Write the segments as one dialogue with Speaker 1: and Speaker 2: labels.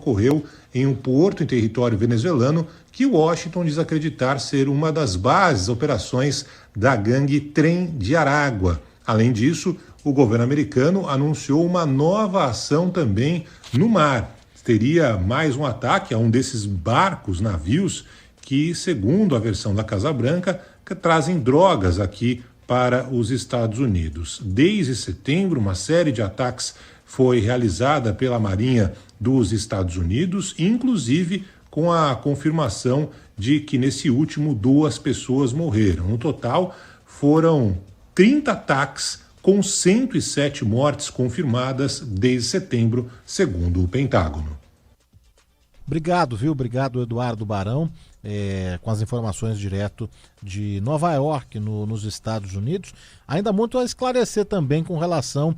Speaker 1: ocorreu em um porto em território venezuelano que Washington diz acreditar ser uma das bases operações da gangue Trem de Aragua. Além disso, o governo americano anunciou uma nova ação também no mar. Teria mais um ataque a um desses barcos, navios, que, segundo a versão da Casa Branca, trazem drogas aqui para os Estados Unidos. Desde setembro, uma série de ataques foi realizada pela Marinha dos Estados Unidos, inclusive com a confirmação de que nesse último 2 pessoas morreram. No total, foram 30 ataques com 107 mortes confirmadas desde setembro, segundo o Pentágono.
Speaker 2: Obrigado, viu? Obrigado, Eduardo Barão, com as informações direto de Nova York, nos Estados Unidos. Ainda muito a esclarecer também com relação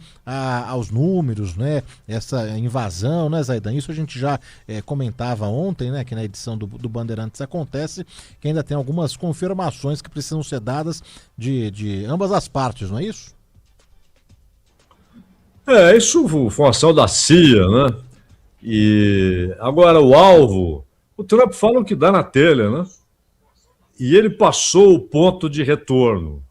Speaker 2: aos números, né? Essa invasão, né, Zaidan? Isso a gente já comentava ontem, né? Que na edição do Bandeirantes Acontece, que ainda tem algumas confirmações que precisam ser dadas de ambas as partes, não é isso?
Speaker 3: Isso foi uma ação da CIA, né? E agora o alvo, o Trump fala o que dá na telha, né? E ele passou o ponto de retorno.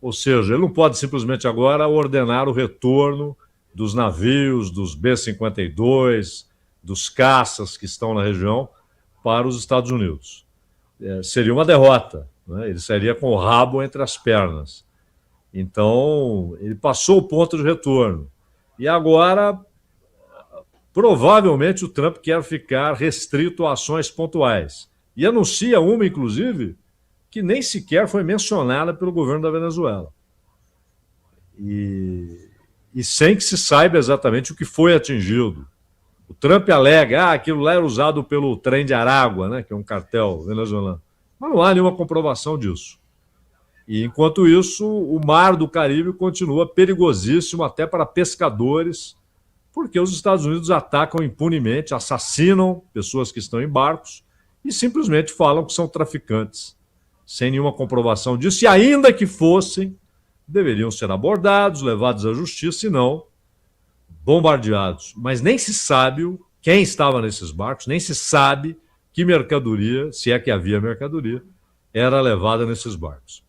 Speaker 3: Ou seja, ele não pode simplesmente agora ordenar o retorno dos navios, dos B-52, dos caças que estão na região para os Estados Unidos. Seria uma derrota, né? Ele sairia com o rabo entre as pernas. Então, ele passou o ponto de retorno. E agora, provavelmente, o Trump quer ficar restrito a ações pontuais. E anuncia uma, inclusive, que nem sequer foi mencionada pelo governo da Venezuela. E sem que se saiba exatamente o que foi atingido. O Trump alega, aquilo lá era usado pelo Trem de Aragua, né, que é um cartel venezuelano. Mas não há nenhuma comprovação disso. E, enquanto isso, o mar do Caribe continua perigosíssimo até para pescadores, porque os Estados Unidos atacam impunemente, assassinam pessoas que estão em barcos e simplesmente falam que são traficantes, sem nenhuma comprovação disso. E ainda que fossem, deveriam ser abordados, levados à justiça e não bombardeados. Mas nem se sabe quem estava nesses barcos, nem se sabe que mercadoria, se é que havia mercadoria, era levada nesses barcos.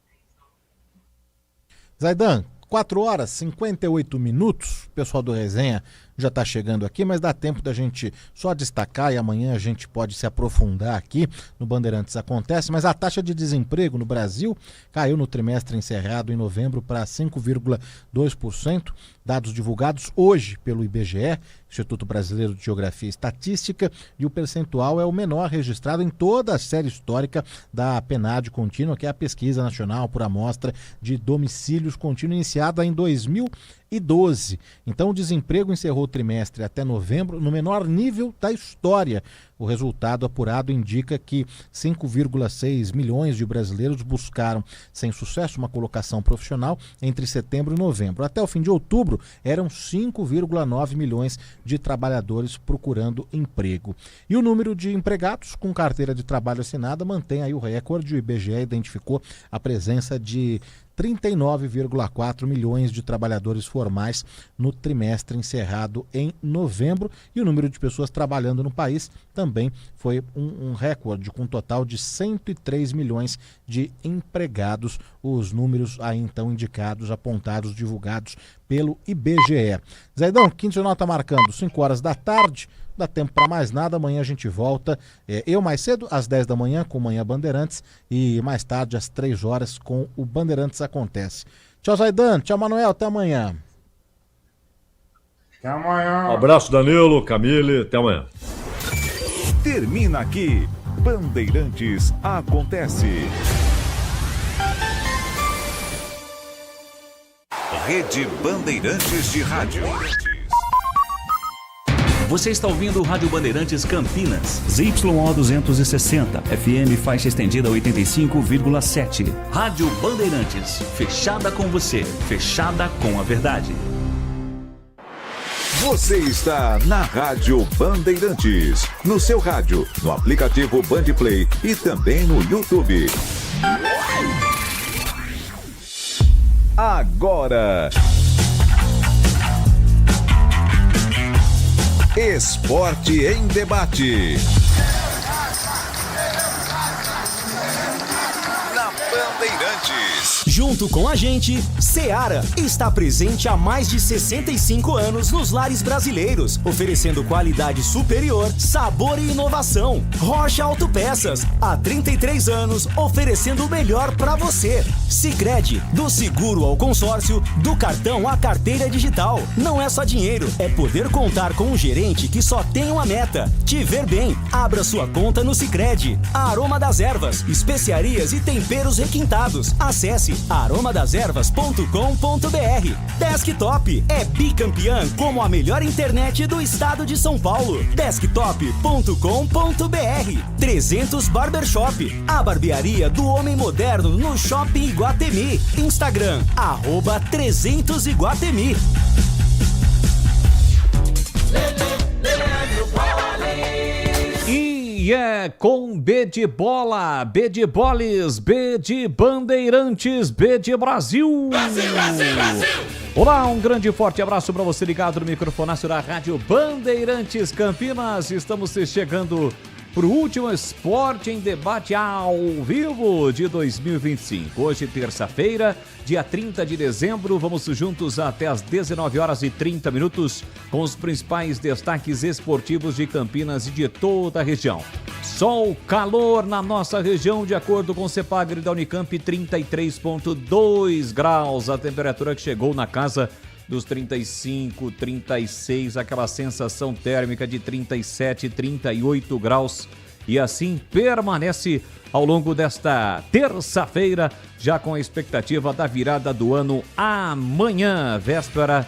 Speaker 2: Zaidan, 4h58, o pessoal do Resenha já está chegando aqui, mas dá tempo da gente só destacar e amanhã a gente pode se aprofundar aqui no Bandeirantes Acontece, mas a taxa de desemprego no Brasil caiu no trimestre encerrado em novembro para 5,2%, dados divulgados hoje pelo IBGE, Instituto Brasileiro de Geografia e Estatística, e o percentual é o menor registrado em toda a série histórica da PNAD contínua, que é a Pesquisa Nacional por Amostra de Domicílios Contínua, iniciada em 2012. Então o desemprego encerrou o trimestre até novembro no menor nível da história. O resultado apurado indica que 5,6 milhões de brasileiros buscaram sem sucesso uma colocação profissional entre setembro e novembro. Até o fim de outubro, eram 5,9 milhões de trabalhadores procurando emprego. E o número de empregados com carteira de trabalho assinada mantém aí o recorde. O IBGE identificou a presença de 39,4 milhões de trabalhadores formais no trimestre encerrado em novembro, e o número de pessoas trabalhando no país também foi um recorde, com um total de 103 milhões de empregados, os números aí então indicados, apontados, divulgados pelo IBGE. Zaidão, quinto jornal está marcando 5 horas da tarde, dá tempo para mais nada, amanhã a gente volta, eu mais cedo, às 10 da manhã, com Manhã Bandeirantes, e mais tarde, às 3 horas, com o Bandeirantes Acontece. Tchau, Zaidan, tchau, Manuel, até amanhã.
Speaker 4: Até amanhã.
Speaker 3: Um abraço, Danilo, Camille, até amanhã.
Speaker 5: Termina aqui, Bandeirantes Acontece. Rede Bandeirantes de Rádio.
Speaker 6: Você está ouvindo o Rádio Bandeirantes Campinas, ZYO 260, FM faixa estendida 85,7. Rádio Bandeirantes, fechada com você, fechada com a verdade.
Speaker 5: Você está na Rádio Bandeirantes, no seu rádio, no aplicativo Bandplay e também no YouTube. Agora... Esporte em Debate. Na Bandeirantes.
Speaker 4: Junto com a gente, Seara está presente há mais de 65 anos nos lares brasileiros, oferecendo qualidade superior, sabor e inovação. Rocha Autopeças, há 33 anos, oferecendo o melhor para você. Sicredi, do seguro ao consórcio, do cartão à carteira digital. Não é só dinheiro, é poder contar com um gerente que só tem uma meta: te ver bem. Abra sua conta no Sicredi. Aroma das Ervas, especiarias e temperos requintados. Acesse aromadeservas.com.br. Desktop é bicampeã como a melhor internet do estado de São Paulo. Desktop.com.br. 300 Barbershop, a barbearia do homem moderno no Shopping Iguatemi. Instagram, @300Iguatemi.
Speaker 7: E é com B de bola, B de boles, B de bandeirantes, B de Brasil. Brasil, Brasil, Brasil! Olá, um grande e forte abraço para você ligado no microfonácio da Rádio Bandeirantes Campinas. Estamos chegando para o último Esporte em Debate ao vivo de 2025. Hoje, terça-feira, dia 30 de dezembro, vamos juntos até às 19h30 com os principais destaques esportivos de Campinas e de toda a região. Sol, calor na nossa região, de acordo com o CEPAGRE da Unicamp, 33,2 graus, a temperatura que chegou na casa dos 35, 36, aquela sensação térmica de 37, 38 graus. E assim permanece ao longo desta terça-feira, já com a expectativa da virada do ano amanhã, véspera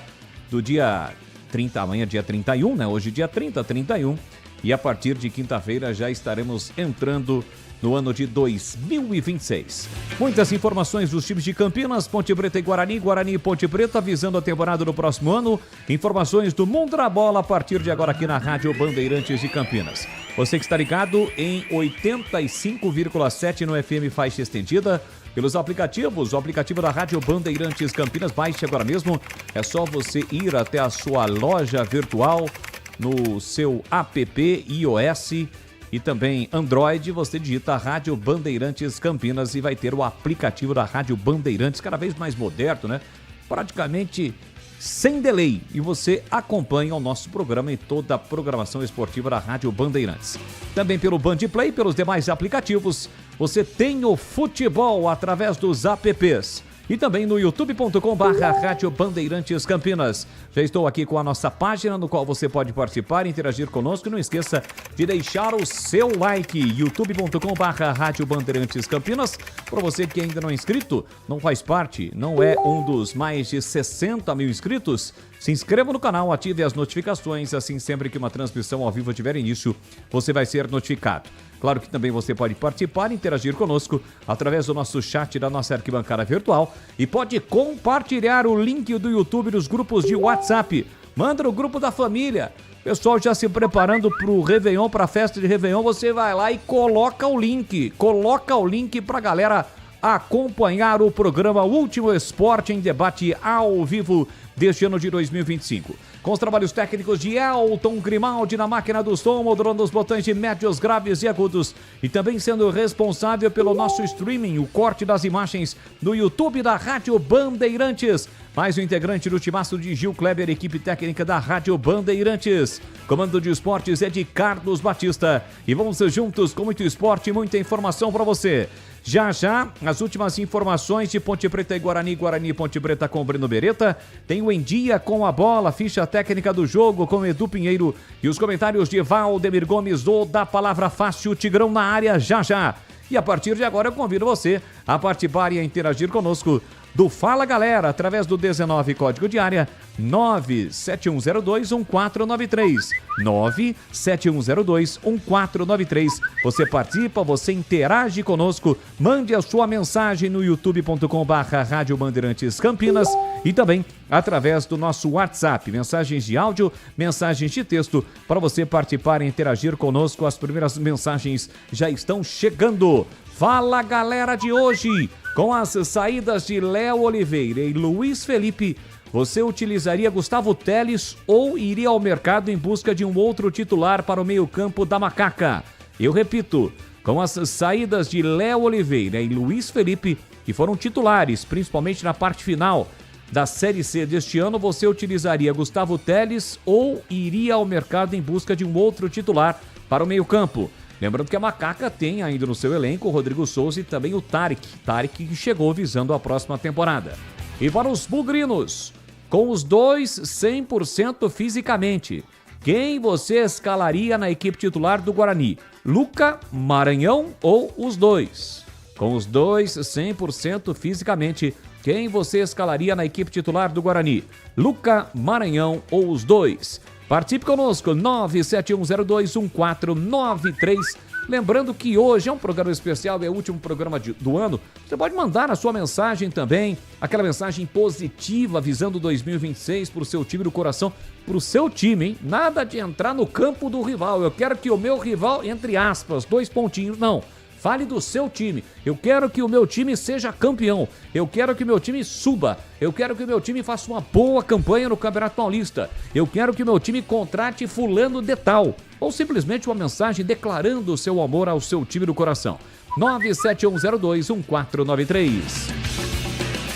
Speaker 7: do dia 30, amanhã dia 31, né? Hoje dia 30, 31. E a partir de quinta-feira já estaremos entrando no ano de 2026. Muitas informações dos times de Campinas, Ponte Preta e Guarani, Guarani e Ponte Preta, visando a temporada do próximo ano. Informações do Mundo da Bola a partir de agora aqui na Rádio Bandeirantes de Campinas. Você que está ligado em 85,7 no FM faixa estendida, pelos aplicativos, o aplicativo da Rádio Bandeirantes Campinas, baixe agora mesmo. É só você ir até a sua loja virtual no seu app iOS e também Android, você digita Rádio Bandeirantes Campinas e vai ter o aplicativo da Rádio Bandeirantes, cada vez mais moderno, né? Praticamente sem delay. E você acompanha o nosso programa e toda a programação esportiva da Rádio Bandeirantes. Também pelo Bandplay, pelos demais aplicativos, você tem o futebol através dos apps. E também no youtube.com/Rádio Bandeirantes Campinas. Já estou aqui com a nossa página, no qual você pode participar e interagir conosco. Não esqueça de deixar o seu like, youtube.com/Rádio Bandeirantes Campinas. Para você que ainda não é inscrito, não faz parte, não é um dos mais de 60 mil inscritos, se inscreva no canal, ative as notificações, assim sempre que uma transmissão ao vivo tiver início, você vai ser notificado. Claro que também você pode participar e interagir conosco através do nosso chat da nossa arquibancada virtual e pode compartilhar o link do YouTube dos grupos de WhatsApp. Manda no grupo da família. Pessoal já se preparando para o Réveillon, para a festa de Réveillon, você vai lá e coloca o link para a galera acompanhar o programa Último Esporte em Debate ao vivo deste ano de 2025. Com os trabalhos técnicos de Elton Grimaldi na máquina do som, modulando os botões de médios, graves e agudos. E também sendo responsável pelo nosso streaming, o corte das imagens no YouTube da Rádio Bandeirantes. Mais um integrante do timaço de Gil Kleber, equipe técnica da Rádio Bandeirantes. Comando de esportes é de Carlos Batista. E vamos juntos com muito esporte e muita informação para você. Já, as últimas informações de Ponte Preta e Guarani, Guarani e Ponte Preta com o Breno Beretta. Tem o Em Dia com a Bola, ficha técnica do jogo com Edu Pinheiro. E os comentários de Valdemir Gomes do Da Palavra Fácil, Tigrão na área, já. E a partir de agora eu convido você a participar e a interagir conosco do Fala Galera, através do 19 código de área 971021493. 971021493. Você participa, você interage conosco, mande a sua mensagem no youtube.com/Rádio Bandeirantes Campinas e também através do nosso WhatsApp, mensagens de áudio, mensagens de texto, para você participar e interagir conosco. As primeiras mensagens já estão chegando. Fala Galera de hoje, com as saídas de Léo Oliveira e Luiz Felipe, você utilizaria Gustavo Teles ou iria ao mercado em busca de um outro titular para o meio-campo da Macaca? Eu repito, com as saídas de Léo Oliveira e Luiz Felipe, que foram titulares, principalmente na parte final da Série C deste ano, você utilizaria Gustavo Teles ou iria ao mercado em busca de um outro titular para o meio-campo? Lembrando que a Macaca tem ainda no seu elenco o Rodrigo Souza e também o Tarek que chegou visando a próxima temporada. E para os bugrinos, com os dois 100% fisicamente, quem você escalaria na equipe titular do Guarani? Luca, Maranhão ou os dois? Com os dois 100% fisicamente, quem você escalaria na equipe titular do Guarani? Luca, Maranhão ou os dois? Participe conosco, 971021493. Lembrando que hoje é um programa especial, é o último programa do ano. Você pode mandar a sua mensagem também, aquela mensagem positiva visando 2026 para o seu time do coração, para o seu time, hein? Nada de entrar no campo do rival. Eu quero que o meu rival, entre aspas, 2 pontinhos, não. Fale do seu time. Eu quero que o meu time seja campeão. Eu quero que o meu time suba. Eu quero que o meu time faça uma boa campanha no Campeonato Paulista. Eu quero que o meu time contrate fulano de tal. Ou simplesmente uma mensagem declarando o seu amor ao seu time do coração. 971021493.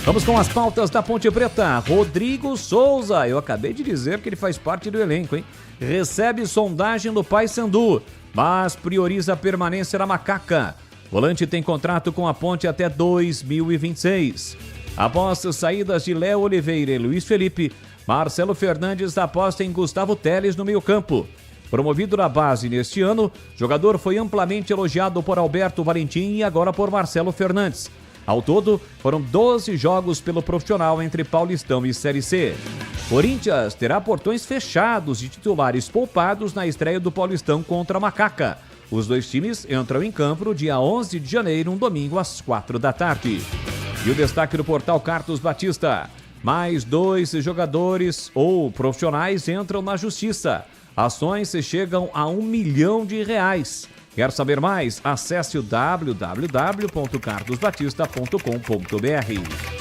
Speaker 7: Vamos com as pautas da Ponte Preta. Rodrigo Souza. Eu acabei de dizer que ele faz parte do elenco, hein? Recebe sondagem do Paysandu, mas prioriza a permanência na Macaca. Volante tem contrato com a Ponte até 2026. Após saídas de Léo Oliveira e Luiz Felipe, Marcelo Fernandes aposta em Gustavo Teles no meio-campo. Promovido na base neste ano, o jogador foi amplamente elogiado por Alberto Valentim e agora por Marcelo Fernandes. Ao todo, foram 12 jogos pelo profissional entre Paulistão e Série C. Corinthians terá portões fechados de titulares poupados na estreia do Paulistão contra a Macaca. Os dois times entram em campo no dia 11 de janeiro, um domingo, às 4 da tarde. E o destaque do portal Carlos Batista. Mais 2 jogadores ou profissionais entram na justiça. Ações chegam a R$1 milhão. Quer saber mais? Acesse o www.carlosbatista.com.br.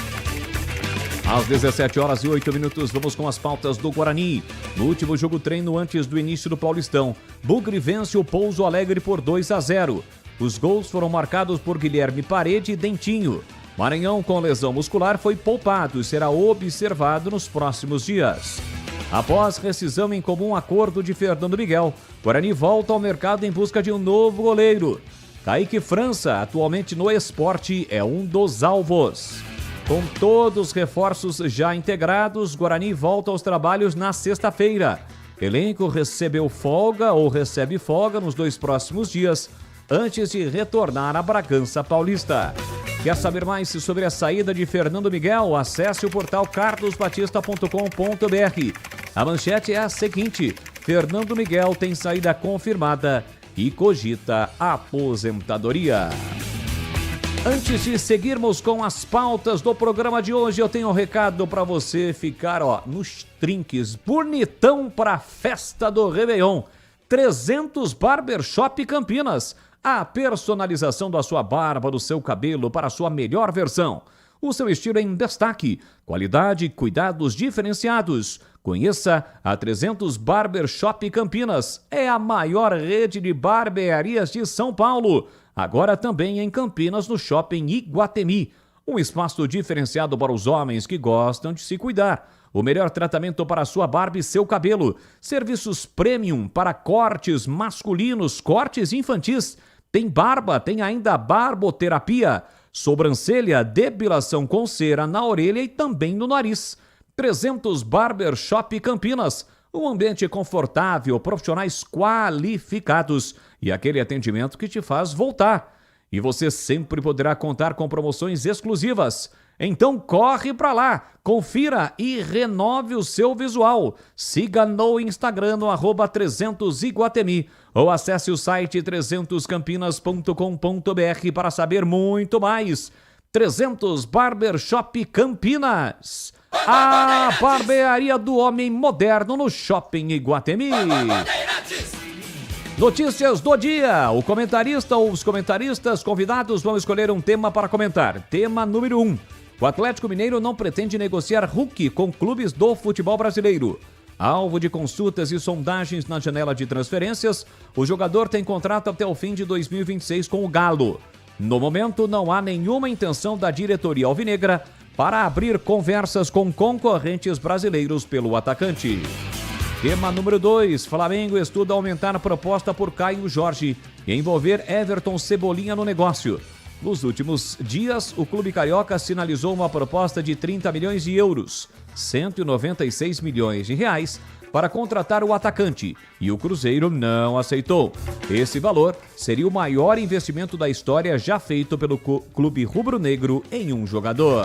Speaker 7: Às 17h08, vamos com as pautas do Guarani. No último jogo treino antes do início do Paulistão, Bugre vence o Pouso Alegre por 2-0. Os gols foram marcados por Guilherme Parede e Dentinho. Maranhão, com lesão muscular, foi poupado e será observado nos próximos dias. Após rescisão em comum acordo de Fernando Miguel, Guarani volta ao mercado em busca de um novo goleiro. Kaique França, atualmente no Esporte, é um dos alvos. Com todos os reforços já integrados, Guarani volta aos trabalhos na sexta-feira. Elenco recebeu folga ou recebe folga nos 2 próximos dias, antes de retornar à Bragança Paulista. Quer saber mais sobre a saída de Fernando Miguel? Acesse o portal carlosbatista.com.br. A manchete é a seguinte: Fernando Miguel tem saída confirmada e cogita aposentadoria. Antes de seguirmos com as pautas do programa de hoje, eu tenho um recado para você ficar nos trinques, bonitão para a festa do Réveillon. 300 Barbershop Campinas. A personalização da sua barba, do seu cabelo para a sua melhor versão. O seu estilo em destaque, qualidade e cuidados diferenciados. Conheça a 300 Barbershop Campinas. É a maior rede de barbearias de São Paulo. Agora também em Campinas, no Shopping Iguatemi. Um espaço diferenciado para os homens que gostam de se cuidar. O melhor tratamento para a sua barba e seu cabelo. Serviços premium para cortes masculinos, cortes infantis. Tem barba, tem ainda barboterapia, sobrancelha, depilação com cera na orelha e também no nariz. 300 Barbershop Campinas, um ambiente confortável, profissionais qualificados e aquele atendimento que te faz voltar. E você sempre poderá contar com promoções exclusivas. Então corre pra lá, confira e renove o seu visual. Siga no Instagram no @300iguatemi ou acesse o site 300campinas.com.br para saber muito mais. 300 Barbershop Campinas, a barbearia do homem moderno no Shopping Iguatemi. Notícias do dia. O comentarista ou os comentaristas convidados vão escolher um tema para comentar. Tema número 1. O Atlético Mineiro não pretende negociar Hulk com clubes do futebol brasileiro. Alvo de consultas e sondagens na janela de transferências, o jogador tem contrato até o fim de 2026 com o Galo. No momento, não há nenhuma intenção da diretoria alvinegra para abrir conversas com concorrentes brasileiros pelo atacante. Tema número 2. Flamengo estuda aumentar a proposta por Caio Jorge e envolver Everton Cebolinha no negócio. Nos últimos dias, o clube carioca sinalizou uma proposta de 30 milhões de euros, 196 milhões de reais, para contratar o atacante, e o Cruzeiro não aceitou. Esse valor seria o maior investimento da história já feito pelo clube rubro-negro em um jogador.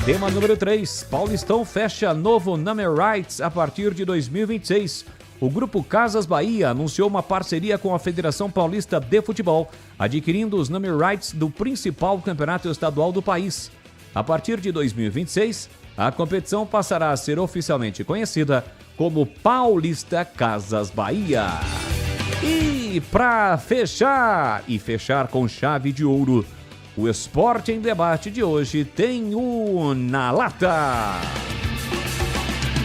Speaker 7: Tema número 3. Paulistão fecha novo number rights a partir de 2026. O Grupo Casas Bahia anunciou uma parceria com a Federação Paulista de Futebol, adquirindo os number rights do principal campeonato estadual do país. A partir de 2026, a competição passará a ser oficialmente conhecida como Paulista Casas Bahia. E para fechar com chave de ouro, o Esporte em Debate de hoje tem o Na Lata.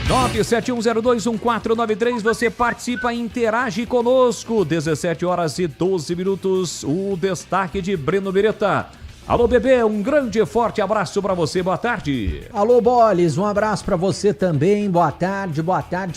Speaker 7: 971021493, você participa e interage conosco. 17 horas e 12 minutos, o destaque de Breno Beretta. Alô, bebê, um grande e forte abraço para você, boa tarde.
Speaker 8: Alô, Boles, um abraço para você também, boa tarde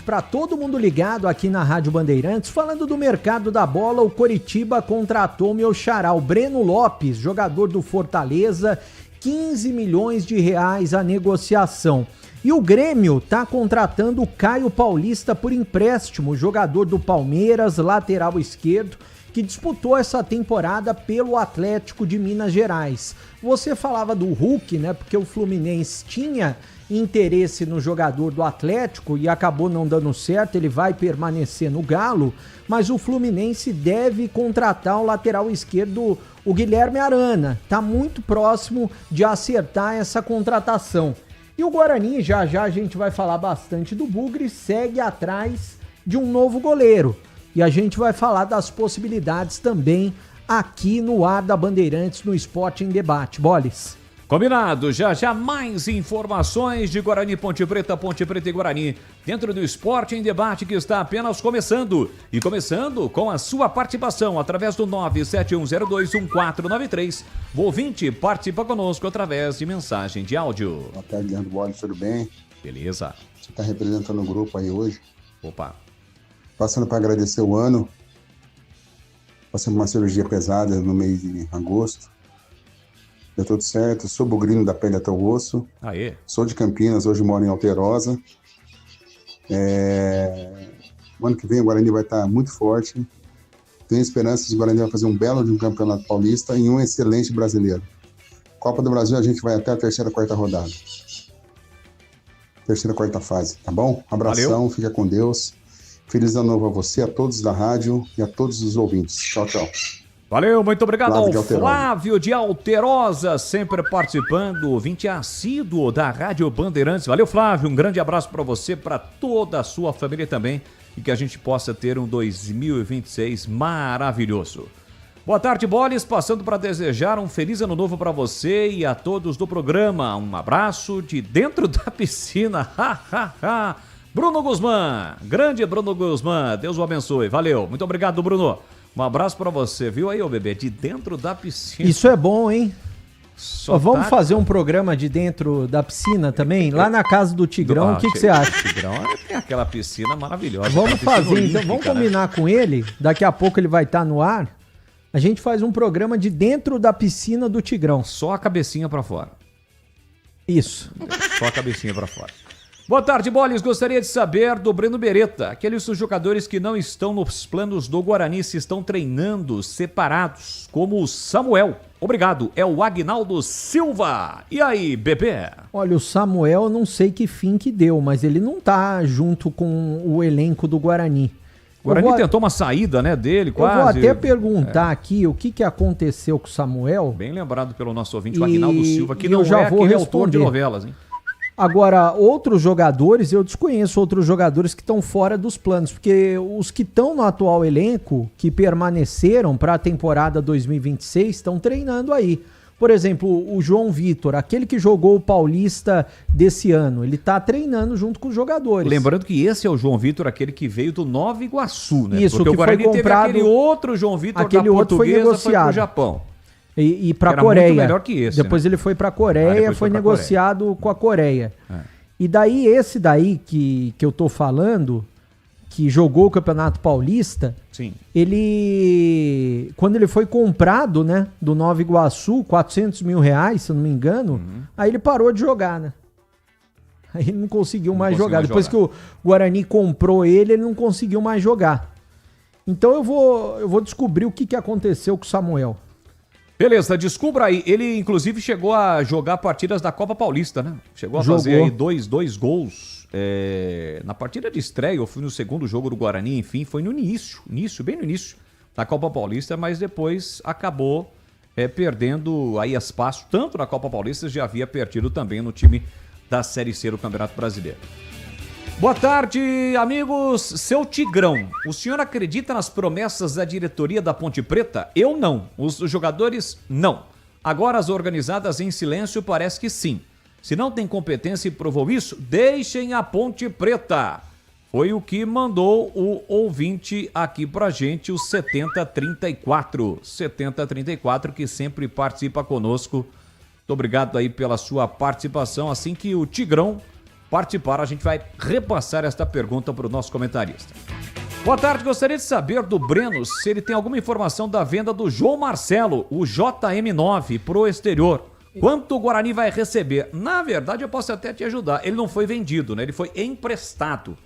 Speaker 8: para todo mundo ligado aqui na Rádio Bandeirantes. Falando do mercado da bola, o Coritiba contratou meu xará, o Breno Lopes, jogador do Fortaleza, 15 milhões de reais a negociação. E o Grêmio tá contratando o Caio Paulista por empréstimo, jogador do Palmeiras, lateral esquerdo, que disputou essa temporada pelo Atlético de Minas Gerais. Você falava do Hulk, né? Porque o Fluminense tinha interesse no jogador do Atlético e acabou não dando certo, ele vai permanecer no Galo, mas o Fluminense deve contratar o lateral esquerdo, o Guilherme Arana. Tá muito próximo de acertar essa contratação. E o Guarani, já a gente vai falar bastante do Bugre, segue atrás de um novo goleiro. E a gente vai falar das possibilidades também aqui no ar da Bandeirantes, no Esporte em Debate. Boles.
Speaker 7: Combinado, já mais informações de Guarani, Ponte Preta e Guarani, dentro do Esporte em Debate que está apenas começando. E começando com a sua participação através do 971021493. O ouvinte participa conosco através de mensagem de áudio.
Speaker 9: Boa tarde, Leandro Boles, tudo bem?
Speaker 7: Beleza.
Speaker 9: Você está representando o grupo aí hoje?
Speaker 7: Opa.
Speaker 9: Passando para agradecer o ano. Passando uma cirurgia pesada no mês de agosto. Deu tudo certo, sou bugrino da pele até o osso.
Speaker 7: Aê.
Speaker 9: Sou de Campinas, hoje moro em Alterosa. O ano que vem o Guarani vai estar muito forte. Tenho esperança que o Guarani vai fazer um belo de um campeonato paulista e um excelente brasileiro. Copa do Brasil a gente vai até a terceira, quarta rodada. Terceira, quarta fase, tá bom? Abração, valeu. Fica com Deus. Feliz ano novo a você, a todos da rádio e a todos os ouvintes. Tchau, tchau.
Speaker 7: Valeu, muito obrigado ao Flávio de Alterosa, sempre participando, ouvinte assíduo da Rádio Bandeirantes. Valeu, Flávio, um grande abraço para você, para toda a sua família também, e que a gente possa ter um 2026 maravilhoso. Boa tarde, Boles, passando para desejar um feliz ano novo para você e a todos do programa. Um abraço de dentro da piscina, Bruno Guzmán, grande Bruno Guzmán, Deus o abençoe, valeu, muito obrigado, Bruno. Um abraço pra você, viu aí, ô bebê? De dentro da piscina.
Speaker 8: Isso é bom, hein? Vamos fazer um programa de dentro da piscina também? Lá na casa do Tigrão, o que você acha?
Speaker 7: O Tigrão tem aquela piscina maravilhosa.
Speaker 8: Vamos fazer, então, vamos combinar com ele. Daqui a pouco ele vai estar no ar. A gente faz um programa de dentro da piscina do Tigrão.
Speaker 7: Só a cabecinha pra fora.
Speaker 8: Isso.
Speaker 7: Só a cabecinha pra fora. Boa tarde, Boles. Gostaria de saber do Breno Beretta. Aqueles jogadores que não estão nos planos do Guarani se estão treinando separados, como o Samuel. Obrigado. É o Agnaldo Silva. E aí, bebê?
Speaker 8: Olha, o Samuel, eu não sei que fim que deu, mas ele não tá junto com o elenco do Guarani.
Speaker 7: O Guarani tentou uma saída, né, dele, quase.
Speaker 8: Eu vou até perguntar aqui o que aconteceu com o Samuel.
Speaker 7: Bem lembrado pelo nosso ouvinte, o Agnaldo Silva, que
Speaker 8: não
Speaker 7: é aquele
Speaker 8: responder.
Speaker 7: Autor de novelas, hein?
Speaker 8: Agora, outros jogadores, eu desconheço outros jogadores que estão fora dos planos, porque os que estão no atual elenco, que permaneceram para a temporada 2026, estão treinando aí. Por exemplo, o João Vitor, aquele que jogou o Paulista desse ano, ele tá treinando junto com os jogadores.
Speaker 7: Lembrando que esse é o João Vitor, aquele que veio do Nova Iguaçu, né?
Speaker 8: Isso,
Speaker 7: porque
Speaker 8: que
Speaker 7: o Guarani
Speaker 8: foi comprado,
Speaker 7: teve aquele outro João Vitor
Speaker 8: aquele
Speaker 7: da
Speaker 8: outro
Speaker 7: Portuguesa,
Speaker 8: foi negociado
Speaker 7: pro Japão.
Speaker 8: E para a
Speaker 7: era
Speaker 8: Coreia.
Speaker 7: muito melhor que esse,
Speaker 8: depois
Speaker 7: né?
Speaker 8: ele foi para a Coreia, foi negociado com a Coreia. E daí esse daí que eu tô falando, que jogou o Campeonato Paulista,
Speaker 7: sim,
Speaker 8: ele, quando ele foi comprado, né, do Nova Iguaçu, R$400 mil, se eu não me engano, aí ele parou de jogar, né? Aí ele não conseguiu mais jogar. Depois que o Guarani comprou ele não conseguiu mais jogar. Então eu vou descobrir o que aconteceu com o Samuel.
Speaker 7: Beleza, descubra aí. Ele, inclusive, chegou a jogar partidas da Copa Paulista, né? Chegou a fazer aí dois gols na partida de estreia, ou foi no segundo jogo do Guarani, enfim, foi no início, bem no início da Copa Paulista, mas depois acabou perdendo aí espaço, tanto na Copa Paulista, já havia perdido também no time da Série C do Campeonato Brasileiro. Boa tarde, amigos. Seu Tigrão, o senhor acredita nas promessas da diretoria da Ponte Preta? Eu não. Os jogadores, não. Agora as organizadas em silêncio parece que sim. Se não tem competência e provou isso, deixem a Ponte Preta. Foi o que mandou o ouvinte aqui pra gente, o 7034. 7034, que sempre participa conosco. Muito obrigado aí pela sua participação. Assim que o Tigrão participar, a gente vai repassar esta pergunta para o nosso comentarista. Boa tarde, gostaria de saber do Breno se ele tem alguma informação da venda do João Marcelo, o JM9, pro exterior. Quanto o Guarani vai receber? Na verdade, eu posso até te ajudar. Ele não foi vendido, né? Ele foi emprestado.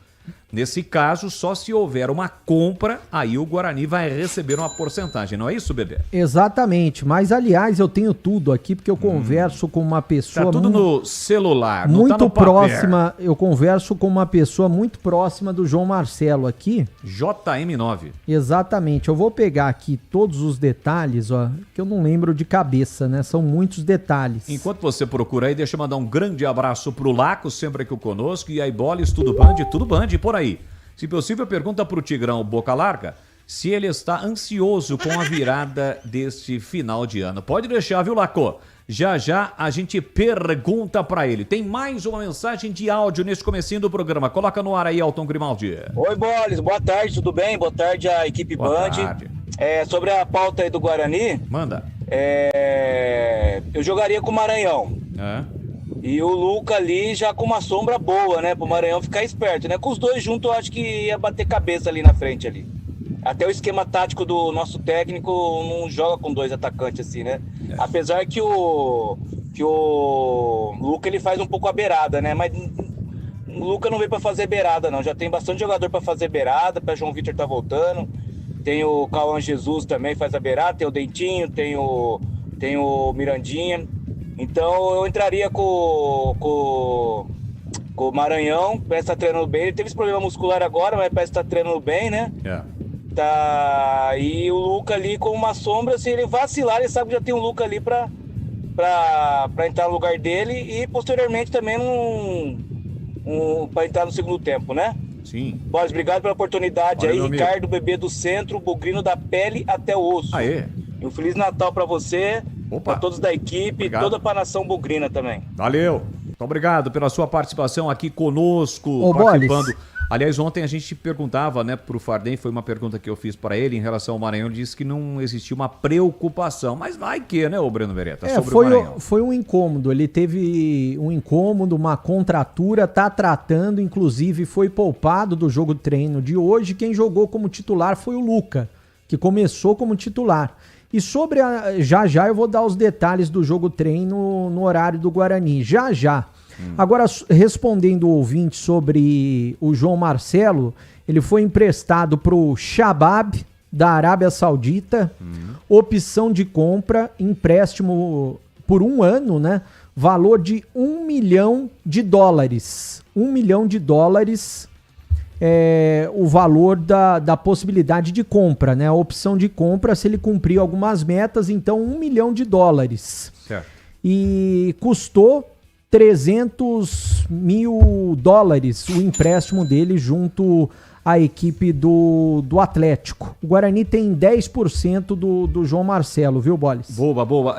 Speaker 7: Nesse caso, só se houver uma compra, aí o Guarani vai receber uma porcentagem, não é isso, bebê?
Speaker 8: Exatamente, mas aliás eu tenho tudo aqui porque eu converso com uma pessoa...
Speaker 7: Tá tudo no celular, não
Speaker 8: muito
Speaker 7: tá no papel.
Speaker 8: próxima, eu converso com uma pessoa muito próxima do João Marcelo aqui.
Speaker 7: JM9.
Speaker 8: Exatamente, eu vou pegar aqui todos os detalhes, ó, que eu não lembro de cabeça, né? São muitos detalhes.
Speaker 7: Enquanto você procura aí, deixa eu mandar um grande abraço pro Laco, sempre aqui conosco, e aí Bolis, tudo Band por aí. Se possível, pergunta pro Tigrão Boca Larga se ele está ansioso com a virada deste final de ano. Pode deixar, viu, Laco? Já já a gente pergunta pra ele. Tem mais uma mensagem de áudio nesse comecinho do programa. Coloca no ar aí, Elton Grimaldi.
Speaker 10: Oi, Bolis. Boa tarde, tudo bem? Boa tarde à equipe
Speaker 7: Boa
Speaker 10: Band.
Speaker 7: tarde.
Speaker 10: Sobre a pauta aí do Guarani...
Speaker 7: Manda.
Speaker 10: Eu jogaria com o Maranhão. E o Luca ali já com uma sombra boa, né? Pro Maranhão ficar esperto, né? Com os dois juntos eu acho que ia bater cabeça ali na frente ali. Até o esquema tático do nosso técnico não joga com dois atacantes assim, né? Apesar que o Luca ele faz um pouco a beirada, né? Mas o Luca não veio pra fazer beirada não. Já tem bastante jogador pra fazer beirada, pra João Vitor tá voltando. Tem o Cauã Jesus também faz a beirada, tem o Dentinho, tem o Mirandinha. Então eu entraria com o Maranhão, parece que tá treinando bem. Ele teve esse problema muscular agora, mas parece que tá treinando bem, né? Tá. E o Luca ali com uma sombra, se ele vacilar, ele sabe que já tem um Luca ali pra entrar no lugar dele e posteriormente também pra entrar no segundo tempo, né?
Speaker 7: Sim.
Speaker 10: Boris, obrigado pela oportunidade.
Speaker 7: Valeu,
Speaker 10: aí,
Speaker 7: meu
Speaker 10: Ricardo, bebê do centro, bugrino da pele até o osso.
Speaker 7: Aê.
Speaker 10: E um Feliz Natal pra você, pra todos da equipe,
Speaker 7: Obrigado.
Speaker 10: toda pra nação bugrina também.
Speaker 7: Valeu. Muito obrigado pela sua participação aqui conosco,
Speaker 8: Ô,
Speaker 7: participando.
Speaker 8: Bolis.
Speaker 7: Aliás, ontem a gente perguntava, né, pro Fardem, foi uma pergunta que eu fiz para ele em relação ao Maranhão, ele disse que não existia uma preocupação, mas vai que, né, ô Breno Vereta, sobre o Maranhão.
Speaker 8: Foi um incômodo, ele teve um incômodo, uma contratura, tá tratando, inclusive foi poupado do jogo de treino de hoje, quem jogou como titular foi o Luca, que começou como titular. E sobre já eu vou dar os detalhes do jogo treino no horário do Guarani, já. Agora, respondendo o ouvinte sobre o João Marcelo, ele foi emprestado pro Shabab, da Arábia Saudita, opção de compra, empréstimo por 1 ano, né? Valor de $1 milhão. $1 milhão é o valor da possibilidade de compra, né? A opção de compra, se ele cumprir algumas metas, então $1 milhão.
Speaker 7: Certo.
Speaker 8: E custou $300 mil o empréstimo dele junto a equipe do Atlético. O Guarani tem 10% do João Marcelo, viu, Boles?
Speaker 7: Boa.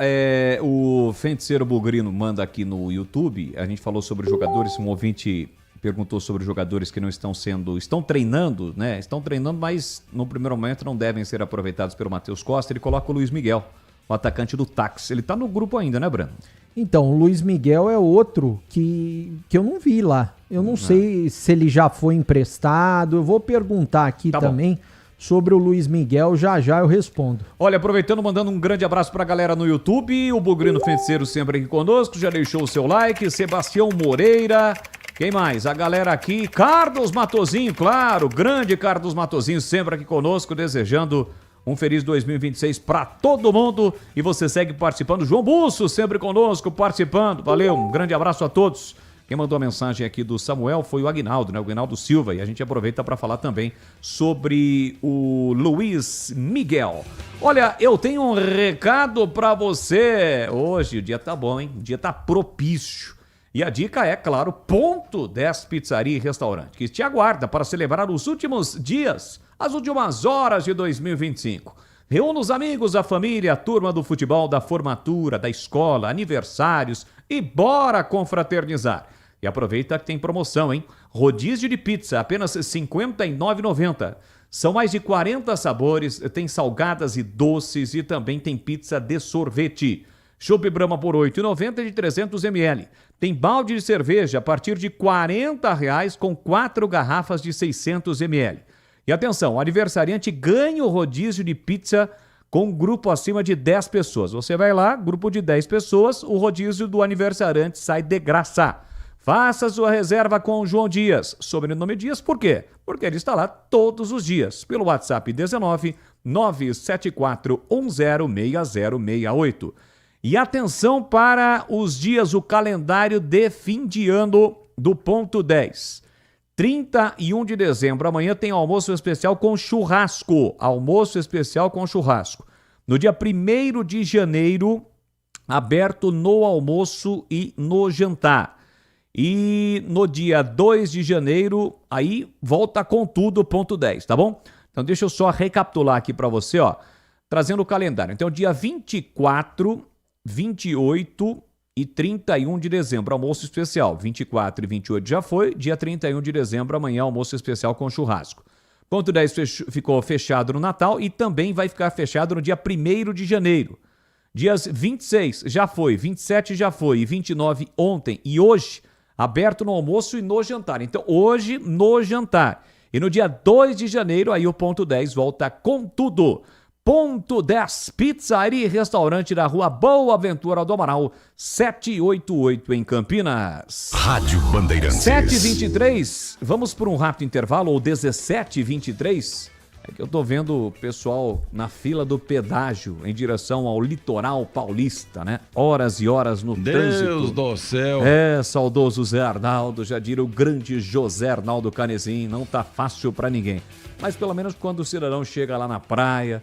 Speaker 7: O Feiticeiro Bugrino manda aqui no YouTube, a gente falou sobre jogadores, um ouvinte perguntou sobre jogadores que não estão treinando, né? Estão treinando, mas no primeiro momento não devem ser aproveitados pelo Matheus Costa. Ele coloca o Luiz Miguel, o atacante do Táxi. Ele tá no grupo ainda, né, Breno?
Speaker 8: Então, o Luiz Miguel é outro que eu não vi lá. Eu não sei se ele já foi emprestado. Eu vou perguntar aqui também sobre o Luiz Miguel. Já eu respondo.
Speaker 7: Olha, aproveitando, mandando um grande abraço pra galera no YouTube. O Bugrino Feiticeiro sempre aqui conosco. Já deixou o seu like. Sebastião Moreira. Quem mais? A galera aqui. Carlos Matozinho, claro. Grande Carlos Matozinho sempre aqui conosco. Desejando um feliz 2026 para todo mundo. E você segue participando. João Busso sempre conosco, participando. Valeu, um grande abraço a todos. Quem mandou a mensagem aqui do Samuel foi o Aguinaldo, né? O Aguinaldo Silva. E a gente aproveita para falar também sobre o Luiz Miguel. Olha, eu tenho um recado para você. Hoje o dia tá bom, hein? O dia tá propício. E a dica é, claro, Ponto 10 Pizzaria e Restaurante, que te aguarda para celebrar os últimos dias, as últimas horas de 2025. Reúna os amigos, a família, a turma do futebol, da formatura, da escola, aniversários e bora confraternizar. E aproveita que tem promoção, hein? Rodízio de pizza, apenas R$ 59,90. São mais de 40 sabores, tem salgadas e doces e também tem pizza de sorvete. Chopp Brahma por R$ 8,90 de 300 ml. Tem balde de cerveja a partir de R$ 40,00 com 4 garrafas de 600 ml. E atenção, o aniversariante ganha o rodízio de pizza com um grupo acima de 10 pessoas. Você vai lá, grupo de 10 pessoas, o rodízio do aniversariante sai de graça. Faça sua reserva com o João Dias. Sobrenome Dias, por quê? Porque ele está lá todos os dias. Pelo WhatsApp 19 974 106068. E atenção para os dias, o calendário de fim de ano do Ponto 10. 31 de dezembro, amanhã tem almoço especial com churrasco. Almoço especial com churrasco. No dia 1º de janeiro, aberto no almoço e no jantar. E no dia 2 de janeiro, aí volta com tudo o Ponto 10, tá bom? Então deixa eu só recapitular aqui para você, ó, trazendo o calendário. Então dia 24... 28 e 31 de dezembro, almoço especial. 24 e 28 já foi. Dia 31 de dezembro, amanhã, almoço especial com churrasco. Ponto 10 ficou fechado no Natal e também vai ficar fechado no dia 1º de janeiro. Dias 26 já foi, 27 já foi e 29 ontem. E hoje, aberto no almoço e no jantar. Então, hoje no jantar. E no dia 2 de janeiro, aí o Ponto 10 volta com tudo. Ponto 10 Pizzaria e Restaurante da Rua Boa Ventura do Amaral, 788 em Campinas.
Speaker 11: Rádio Bandeirantes.
Speaker 7: 7h23, vamos por um rápido intervalo, ou 17h23. É que eu tô vendo o pessoal na fila do pedágio em direção ao litoral paulista, né? Horas e horas no trânsito.
Speaker 11: Deus do céu.
Speaker 7: É, saudoso Zé Arnaldo, já diria o grande José Arnaldo Canezin, não tá fácil pra ninguém. Mas pelo menos quando o cidadão chega lá na praia,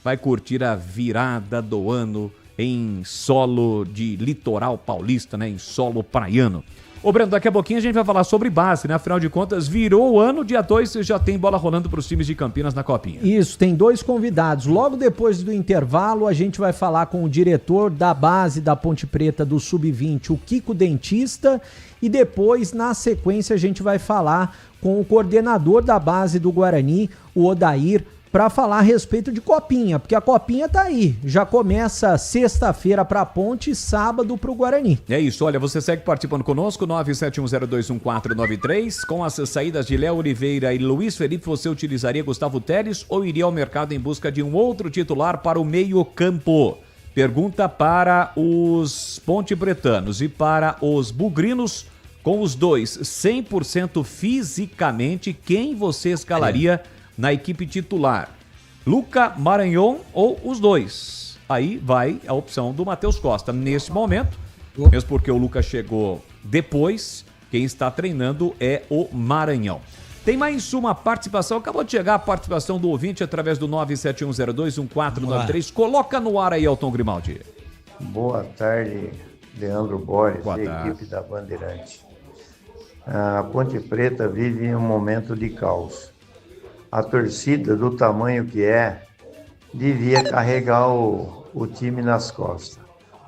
Speaker 7: vai curtir a virada do ano em solo de litoral paulista, né? Em solo praiano. Ô Breno, daqui a pouquinho a gente vai falar sobre base, né? Afinal de contas, virou o ano, dia 2 já tem bola rolando para os times de Campinas na Copinha.
Speaker 8: Isso, tem 2 convidados. Logo depois do intervalo, a gente vai falar com o diretor da base da Ponte Preta do Sub-20, o Kiko Dentista, e depois, na sequência, a gente vai falar com o coordenador da base do Guarani, o Odair, para falar a respeito de Copinha, porque a Copinha tá aí. Já começa sexta-feira para a Ponte e sábado para o Guarani.
Speaker 7: É isso, olha, você segue participando conosco, 971021493. Com as saídas de Léo Oliveira e Luiz Felipe, você utilizaria Gustavo Teles ou iria ao mercado em busca de um outro titular para o meio-campo? Pergunta para os ponte-pretanos e para os bugrinos, com os dois 100% fisicamente, quem você escalaria na equipe titular? Luca, Maranhão ou os dois? Aí vai a opção do Matheus Costa. Nesse momento, mesmo porque o Luca chegou depois, quem está treinando é o Maranhão. Tem mais uma participação, acabou de chegar a participação do ouvinte através do 971021493. Coloca no ar aí, Elton Grimaldi.
Speaker 12: Boa tarde, Leandro Borges
Speaker 7: Boa
Speaker 12: e
Speaker 7: tarde.
Speaker 12: equipe da Bandeirante. A Ponte Preta vive um momento de caos. a torcida do tamanho que devia carregar o time nas costas.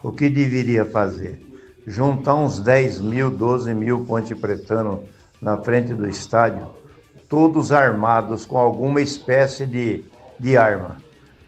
Speaker 12: O que deveria fazer? Juntar uns 10 mil, 12 mil ponte-pretanos na frente do estádio, todos armados com alguma espécie de arma,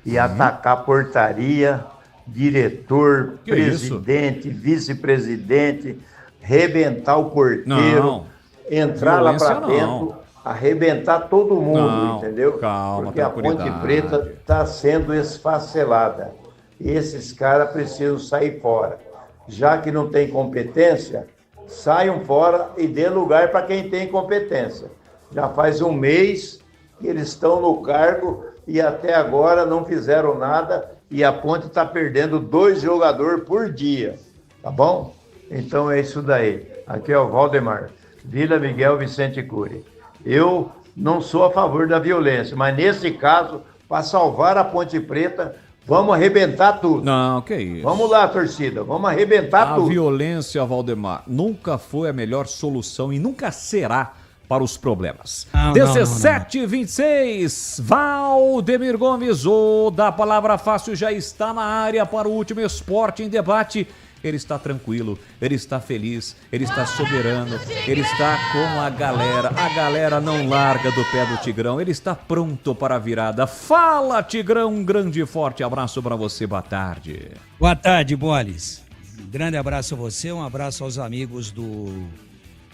Speaker 12: e atacar portaria, diretor,
Speaker 7: Que
Speaker 12: presidente, vice-presidente, rebentar o porteiro, entrar lá para dentro, arrebentar todo mundo, entendeu?
Speaker 7: Calma,
Speaker 12: porque a Ponte Preta está sendo esfacelada. E esses caras precisam sair fora. Já que não tem competência, saiam fora e dê lugar para quem tem competência. Já faz um mês que eles estão no cargo e até agora não fizeram nada e a Ponte está perdendo 2 jogadores por dia, tá bom? Então é isso daí. Aqui é o Valdemar, Vila Miguel Vicente Cury. Eu não sou a favor da violência, mas nesse caso, para salvar a Ponte Preta, vamos arrebentar tudo.
Speaker 7: Não, que isso.
Speaker 12: Vamos lá, torcida, vamos arrebentar tudo.
Speaker 7: A violência, Valdemar, nunca foi a melhor solução e nunca será para os problemas. 17h26, Valdemir Gomes, o da Palavra Fácil, já está na área para o último Esporte em Debate. Ele está tranquilo, ele está feliz, ele está soberano, ele está com a galera não larga do pé do Tigrão, ele está pronto para a virada. Fala, Tigrão, um grande e forte abraço para você, boa tarde.
Speaker 13: Boa tarde, Bolis. Um grande abraço a você, um abraço aos amigos do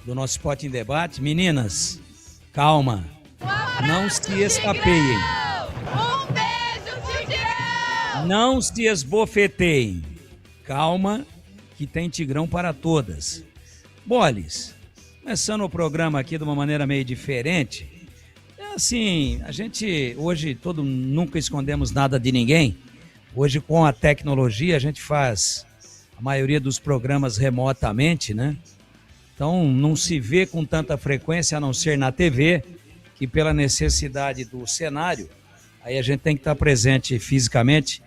Speaker 13: nosso Esporte em Debate. Meninas, calma, não se estapeiem, não se esbofeteiem, calma, que tem Tigrão para todas. Bolis, começando o programa aqui de uma maneira meio diferente, assim, a gente hoje nunca escondemos nada de ninguém. Hoje com a tecnologia a gente faz a maioria dos programas remotamente, né? Então não se vê com tanta frequência a não ser na TV, que pela necessidade do cenário, aí a gente tem que estar presente fisicamente,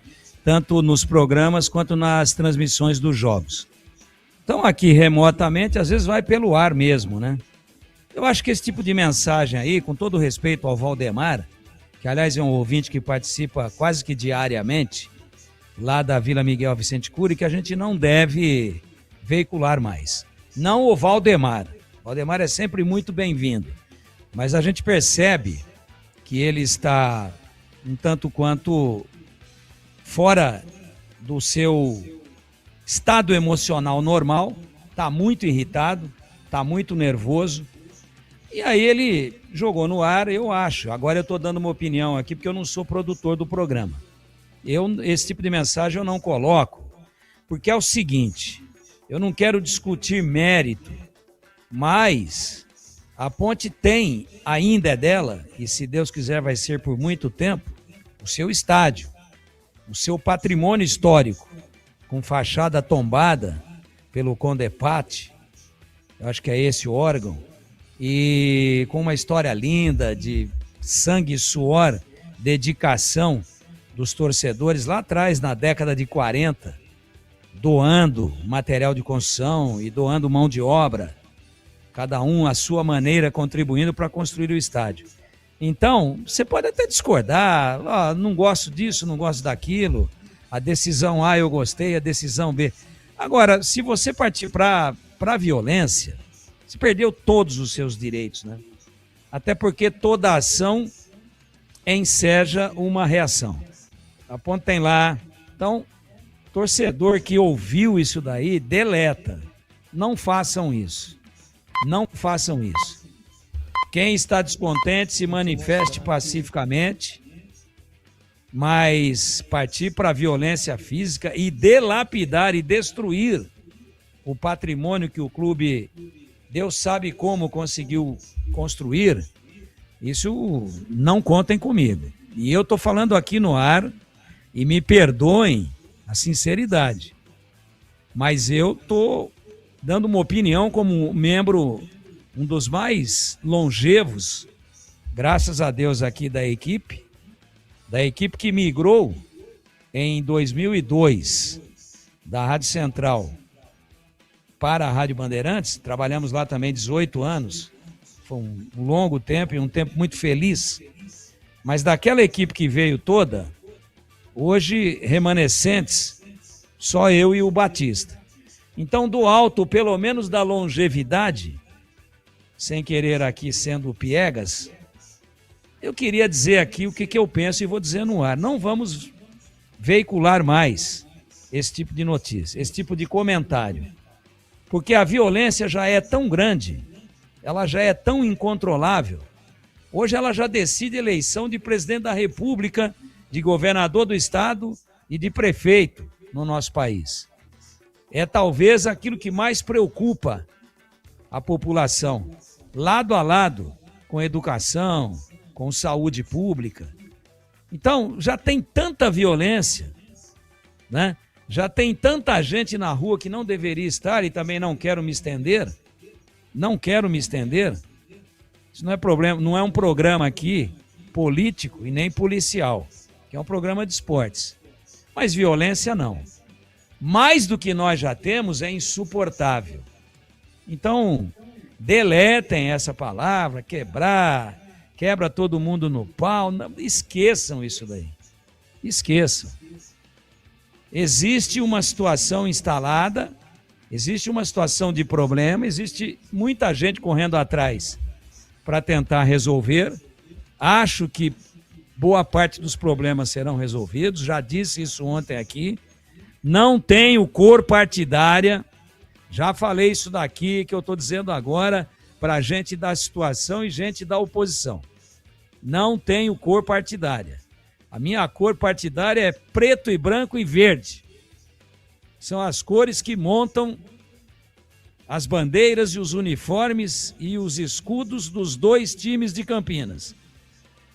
Speaker 13: tanto nos programas quanto nas transmissões dos jogos. Então aqui remotamente, às vezes vai pelo ar mesmo, né? Eu acho que esse tipo de mensagem aí, com todo respeito ao Valdemar, que aliás é um ouvinte que participa quase que diariamente, lá da Vila Miguel Vicente Cury, que a gente não deve veicular mais. Não o Valdemar. O Valdemar é sempre muito bem-vindo, mas a gente percebe que ele está um tanto quanto fora do seu estado emocional normal, está muito irritado, está muito nervoso, e aí ele jogou no ar, eu acho. Agora eu estou dando uma opinião aqui, porque eu não sou produtor do programa. Esse tipo de mensagem eu não coloco, porque é o seguinte, eu não quero discutir mérito, mas a Ponte tem, ainda é dela, e se Deus quiser vai ser por muito tempo, o seu estádio, o seu patrimônio histórico, com fachada tombada pelo Condepate, eu acho que é esse o órgão, e com uma história linda de sangue, suor, dedicação dos torcedores lá atrás, na década de 40, doando material de construção e doando mão de obra, cada um à sua maneira contribuindo para construir o estádio. Então, você pode até discordar, não gosto disso, não gosto daquilo, a decisão A eu gostei, a decisão B. Agora, se você partir para a violência, você perdeu todos os seus direitos, né? Até porque toda ação enseja uma reação. A Ponte tem lá. Então, torcedor que ouviu isso daí, deleta. Não façam isso. Não façam isso. Quem está descontente se manifeste pacificamente, mas partir para a violência física e dilapidar e destruir o patrimônio que o clube, Deus sabe como conseguiu construir, isso não contem comigo. E eu estou falando aqui no ar, e me perdoem a sinceridade, mas eu estou dando uma opinião como membro, um dos mais longevos, graças a Deus, aqui da equipe que migrou em 2002 da Rádio Central para a Rádio Bandeirantes. Trabalhamos lá também 18 anos, foi um longo tempo e um tempo muito feliz. Mas daquela equipe que veio toda, hoje remanescentes, só eu e o Batista. Então, do alto, pelo menos da longevidade, sem querer aqui sendo piegas, eu queria dizer aqui o que eu penso e vou dizer no ar. Não vamos veicular mais esse tipo de notícia, esse tipo de comentário. Porque a violência já é tão grande, ela já é tão incontrolável. Hoje ela já decide eleição de presidente da República, de governador do estado e de prefeito no nosso país. É talvez aquilo que mais preocupa a população, lado a lado com educação, com saúde pública. Então, já tem tanta violência, né? Já tem tanta gente na rua que não deveria estar, e também não quero me estender. Isso não é problema, não é um programa aqui político e nem policial, que é um programa de esportes. Mas violência não. Mais do que nós já temos é insuportável. Então, deletem essa palavra, quebra todo mundo no pau. Não, esqueçam isso daí. Esqueçam. Existe uma situação instalada, existe uma situação de problema, existe muita gente correndo atrás para tentar resolver. Acho que boa parte dos problemas serão resolvidos, já disse isso ontem aqui. Não tenho cor partidária, já falei isso daqui, que eu estou dizendo agora para gente da situação e gente da oposição. Não tenho cor partidária. A minha cor partidária é preto e branco e verde. São as cores que montam as bandeiras e os uniformes e os escudos dos dois times de Campinas.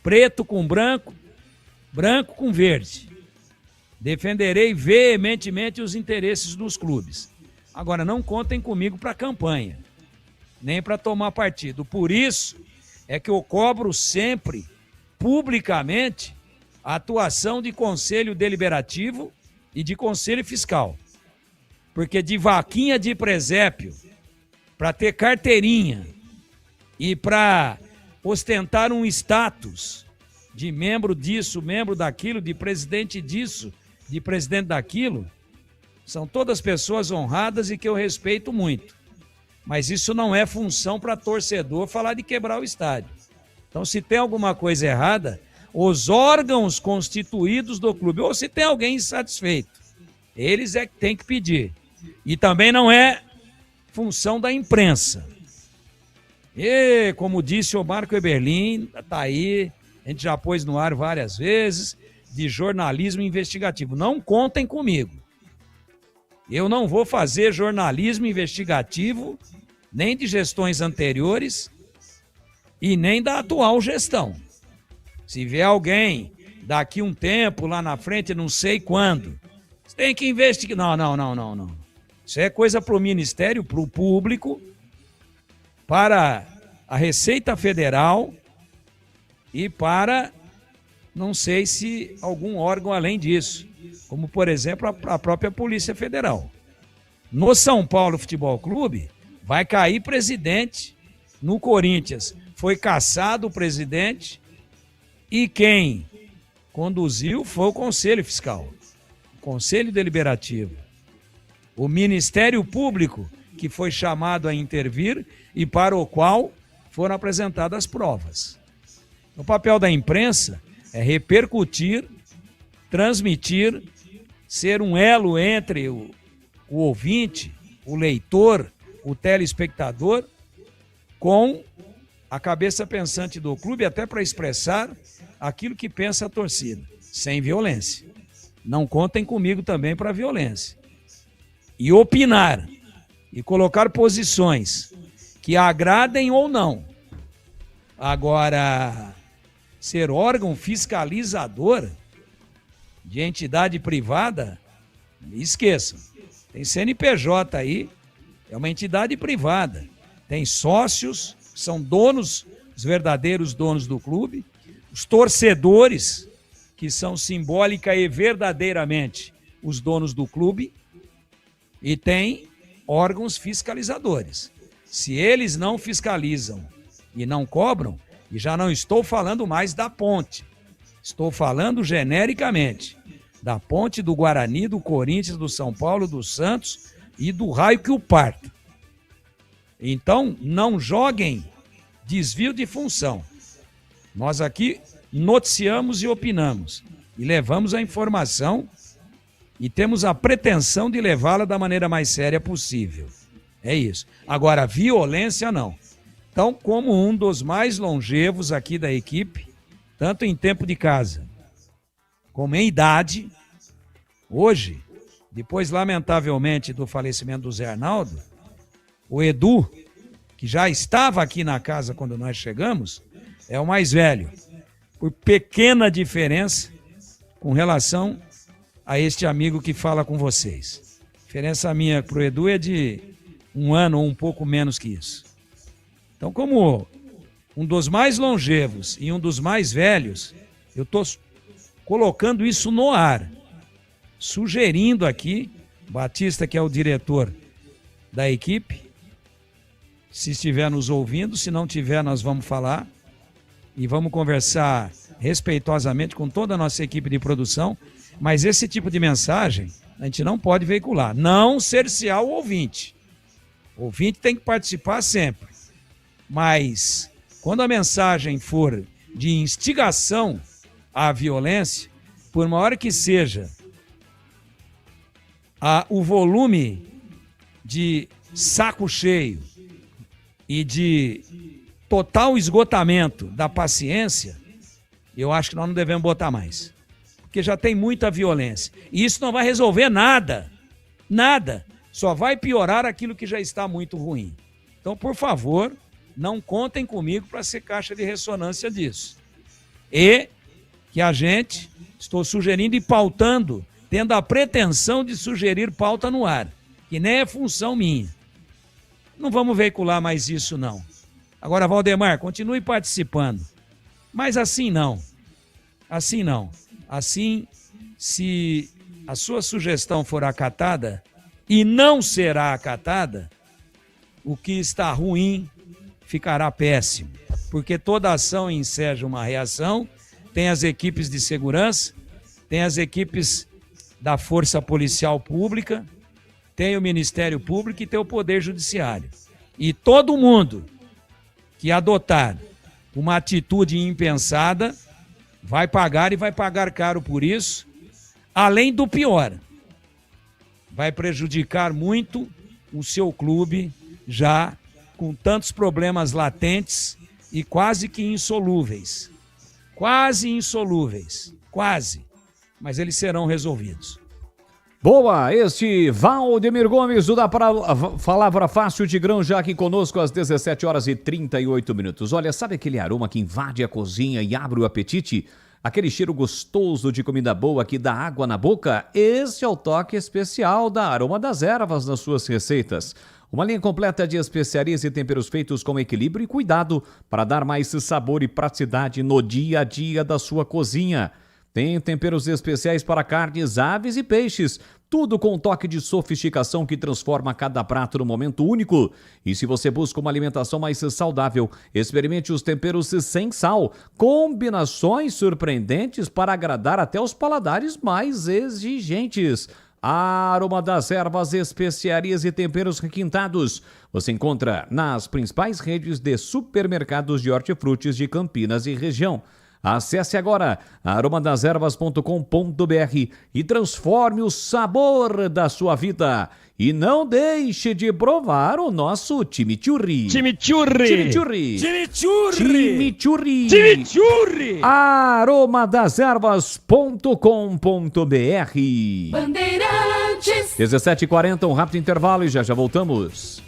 Speaker 13: Preto com branco, branco com verde. Defenderei veementemente os interesses dos clubes. Agora, não contem comigo para campanha, nem para tomar partido. Por isso é que eu cobro sempre, publicamente, a atuação de conselho deliberativo e de conselho fiscal. Porque de vaquinha de presépio, para ter carteirinha e para ostentar um status de membro disso, membro daquilo, de presidente disso, de presidente daquilo, são todas pessoas honradas e que eu respeito muito. Mas isso não é função para torcedor falar de quebrar o estádio. Então, se tem alguma coisa errada, os órgãos constituídos do clube, ou se tem alguém insatisfeito, eles é que tem que pedir. E também não é função da imprensa. E, como disse o Marco Eberlin, está aí, a gente já pôs no ar várias vezes, de jornalismo investigativo. Não contem comigo. Eu não vou fazer jornalismo investigativo, nem de gestões anteriores e nem da atual gestão. Se vier alguém daqui um tempo, lá na frente, não sei quando, você tem que investigar. Não. Isso é coisa para o Ministério, para o público, para a Receita Federal e para, não sei se algum órgão além disso, como, por exemplo, a própria Polícia Federal. No São Paulo Futebol Clube, vai cair presidente. No Corinthians, foi cassado o presidente e quem conduziu foi o Conselho Fiscal, o Conselho Deliberativo, o Ministério Público, que foi chamado a intervir e para o qual foram apresentadas provas. O papel da imprensa é repercutir, transmitir, ser um elo entre o ouvinte, o leitor, o telespectador, com a cabeça pensante do clube, até para expressar aquilo que pensa a torcida, sem violência. Não contem comigo também para violência. E opinar, e colocar posições que agradem ou não. Agora, ser órgão fiscalizador de entidade privada, esqueçam. Tem CNPJ aí, é uma entidade privada. Tem sócios, são donos, os verdadeiros donos do clube, os torcedores, que são simbólica e verdadeiramente os donos do clube, e tem órgãos fiscalizadores. Se eles não fiscalizam e não cobram, e já não estou falando mais da ponte, Estou falando genericamente da ponte do Guarani, do Corinthians, do São Paulo, do Santos e do raio que o parta. Então, não joguem desvio de função. Nós aqui noticiamos e opinamos e levamos a informação e temos a pretensão de levá-la da maneira mais séria possível. É isso. Agora, violência não. Então, como um dos mais longevos aqui da equipe, tanto em tempo de casa como em idade, hoje, depois, lamentavelmente, do falecimento do Zé Arnaldo, o Edu, que já estava aqui na casa quando nós chegamos, é o mais velho, por pequena diferença com relação a este amigo que fala com vocês. A diferença minha pro Edu é de 1 ano ou um pouco menos que isso. Então, como um dos mais longevos e um dos mais velhos, eu estou colocando isso no ar, sugerindo aqui, Batista, que é o diretor da equipe, se estiver nos ouvindo, se não tiver, nós vamos falar e vamos conversar respeitosamente com toda a nossa equipe de produção, mas esse tipo de mensagem a gente não pode veicular, não cercear o ouvinte. O ouvinte tem que participar sempre, mas quando a mensagem for de instigação à violência, por maior que seja o volume de saco cheio e de total esgotamento da paciência, eu acho que nós não devemos botar mais. Porque já tem muita violência. E isso não vai resolver nada. Nada. Só vai piorar aquilo que já está muito ruim. Então, por favor, não contem comigo para ser caixa de ressonância disso. E que a gente, estou sugerindo e pautando, tendo a pretensão de sugerir pauta no ar, que nem é função minha. Não vamos veicular mais isso, não. Agora, Valdemar, continue participando. Mas assim não. Assim não. Assim, se a sua sugestão for acatada, e não será acatada, o que está ruim ficará péssimo. Porque toda ação enseja uma reação, tem as equipes de segurança, tem as equipes da Força Policial Pública, tem o Ministério Público e tem o Poder Judiciário. E todo mundo que adotar uma atitude impensada vai pagar e vai pagar caro por isso, além do pior. Vai prejudicar muito o seu clube, já com tantos problemas latentes e quase que insolúveis. Quase insolúveis. Quase. Mas eles serão resolvidos.
Speaker 7: Boa, este Valdemir Gomes, o da Palavra Fácil Tigrão, já aqui conosco às 17h38. Olha, sabe aquele aroma que invade a cozinha e abre o apetite? Aquele cheiro gostoso de comida boa que dá água na boca? Esse é o toque especial da Aroma das Ervas nas suas receitas. Uma linha completa de especiarias e temperos feitos com equilíbrio e cuidado para dar mais sabor e praticidade no dia a dia da sua cozinha. Tem temperos especiais para carnes, aves e peixes, tudo com um toque de sofisticação que transforma cada prato num momento único. E se você busca uma alimentação mais saudável, experimente os temperos sem sal, combinações surpreendentes para agradar até os paladares mais exigentes. A Aroma das Ervas, especiarias e temperos requintados. Você encontra nas principais redes de supermercados de hortifrutis de Campinas e região. Acesse agora aromadeservas.com.br e transforme o sabor da sua vida. E não deixe de provar o nosso chimichurri.
Speaker 14: Chimichurri!
Speaker 7: Chimichurri!
Speaker 14: Chimichurri!
Speaker 7: Chimichurri!
Speaker 14: Chimichurri!
Speaker 7: aromadeservas.com.br.
Speaker 15: Bandeirantes.
Speaker 7: 17h40, um rápido intervalo e já voltamos.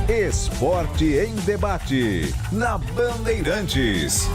Speaker 5: Esporte em debate, na Bandeirantes.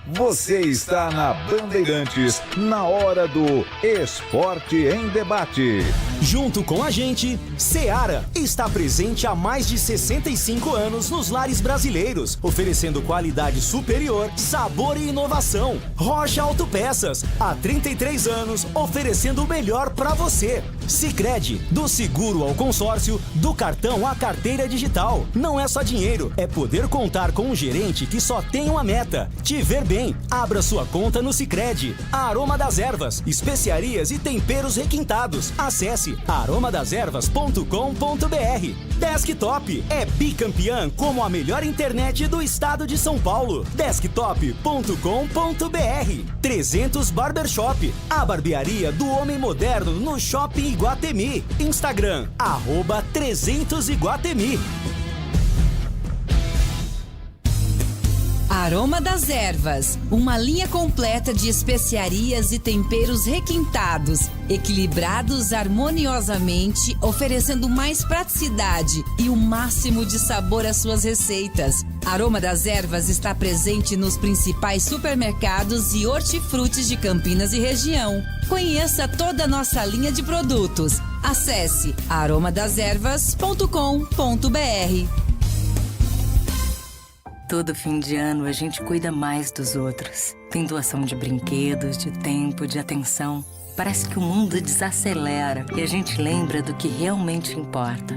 Speaker 5: Você está na Bandeirantes, na hora do Esporte em Debate.
Speaker 4: Junto com a gente, Seara está presente há mais de 65 anos nos lares brasileiros, oferecendo qualidade superior, sabor e inovação. Rocha Autopeças, há 33 anos, oferecendo o melhor para você. Sicredi, do seguro ao consórcio, do cartão à carteira digital. Não é só dinheiro, é poder contar com um gerente que só tem uma meta: te ver bem. Abra sua conta no Sicredi. A Aroma das Ervas, especiarias e temperos requintados. Acesse aromadeservas.com.br. Desktop é bicampeã como a melhor internet do estado de São Paulo. Desktop.com.br. 300 Barbershop, a barbearia do homem moderno no Shopping Iguatemi. Instagram, @300Iguatemi.
Speaker 16: Aroma das Ervas, uma linha completa de especiarias e temperos requintados, equilibrados harmoniosamente, oferecendo mais praticidade e o máximo de sabor às suas receitas. Aroma das Ervas está presente nos principais supermercados e hortifrutis de Campinas e região. Conheça toda a nossa linha de produtos. Acesse aromadeservas.com.br.
Speaker 17: Todo fim de ano a gente cuida mais dos outros. Tem doação de brinquedos, de tempo, de atenção. Parece que o mundo desacelera e a gente lembra do que realmente importa: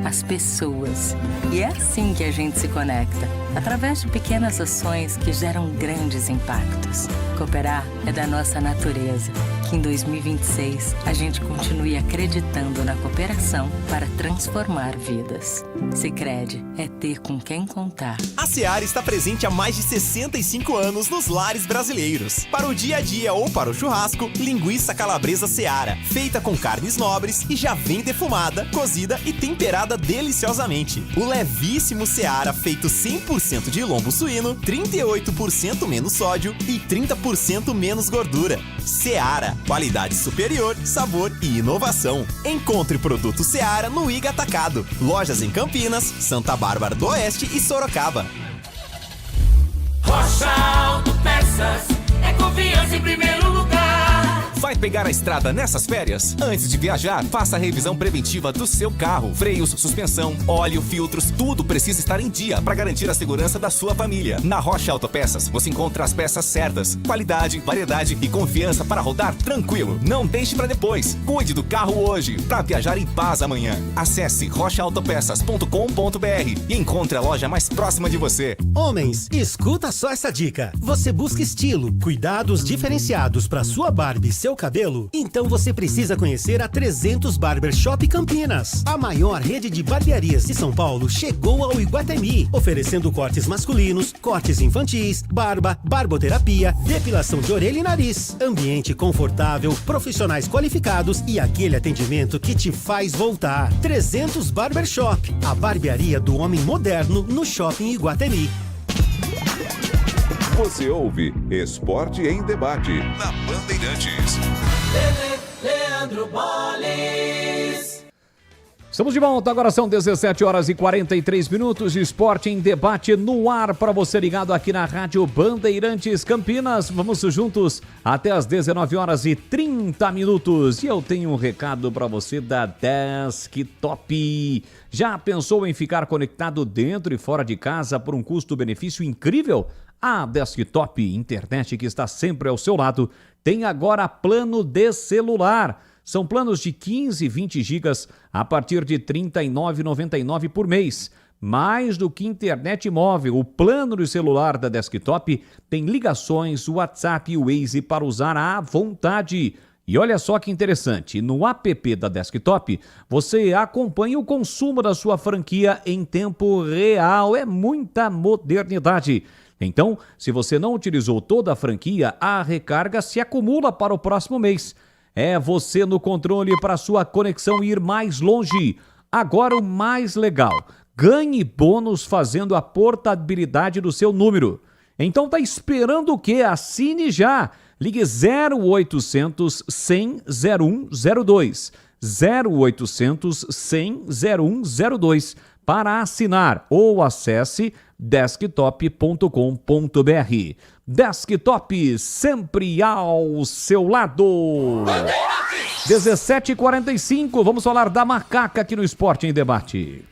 Speaker 17: as pessoas. E é assim que a gente se conecta, através de pequenas ações que geram grandes impactos. Cooperar é da nossa natureza. Que em 2026 a gente continue acreditando na cooperação para transformar vidas. Sicredi é ter com quem contar.
Speaker 18: A Seara está presente há mais de 65 anos nos lares brasileiros. Para o dia a dia ou para o churrasco, linguiça calabresa Seara, feita com carnes nobres e já vem defumada, cozida e temperada deliciosamente. O levíssimo Seara, feito 100% de lombo suíno, 38% menos sódio e 30% menos gordura. Seara, qualidade superior, sabor e inovação. Encontre produto Seara no Iga Atacado. Lojas em Campinas, Santa Bárbara do Oeste e Sorocaba.
Speaker 15: Rocha Autopeças, é confiança em primeiro lugar.
Speaker 18: Vai pegar a estrada nessas férias? Antes de viajar, faça a revisão preventiva do seu carro. Freios, suspensão, óleo, filtros, tudo precisa estar em dia para garantir a segurança da sua família. Na Rocha Autopeças, você encontra as peças certas, qualidade, variedade e confiança para rodar tranquilo. Não deixe para depois. Cuide do carro hoje para viajar em paz amanhã. Acesse rochaautopeças.com.br e encontre a loja mais próxima de você.
Speaker 19: Homens, escuta só essa dica. Você busca estilo, cuidados diferenciados para sua Barbie e seu cabelo? Então você precisa conhecer a 300 Barbershop Campinas. A maior rede de barbearias de São Paulo chegou ao Iguatemi, oferecendo cortes masculinos, cortes infantis, barba, barboterapia, depilação de orelha e nariz. Ambiente confortável, profissionais qualificados e aquele atendimento que te faz voltar. 300 Barbershop, a barbearia do homem moderno no Shopping Iguatemi.
Speaker 5: Você ouve Esporte em Debate na Bandeirantes.
Speaker 15: Leandro Bolles.
Speaker 7: Estamos de volta, agora são 17 horas e 43 minutos. Esporte em Debate no ar para você ligado aqui na Rádio Bandeirantes Campinas. Vamos juntos até as 19 horas e 30 minutos. E eu tenho um recado para você da Desktop. Já pensou em ficar conectado dentro e fora de casa por um custo-benefício incrível? A Desktop Internet, que está sempre ao seu lado, tem agora plano de celular. São planos de 15 e 20 gigas a partir de R$ 39,99 por mês. Mais do que internet móvel, o plano de celular da Desktop tem ligações, WhatsApp e Waze para usar à vontade. E olha só que interessante, no app da Desktop, você acompanha o consumo da sua franquia em tempo real. É muita modernidade. Então, se você não utilizou toda a franquia, a recarga se acumula para o próximo mês. É você no controle para sua conexão ir mais longe. Agora o mais legal, ganhe bônus fazendo a portabilidade do seu número. Então tá esperando o quê? Assine já! Ligue 0800 100 0102. 0800 100 0102 para assinar ou acesse desktop.com.br. Desktop sempre ao seu lado. 17h45, vamos falar da macaca aqui no Esporte em Debate.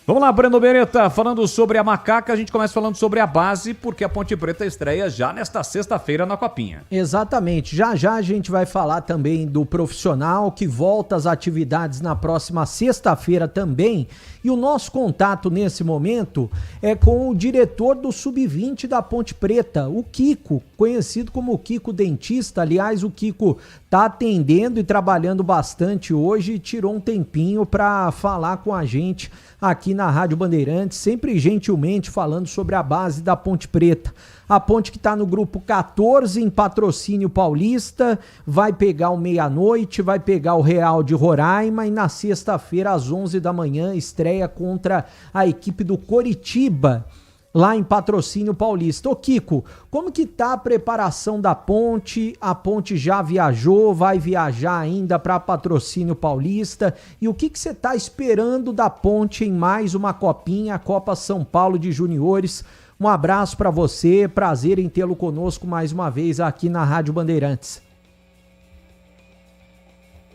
Speaker 7: Vamos lá, Breno Beretta, falando sobre a macaca, a gente começa falando sobre a base, porque a Ponte Preta estreia já nesta sexta-feira na Copinha.
Speaker 8: Exatamente, já a gente vai falar também do profissional que volta às atividades na próxima sexta-feira também, e o nosso contato nesse momento é com o diretor do Sub-20 da Ponte Preta, o Kiko, conhecido como o Kiko Dentista. Aliás, o Kiko tá atendendo e trabalhando bastante hoje e tirou um tempinho para falar com a gente aqui na Rádio Bandeirantes, sempre gentilmente falando sobre a base da Ponte Preta. A Ponte que está no grupo 14 em Patrocínio Paulista, vai pegar o Meia-Noite, vai pegar o Real de Roraima e na sexta-feira às 11 da manhã estreia contra a equipe do Coritiba, lá em Patrocínio Paulista. Ô Kiko, como que tá a preparação da Ponte? A Ponte já viajou, vai viajar ainda para Patrocínio Paulista. E o que você tá esperando da Ponte em mais uma copinha, a Copa São Paulo de Juniores? Um abraço para você, prazer em tê-lo conosco mais uma vez aqui na Rádio Bandeirantes.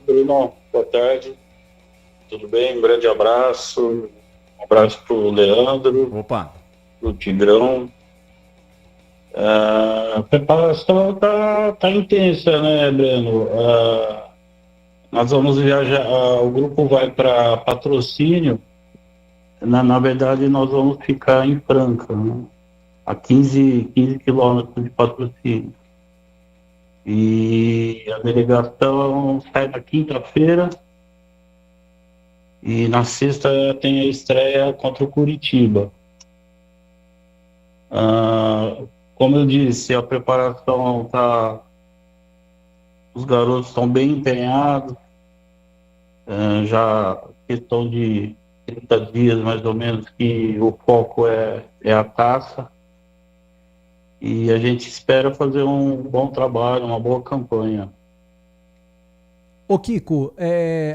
Speaker 20: Bruno, boa tarde. Tudo bem? Um grande abraço. Um abraço pro Leandro.
Speaker 7: Opa.
Speaker 20: O Tigrão. A preparação tá intensa, né, Breno? Nós vamos viajar, o grupo vai para Patrocínio. Na verdade, nós vamos ficar em Franca, né? A 15 quilômetros de Patrocínio. E a delegação sai na quinta-feira e na sexta tem a estreia contra o Curitiba. Como eu disse, a preparação tá... Os garotos estão bem empenhados. Já questão de 30 dias, mais ou menos, que o foco é a taça. E a gente espera fazer um bom trabalho, uma boa campanha.
Speaker 8: Ô Kiko,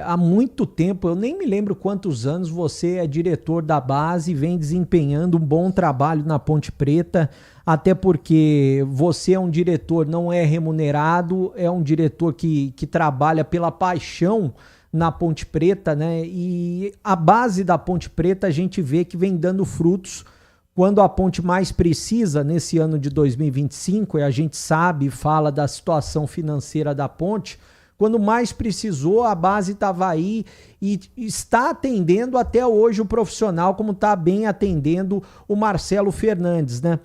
Speaker 8: há muito tempo, eu nem me lembro quantos anos você é diretor da base e vem desempenhando um bom trabalho na Ponte Preta, até porque você é um diretor, não é remunerado, é um diretor que trabalha pela paixão na Ponte Preta, né? E a base da Ponte Preta a gente vê que vem dando frutos quando a Ponte mais precisa nesse ano de 2025, e a gente sabe, fala da situação financeira da Ponte. Quando mais precisou, a base estava aí e está atendendo até hoje o profissional, como está bem atendendo o Marcelo Fernandes, né?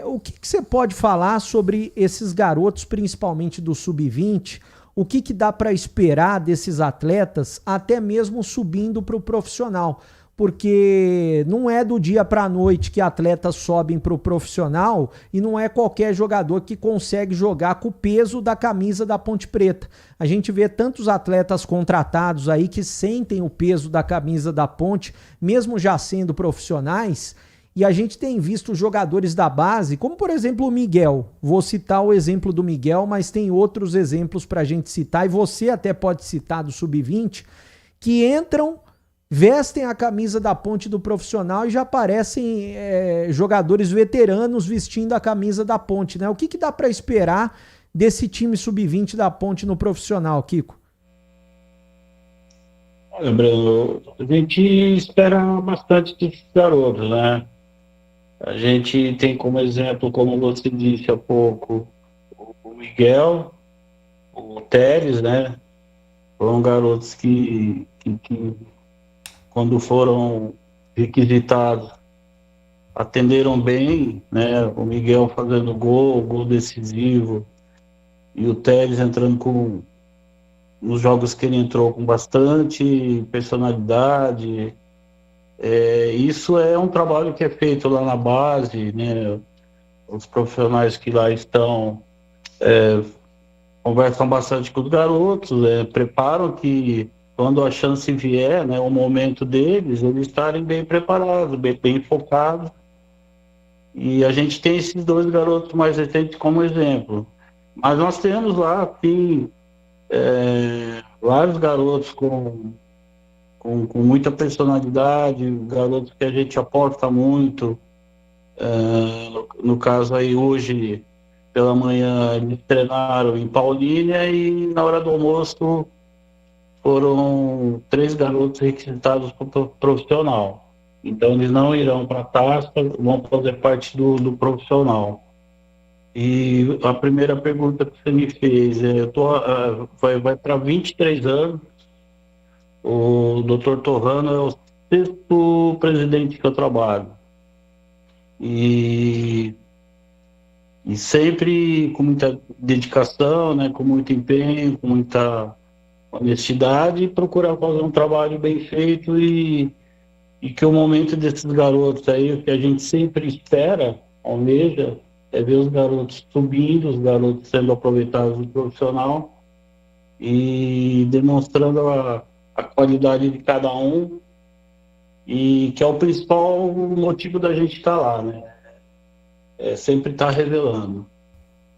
Speaker 8: O que você pode falar sobre esses garotos, principalmente do Sub-20? O que dá para esperar desses atletas, até mesmo subindo para o profissional? Porque não é do dia para a noite que atletas sobem para o profissional e não é qualquer jogador que consegue jogar com o peso da camisa da Ponte Preta. A gente vê tantos atletas contratados aí que sentem o peso da camisa da Ponte, mesmo já sendo profissionais, e a gente tem visto jogadores da base, como por exemplo o Miguel. Vou citar o exemplo do Miguel, mas tem outros exemplos para a gente citar, e você até pode citar do Sub-20, que entram, vestem a camisa da Ponte do profissional e já parecem jogadores veteranos vestindo a camisa da Ponte, né? O que dá para esperar desse time Sub-20 da Ponte no profissional, Kiko?
Speaker 20: Olha, Breno, a gente espera bastante desses garotos, né? A gente tem como exemplo, como você disse há pouco, o Miguel, o Teres, né? Foram garotos que quando foram requisitados, atenderam bem, né? O Miguel fazendo gol decisivo, e o Teres entrando nos jogos que ele entrou com bastante personalidade. Isso é um trabalho que é feito lá na base, né? Os profissionais que lá estão conversam bastante com os garotos, preparam que quando a chance vier, né, o momento deles, eles estarem bem preparados, bem focados. E a gente tem esses dois garotos mais recentes como exemplo. Mas nós temos lá, sim, vários garotos com muita personalidade, garotos que a gente aposta muito. No caso aí, hoje, pela manhã, eles treinaram em Paulínia e na hora do almoço foram 3 garotos requisitados para o profissional. Então, eles não irão para a taça, vão fazer parte do profissional. E a primeira pergunta que você me fez, vai para 23 anos. O Dr. Torrano é o 6º presidente que eu trabalho. E sempre com muita dedicação, né, com muito empenho, com muita honestidade, e procurar fazer um trabalho bem feito e que o momento desses garotos aí, o que a gente sempre espera, almeja, é ver os garotos subindo, os garotos sendo aproveitados no profissional e demonstrando a qualidade de cada um, e que é o principal motivo da gente estar lá, né? Sempre estar revelando.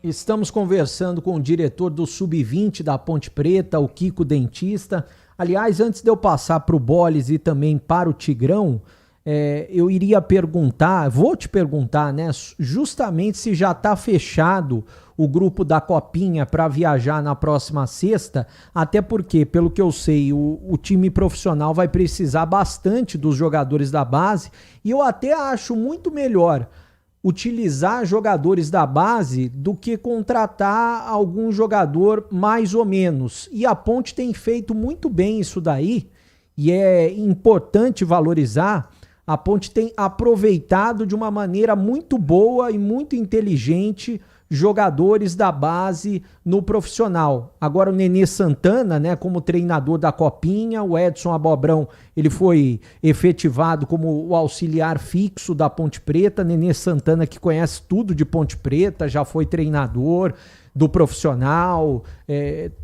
Speaker 8: Estamos conversando com o diretor do Sub-20 da Ponte Preta, o Kiko Dentista. Aliás, antes de eu passar para o Boles e também para o Tigrão, eu iria perguntar, vou te perguntar, né, justamente se já está fechado o grupo da Copinha para viajar na próxima sexta, até porque, pelo que eu sei, o time profissional vai precisar bastante dos jogadores da base, e eu até acho muito melhor utilizar jogadores da base do que contratar algum jogador mais ou menos. E a Ponte tem feito muito bem isso daí, e é importante valorizar. A Ponte tem aproveitado de uma maneira muito boa e muito inteligente jogadores da base no profissional. Agora o Nenê Santana, né, como treinador da Copinha, o Edson Abobrão, ele foi efetivado como o auxiliar fixo da Ponte Preta. Nenê Santana, que conhece tudo de Ponte Preta, já foi treinador do profissional,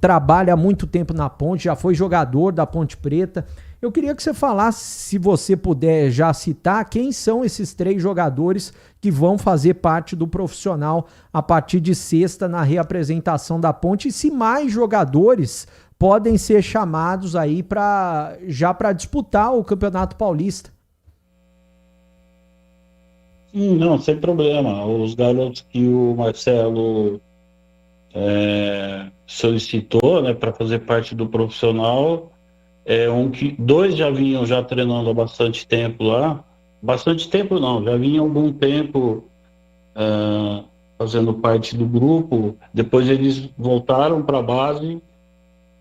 Speaker 8: trabalha há muito tempo na Ponte, já foi jogador da Ponte Preta. Eu queria que você falasse, se você puder já citar, quem são esses 3 jogadores que vão fazer parte do profissional a partir de sexta na reapresentação da Ponte, e se mais jogadores podem ser chamados aí para disputar o Campeonato Paulista.
Speaker 20: Sim, não, sem problema. Os garotos que o Marcelo solicitou, né, para fazer parte do profissional, 2 já vinham já treinando há bastante tempo lá. Bastante tempo não, já vinham há algum tempo fazendo parte do grupo. Depois eles voltaram para a base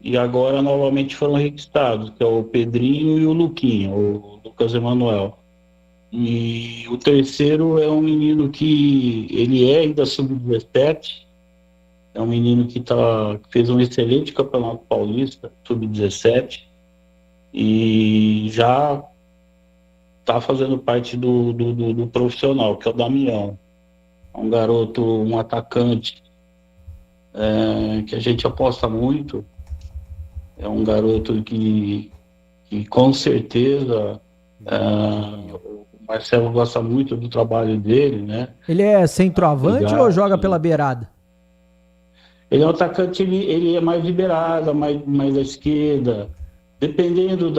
Speaker 20: e agora novamente foram requisitados, que é o Pedrinho e o Luquinha, o Lucas Emanuel. E o terceiro é um menino que ele é ainda sub-17, é um menino que fez um excelente campeonato paulista, sub-17, e já está fazendo parte do profissional, que é o Damião. É um garoto, um atacante que a gente aposta muito. É um garoto que com certeza o Marcelo gosta muito do trabalho dele, né?
Speaker 8: Ele é centroavante ou joga pela beirada?
Speaker 20: Ele é um atacante, ele é mais liberado, mais à esquerda. Dependendo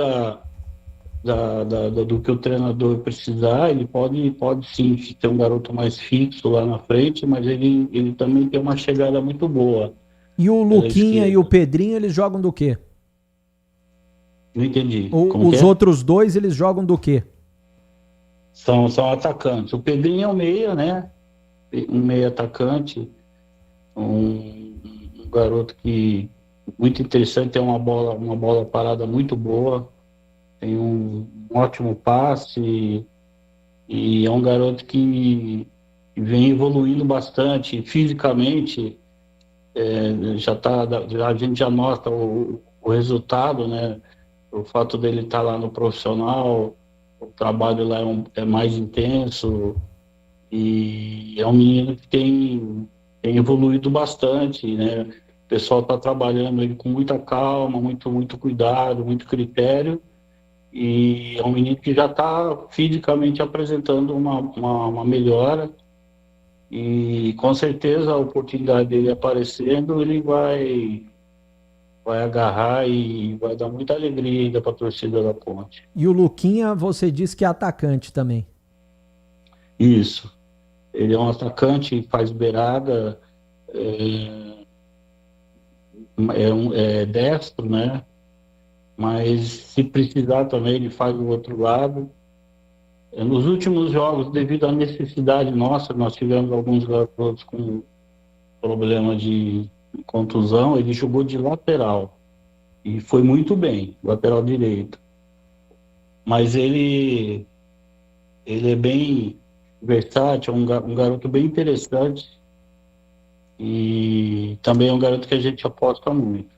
Speaker 20: do que o treinador precisar, ele pode sim ter um garoto mais fixo lá na frente, mas ele também tem uma chegada muito boa.
Speaker 8: E o Luquinha e o Pedrinho, eles jogam do quê?
Speaker 20: Não entendi.
Speaker 8: Os outros 2, eles jogam do quê?
Speaker 20: São atacantes. O Pedrinho é um meia, né? Um meia atacante. Um garoto que muito interessante, tem uma bola parada muito boa, tem um ótimo passe e é um garoto que vem evoluindo bastante fisicamente. A gente já nota o resultado, né? O fato dele estar lá no profissional, o trabalho lá é mais intenso e é um menino que tem evoluído bastante, né? O pessoal está trabalhando ele com muita calma, muito cuidado, muito critério, e é um menino que já está fisicamente apresentando uma melhora, e com certeza a oportunidade dele aparecendo, ele vai agarrar e vai dar muita alegria ainda para a torcida da Ponte.
Speaker 8: E o Luquinha, você disse que é atacante também.
Speaker 20: Isso. Ele é um atacante, faz beirada, é destro, né? Mas se precisar também ele faz do outro lado. Nos últimos jogos, devido à necessidade nossa, nós tivemos alguns garotos com problema de contusão, ele jogou de lateral e foi muito bem, lateral direito. Mas ele é bem versátil, um garoto bem interessante e também é um garoto que a gente aposta muito.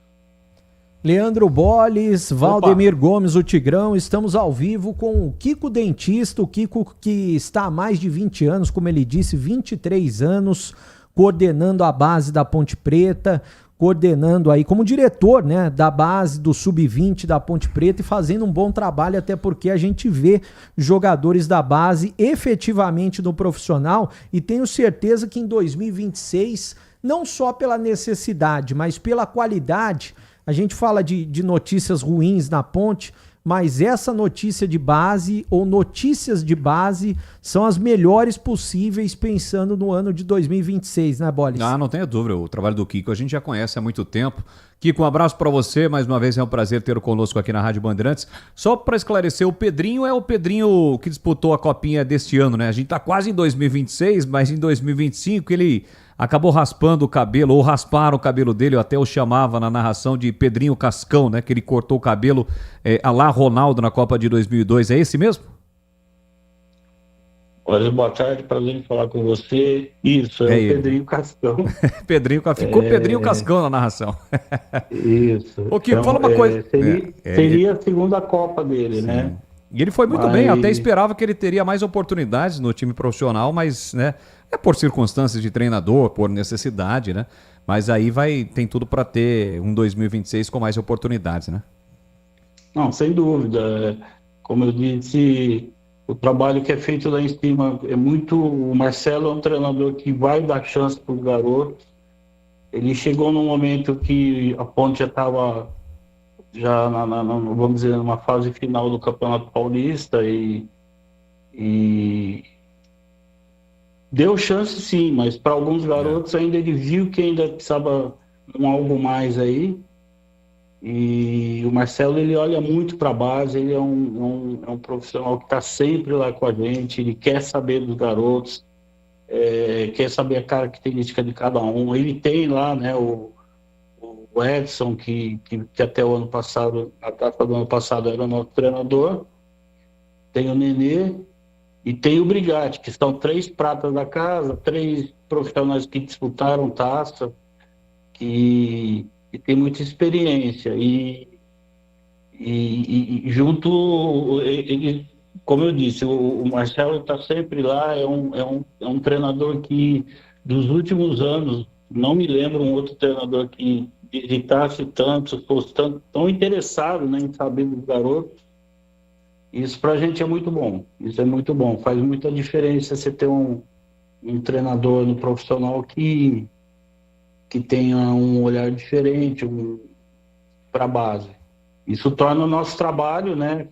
Speaker 8: Leandro Bolles, Valdemir Gomes, o Tigrão, estamos ao vivo com o Kiko Dentista, o Kiko que está há mais de 20 anos, como ele disse, 23 anos, coordenando a base da Ponte Preta, coordenando aí como diretor, né, da base do Sub-20 da Ponte Preta e fazendo um bom trabalho, até porque a gente vê jogadores da base efetivamente no profissional e tenho certeza que em 2026, não só pela necessidade, mas pela qualidade. A gente fala de notícias ruins na Ponte, mas essa notícia de base ou notícias de base são as melhores possíveis pensando no ano de 2026, né, Bolis?
Speaker 7: Ah, não tenha dúvida, o trabalho do Kiko a gente já conhece há muito tempo. Kiko, um abraço para você, mais uma vez é um prazer tê-lo conosco aqui na Rádio Bandeirantes. Só para esclarecer, o Pedrinho é o Pedrinho que disputou a Copinha deste ano, né? A gente tá quase em 2026, mas em 2025 ele acabou raspando o cabelo, ou rasparam o cabelo dele, eu até o chamava na narração de Pedrinho Cascão, né? Que ele cortou o cabelo a lá Ronaldo na Copa de 2002, é esse mesmo?
Speaker 20: Olha, boa tarde, prazer em falar com você. Isso, é o Pedrinho Cascão.
Speaker 7: Ficou Pedrinho Cascão na narração.
Speaker 20: Isso.
Speaker 7: Ô, Kiko, fala uma coisa.
Speaker 20: Seria a segunda Copa dele, né?
Speaker 7: E ele foi muito bem, até esperava que ele teria mais oportunidades no time profissional, mas, né, é por circunstâncias de treinador, por necessidade, né? Mas aí tem tudo para ter um 2026 com mais oportunidades, né?
Speaker 20: Não, sem dúvida. Como eu disse, o trabalho que é feito lá em cima é muito... O Marcelo é um treinador que vai dar chance para os garotos. Ele chegou num momento que a Ponte já estava vamos dizer, numa fase final do Campeonato Paulista e deu chance sim, mas para alguns garotos ainda ele viu que ainda precisava um algo mais aí. E o Marcelo, ele olha muito para a base, ele é um profissional que está sempre lá com a gente, ele quer saber dos garotos, quer saber a característica de cada um. Ele tem lá, né, o Edson, que até o ano passado, a data do ano passado, era nosso treinador, tem o Nenê e tem o Brigatti, que são 3 pratas da casa, 3 profissionais que disputaram taça, que tem muita experiência e junto, ele, como eu disse, o Marcelo está sempre lá, é um treinador que dos últimos anos, não me lembro um outro treinador que visitasse tanto, fosse tão interessado, né, em saber dos garotos. Isso pra gente é muito bom, isso é muito bom, faz muita diferença você ter um treinador no profissional que tenha um olhar diferente para a base. Isso torna o nosso trabalho, né,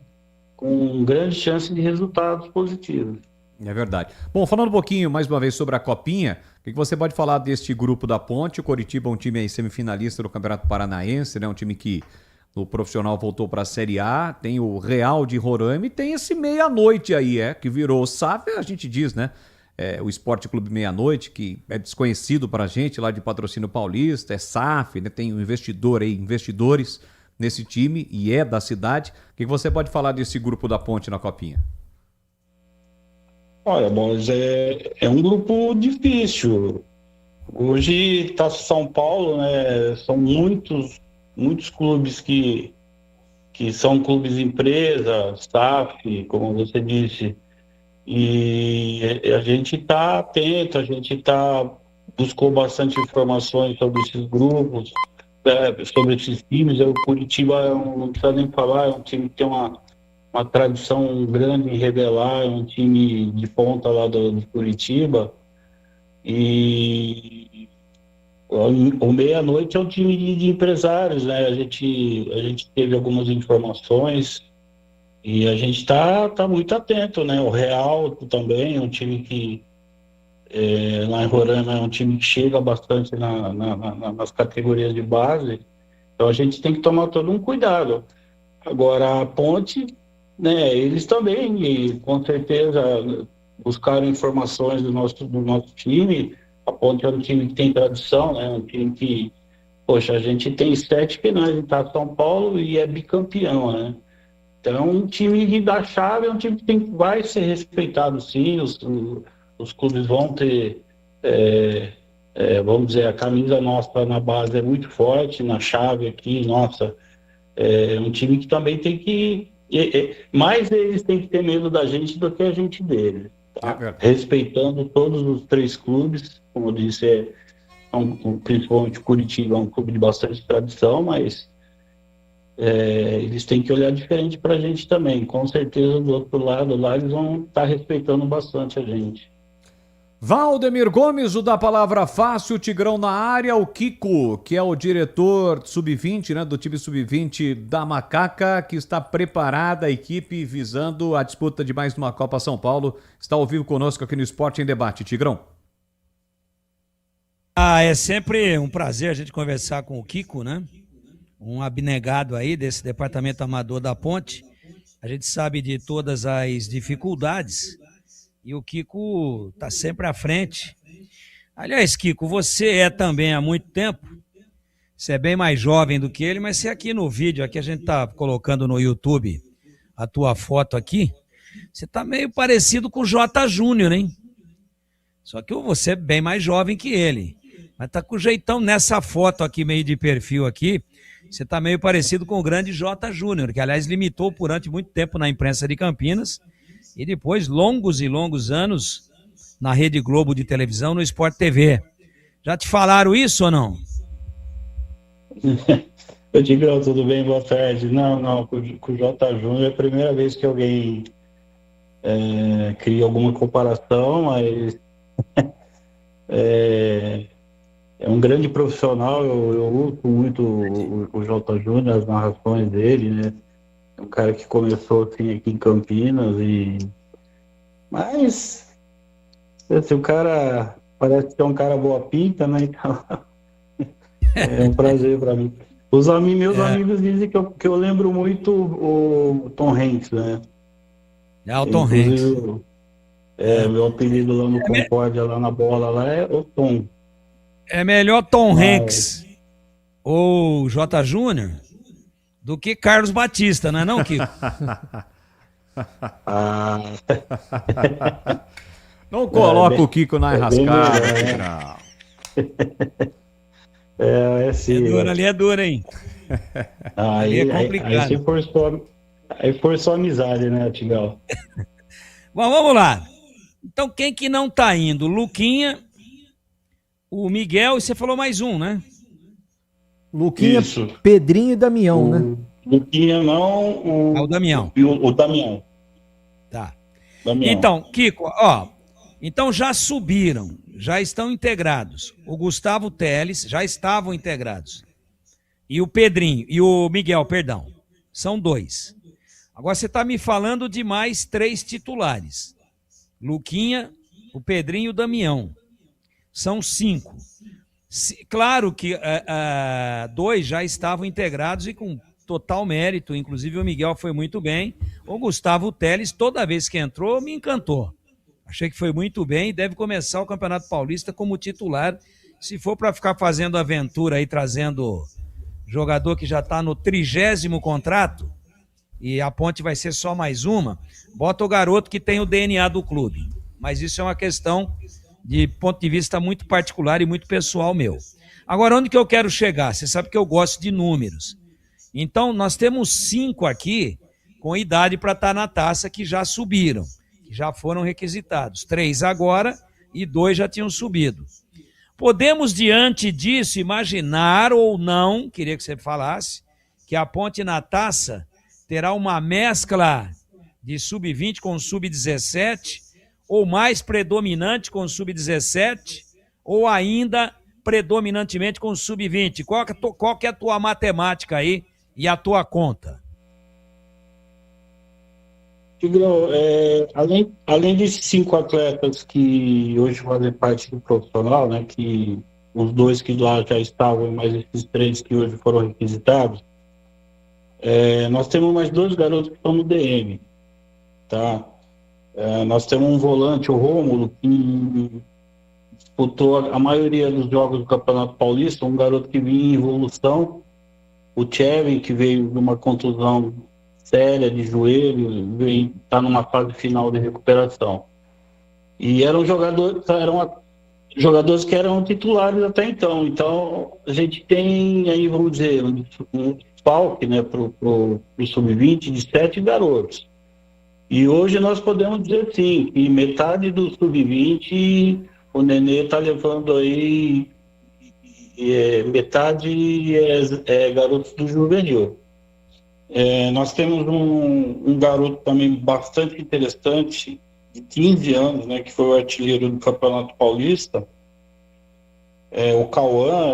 Speaker 20: com grande chance de resultados positivos.
Speaker 7: É verdade. Bom, falando um pouquinho mais uma vez sobre a Copinha, o que você pode falar deste grupo da Ponte? O Coritiba é um time aí semifinalista do Campeonato Paranaense, né? Um time que no profissional voltou para a Série A, tem o Real de Roraima e tem esse meia-noite aí, que virou SAF, a gente diz, né? O Esporte Clube Meia-Noite, que é desconhecido para a gente lá de Patrocínio Paulista, é SAF, né? Tem um investidor aí, investidores nesse time e é da cidade. O que você pode falar desse grupo da Ponte na Copinha?
Speaker 20: Olha, mas é um grupo difícil. Hoje está São Paulo, né? São muitos clubes que são clubes empresa, SAF, como você disse. E a gente está atento, buscou bastante informações sobre esses grupos, sobre esses times. O Curitiba, não precisa nem falar, é um time que tem uma tradição grande em revelar, é um time de ponta lá do Curitiba. E o Meia-Noite é um time de empresários, né? A gente teve algumas informações e a gente tá muito atento, né? O Real também é um time que Lá em Roraima é um time que chega bastante nas categorias de base, então a gente tem que tomar todo um cuidado. Agora, a Ponte, né, eles também, e, com certeza, buscaram informações do nosso time. A Ponte é um time que tem tradição, né, um time que, poxa, a gente tem 7 finais em Taça São Paulo e é bicampeão, né? Então, um time da chave é um time que vai ser respeitado, sim. Os clubes vão ter, vamos dizer, a camisa nossa na base é muito forte, na chave aqui, nossa, é um time que também tem que... mais eles têm que ter medo da gente do que a gente deles. Tá? Respeitando todos os 3 clubes, como eu disse, principalmente Curitiba é um clube de bastante tradição, mas eles têm que olhar diferente para a gente também. Com certeza, do outro lado lá, eles vão estar respeitando bastante a gente.
Speaker 7: Valdemir Gomes, o da palavra fácil, Tigrão na área, o Kiko, que é o diretor sub-20, né, do time sub-20 da Macaca, que está preparada a equipe visando a disputa de mais uma Copa São Paulo, está ao vivo conosco aqui no Esporte em Debate. Tigrão.
Speaker 13: É sempre um prazer a gente conversar com o Kiko, né? Um abnegado aí desse departamento amador da Ponte. A gente sabe de todas as dificuldades e o Kiko está sempre à frente. Aliás, Kiko, você é também há muito tempo, você é bem mais jovem do que ele, mas você aqui no vídeo, aqui a gente está colocando no YouTube a tua foto aqui, você está meio parecido com o Jota Júnior, hein? Só que você é bem mais jovem que ele, mas tá com o jeitão nessa foto aqui, meio de perfil aqui. Você está meio parecido com o grande Jota Júnior, que, aliás, limitou durante muito tempo na imprensa de Campinas e depois longos e longos anos na Rede Globo de televisão, no Sport TV. Já te falaram isso ou não?
Speaker 20: Eu digo, tudo bem, boa tarde. Não, com o Jota Júnior é a primeira vez que alguém cria alguma comparação, mas é um grande profissional. Eu uso muito o Jota Júnior, as narrações dele, né? É um cara que começou assim aqui em Campinas mas assim, o cara parece que é um cara boa pinta, né? Então é um prazer para mim. Meus amigos dizem que eu lembro muito o Tom Hanks, né?
Speaker 13: O Tom Hanks.
Speaker 20: Meu apelido lá no Concórdia, lá na bola, lá é o Tom.
Speaker 13: É melhor Tom Hanks ou Jota Júnior do que Carlos Batista, não é não, Kiko?
Speaker 7: Não coloca o Kiko na enrascada.
Speaker 20: Sim.
Speaker 13: Ali é duro, hein?
Speaker 20: Aí
Speaker 13: é complicado.
Speaker 20: Aí foi só amizade, né, Tigal?
Speaker 13: Bom, vamos lá. Então, quem que não tá indo? Luquinha, o Miguel, e você falou mais um, né?
Speaker 8: Luquinha,
Speaker 20: Isso.
Speaker 8: Pedrinho e Damião, né?
Speaker 20: Luquinha não,
Speaker 13: o Damião.
Speaker 20: O Damião.
Speaker 13: Tá.
Speaker 20: Damião.
Speaker 13: Então, Kiko, então já subiram, já estão integrados. O Gustavo Teles já estavam integrados. E o Pedrinho, e o Miguel, perdão. São 2. Agora você está me falando de mais 3 titulares. Luquinha, o Pedrinho e o Damião. São 5. Claro que 2 já estavam integrados e com total mérito, inclusive o Miguel foi muito bem. O Gustavo Teles, toda vez que entrou, me encantou. Achei que foi muito bem e deve começar o Campeonato Paulista como titular. Se for para ficar fazendo aventura aí, trazendo jogador que já está no 30º contrato, e a Ponte vai ser só mais uma, bota o garoto que tem o DNA do clube. Mas isso é uma questão de ponto de vista muito particular e muito pessoal meu. Agora, onde que eu quero chegar? Você sabe que eu gosto de números. Então, nós temos 5 aqui com idade para estar na taça que já subiram, que já foram requisitados. 3 agora e 2 já tinham subido. Podemos, diante disso, imaginar ou não, queria que você falasse, que a Ponte na taça terá uma mescla de sub-20 com sub-17, ou mais predominante com sub-17, ou ainda predominantemente com sub-20. Qual que é a tua matemática aí e a tua conta?
Speaker 20: Tigrão, além desses 5 atletas que hoje fazem parte do profissional, né, que os 2 que lá já estavam, mas esses 3 que hoje foram requisitados, nós temos mais 2 garotos que estão no DM, tá? Nós temos um volante, o Rômulo, que disputou a maioria dos jogos do Campeonato Paulista, um garoto que vinha em evolução, o Chevin, que veio de uma contusão séria de joelho, está numa fase final de recuperação. E eram jogadores que eram titulares até então. Então, a gente tem aí, vamos dizer, um desfalque, né, para o Sub-20 de 7 garotos. E hoje nós podemos dizer sim, que metade do Sub-20 o Nenê está levando aí, metade é garotos do juvenil. Nós temos um garoto também bastante interessante, de 15 anos, né, que foi o artilheiro do Campeonato Paulista, o Cauã,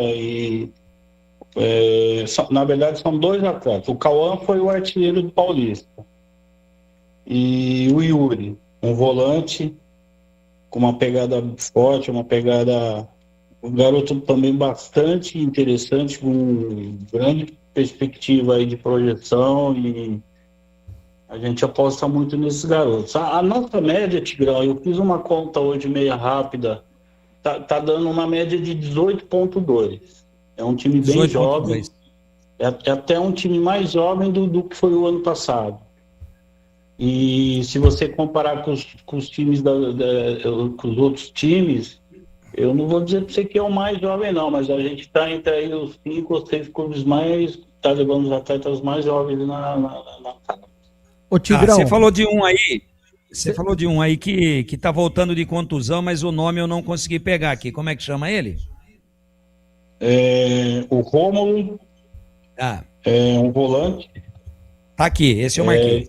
Speaker 20: na verdade são 2 atletas. O Cauã foi o artilheiro do Paulista. E o Yuri, um volante com uma pegada forte, um garoto também bastante interessante, com grande perspectiva aí de projeção, e a gente aposta muito nesses garotos. A nossa média, Tigrão, eu fiz uma conta hoje meia rápida, tá dando uma média de 18,2. É um time bem jovem, é até um time mais jovem do que foi o ano passado. E se você comparar com os times com os outros times, eu não vou dizer para você que é o mais jovem não, mas a gente está entre aí os 5 ou 6 clubes mais, está levando os atletas mais jovens na casa.
Speaker 8: Ô Tigrão,
Speaker 13: você falou de um aí, que está voltando de contusão, mas o nome eu não consegui pegar aqui. Como é que chama ele?
Speaker 20: O Rômulo, um volante.
Speaker 13: Tá aqui, esse eu marquei.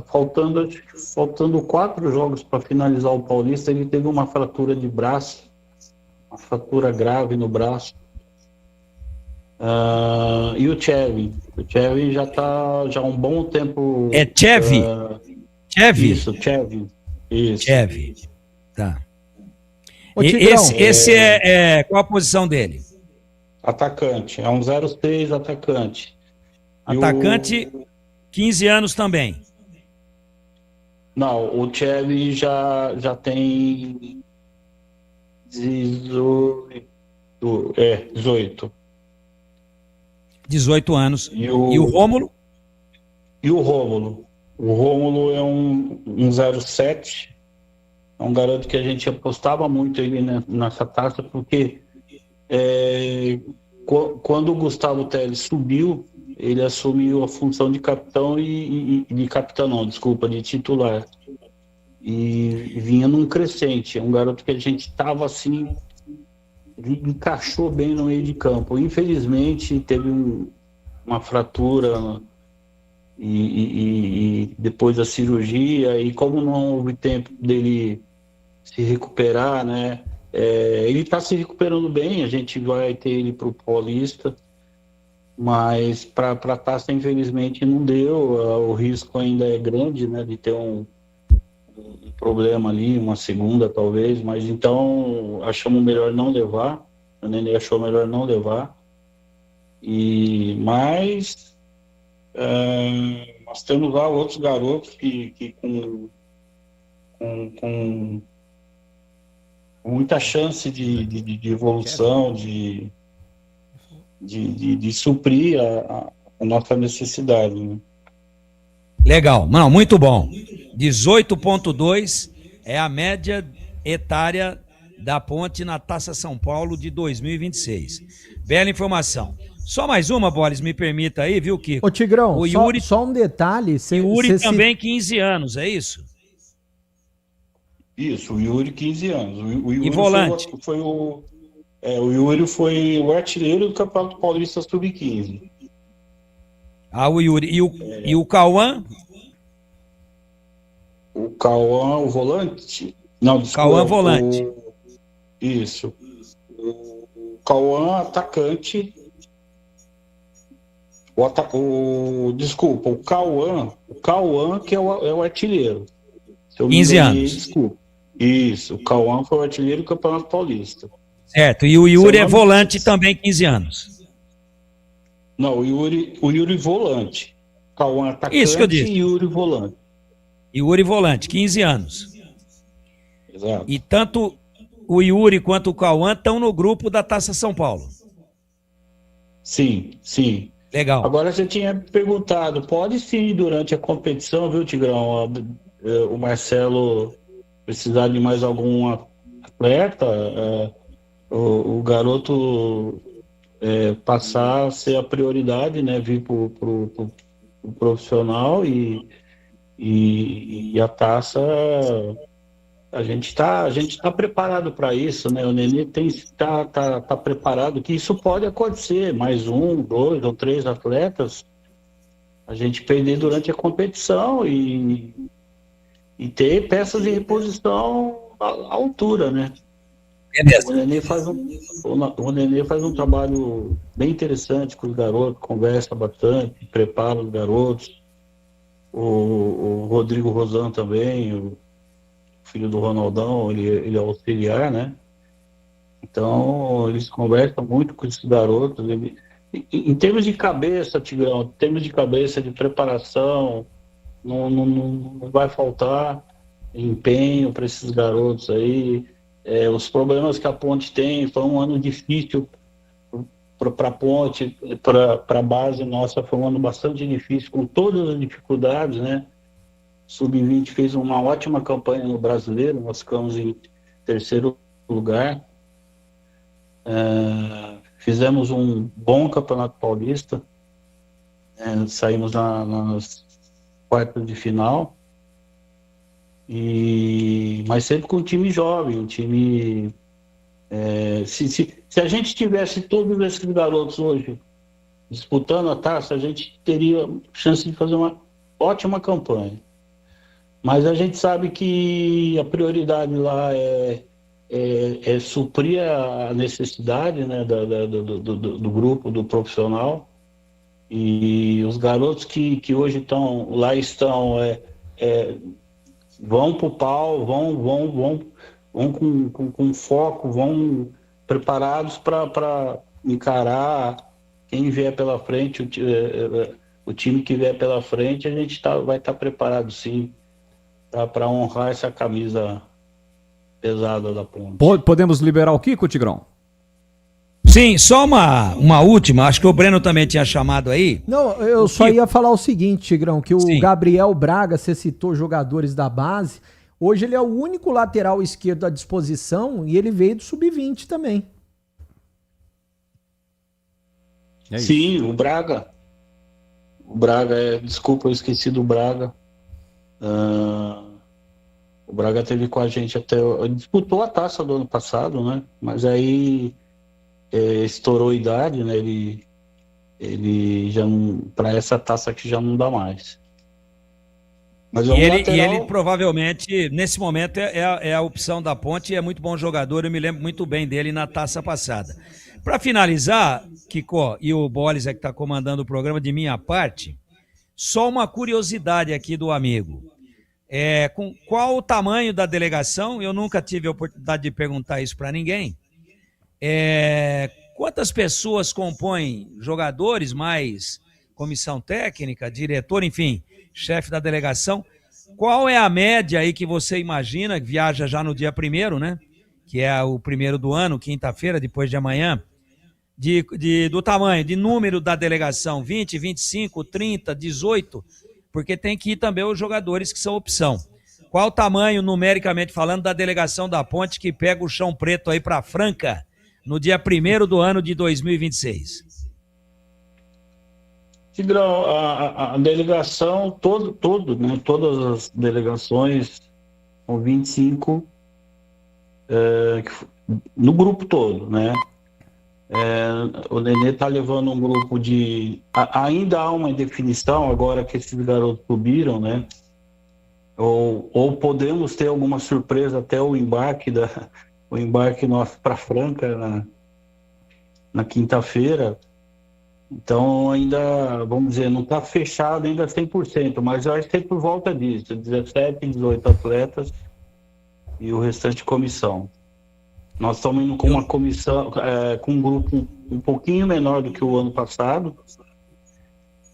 Speaker 20: Faltando 4 jogos para finalizar o Paulista, ele teve uma fratura de braço, uma fratura grave no braço. E o Chevy já está há um bom tempo.
Speaker 13: É Chevy? Chevy?
Speaker 20: Isso, Chevy. Isso.
Speaker 13: Chevy. Tá.
Speaker 8: Tigrão,
Speaker 13: esse qual a posição dele?
Speaker 20: Atacante, é um 06 atacante.
Speaker 13: Atacante, 15 anos também.
Speaker 20: Não, o Chevy já tem 18.
Speaker 13: 18 anos. E o Rômulo?
Speaker 20: E o Rômulo? O Rômulo é um 07. É um garoto que a gente apostava muito ele nessa taça, porque quando o Gustavo Teles subiu, ele assumiu a função de capitão de titular. E vinha num crescente. É um garoto que a gente estava assim, encaixou bem no meio de campo. Infelizmente teve uma fratura e depois da cirurgia, e como não houve tempo dele se recuperar, né? Ele está se recuperando bem, a gente vai ter ele para o Paulista, mas para a taça infelizmente não deu, o risco ainda é grande, né, de ter um problema ali, uma segunda talvez, mas então achamos melhor não levar, o Nenê achou melhor não levar, mas nós temos lá outros garotos que com muita chance de evolução, de suprir a nossa necessidade, né?
Speaker 13: Legal, não, muito bom. 18,2 é a média etária da Ponte na Taça São Paulo de 2026. Bela informação. Só mais uma, Boris, me permita aí, viu, Kiko?
Speaker 8: Ô Tigrão,
Speaker 13: o Yuri,
Speaker 8: só um detalhe.
Speaker 13: Yuri também 15 anos, é isso?
Speaker 20: Isso, o Yuri 15 anos. O Yuri
Speaker 13: e volante?
Speaker 20: O Yuri foi o artilheiro do Campeonato Paulista Sub-15.
Speaker 13: O Yuri. E o Cauã?
Speaker 20: O Cauã, o volante? Não, desculpa.
Speaker 13: Cauã, volante.
Speaker 20: Isso. O Cauã, atacante. Desculpa, o Cauã que é o artilheiro. Se eu me
Speaker 13: 15
Speaker 20: enganei,
Speaker 13: anos.
Speaker 20: Desculpa. Isso, o Cauã foi o artilheiro do Campeonato Paulista.
Speaker 13: Certo, e o Yuri é volante também, 15 anos.
Speaker 20: Não, o Yuri volante. Cauã atacante.
Speaker 13: Isso que eu disse.
Speaker 20: E Yuri volante.
Speaker 13: Yuri volante, 15 anos.
Speaker 20: Exato.
Speaker 13: E tanto o Yuri quanto o Cauã estão no grupo da Taça São Paulo.
Speaker 20: Sim.
Speaker 13: Legal.
Speaker 20: Agora você tinha perguntado, pode sim durante a competição, viu, Tigrão? O Marcelo precisar de mais algum atleta, o garoto passar a ser a prioridade, né? Vir pro profissional e a taça. A gente tá preparado para isso, né? O Nenê tá preparado que isso pode acontecer, mais 1, 2 ou 3 atletas, a gente perder durante a competição e ter peças de reposição à altura, né?
Speaker 13: Beleza.
Speaker 20: O Nenê faz um trabalho bem interessante com os garotos, conversa bastante, prepara os garotos. O Rodrigo Rosan também, o filho do Ronaldão, ele é auxiliar, né? Então, eles conversam muito com esses garotos. Em termos de cabeça, Tigrão, em termos de cabeça, de preparação, não vai faltar empenho para esses garotos aí. Os problemas que a Ponte tem, foi um ano difícil para a Ponte, para a base nossa, foi um ano bastante difícil, com todas as dificuldades, né? Sub-20 fez uma ótima campanha no Brasileiro, nós ficamos em 3º lugar. Fizemos um bom Campeonato Paulista, saímos nas quartas de final, mas sempre com um time jovem, um time... Se a gente tivesse todos esses garotos hoje disputando a taça, a gente teria chance de fazer uma ótima campanha. Mas a gente sabe que a prioridade lá é suprir a necessidade, né, do grupo, do profissional. E os garotos que hoje estão vão para o pau, vão com foco, vão preparados para encarar quem vier pela frente, o time que vier pela frente, a gente vai estar preparado sim para honrar essa camisa pesada da Ponte.
Speaker 7: Podemos liberar o Kiko, Tigrão?
Speaker 13: Sim, só uma última, acho que o Breno também tinha chamado aí.
Speaker 8: Não, eu só ia falar o seguinte, Tigrão, que o Gabriel Braga, você citou jogadores da base, hoje ele é o único lateral esquerdo à disposição e ele veio do Sub-20 também.
Speaker 20: Sim, o Braga. Desculpa, eu esqueci do Braga. O Braga esteve com a gente disputou a taça do ano passado, né? Mas aí estourou a idade, né? Ele já não, para essa taça aqui já não dá mais. Mas
Speaker 13: e ele provavelmente, nesse momento, é a opção da Ponte e é muito bom jogador, eu me lembro muito bem dele na taça passada. Para finalizar, Kiko, e o Bolis é que está comandando o programa de minha parte, só uma curiosidade aqui do amigo. Qual o tamanho da delegação? Eu nunca tive a oportunidade de perguntar isso para ninguém. Quantas pessoas compõem jogadores, mais comissão técnica, diretor, enfim, chefe da delegação? Qual é a média aí que você imagina, que viaja já no dia 1º, né? Que é o 1º do ano, quinta-feira, depois de amanhã, do tamanho, de número da delegação, 20, 25, 30, 18, porque tem que ir também os jogadores que são opção. Qual o tamanho, numericamente falando, da delegação da Ponte que pega o chão preto aí para Franca no dia 1º do ano de 2026?
Speaker 20: Tigrão, a delegação, né, todas as delegações são 25 no grupo todo, né? O Nenê está levando um grupo ainda há uma indefinição agora que esses garotos subiram, né? Ou podemos ter alguma surpresa até o embarque nosso para Franca na quinta-feira. Então ainda, vamos dizer, não está fechado ainda 100%, mas eu acho que é por volta disso, 17, 18 atletas e o restante comissão. Nós estamos indo com uma comissão, com um grupo um pouquinho menor do que o ano passado,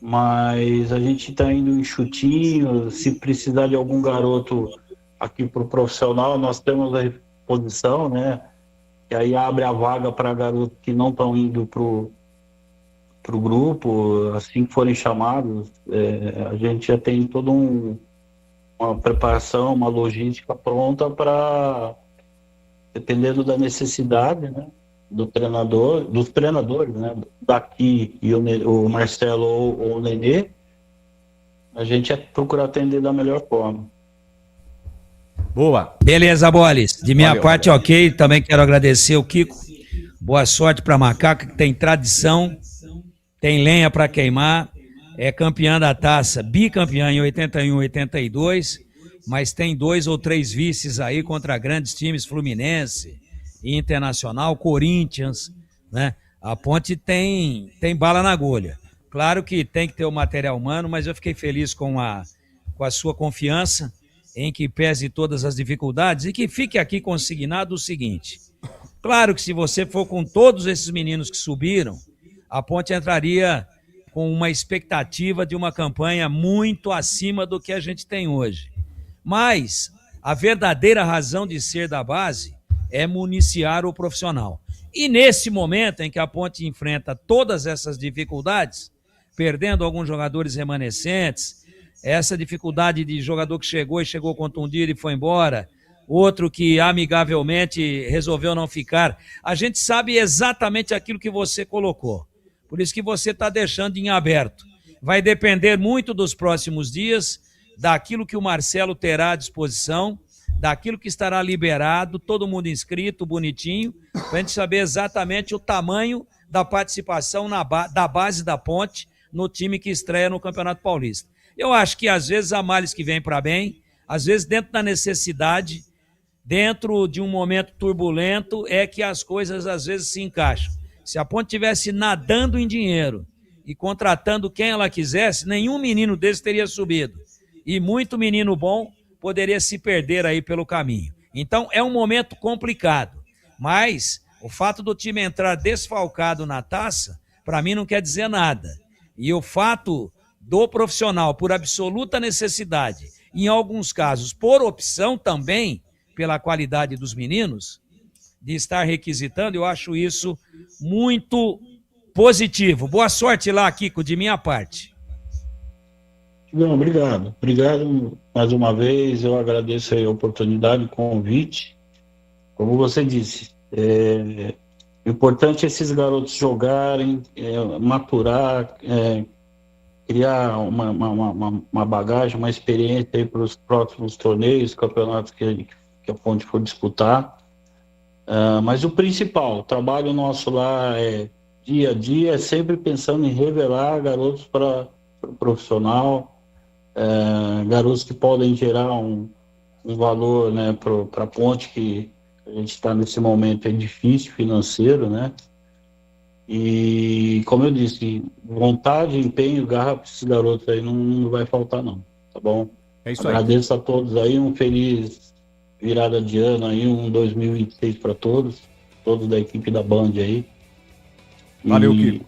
Speaker 20: mas a gente está indo enxutinho. Se precisar de algum garoto aqui para o profissional, nós temos a reposição, né? E aí abre a vaga para garotos que não estão indo para o grupo, assim que forem chamados. A gente já tem toda uma preparação, uma logística pronta para, dependendo da necessidade, né, dos treinadores, né, daqui e o Marcelo ou o Nenê, a gente procura atender da melhor forma.
Speaker 7: Boa.
Speaker 13: Beleza, Bolis. De minha
Speaker 7: Valeu,
Speaker 13: parte, ok. Também quero agradecer o Kiko. Boa sorte para Macaca, que tem tradição, tem lenha para queimar, é campeã da taça, bicampeã em 81, 82, mas tem 2 ou 3 vices aí contra grandes times, Fluminense, Internacional, Corinthians, né? A Ponte tem bala na agulha. Claro que tem que ter o material humano, mas eu fiquei feliz com a sua confiança em que pese todas as dificuldades e que fique aqui consignado o seguinte: claro que se você for com todos esses meninos que subiram, a Ponte entraria com uma expectativa de uma campanha muito acima do que a gente tem hoje. Mas a verdadeira razão de ser da base é municiar o profissional. E nesse momento em que a Ponte enfrenta todas essas dificuldades, perdendo alguns jogadores remanescentes, essa dificuldade de jogador que chegou contundido e foi embora, outro que amigavelmente resolveu não ficar, a gente sabe exatamente aquilo que você colocou. Por isso que você está deixando em aberto. Vai depender muito dos próximos dias, daquilo que o Marcelo terá à disposição, daquilo que estará liberado, todo mundo inscrito, bonitinho, para a gente saber exatamente o tamanho da participação da base da Ponte no time que estreia no Campeonato Paulista. Eu acho que às vezes há males que vêm para bem, às vezes dentro da necessidade, dentro de um momento turbulento, é que as coisas às vezes se encaixam. Se a Ponte estivesse nadando em dinheiro e contratando quem ela quisesse, nenhum menino desse teria subido. E muito menino bom poderia se perder aí pelo caminho. Então é um momento complicado, mas o fato do time entrar desfalcado na taça, para mim não quer dizer nada. E o fato do profissional, por absoluta necessidade, em alguns casos por opção também, pela qualidade dos meninos, de estar requisitando, eu acho isso muito positivo. Boa sorte lá, Kiko, de minha parte.
Speaker 20: Não, obrigado. Obrigado mais uma vez. Eu agradeço aí a oportunidade, o convite. Como você disse, o importante é esses garotos jogarem, maturar, criar uma bagagem, uma experiência aí para os próximos torneios, campeonatos que a Ponte for disputar. Mas o principal, o trabalho nosso lá dia a dia, é sempre pensando em revelar garotos para o profissional, garotos que podem gerar um valor, né, para a Ponte, que a gente está nesse momento difícil financeiro, né? E como eu disse, vontade, empenho, garra para esses garotos aí não vai faltar não, tá bom?
Speaker 7: É isso aí.
Speaker 20: Agradeço a todos aí, um feliz virada de ano aí, um 2026 para todos da equipe da Band aí.
Speaker 7: Valeu, Kiko.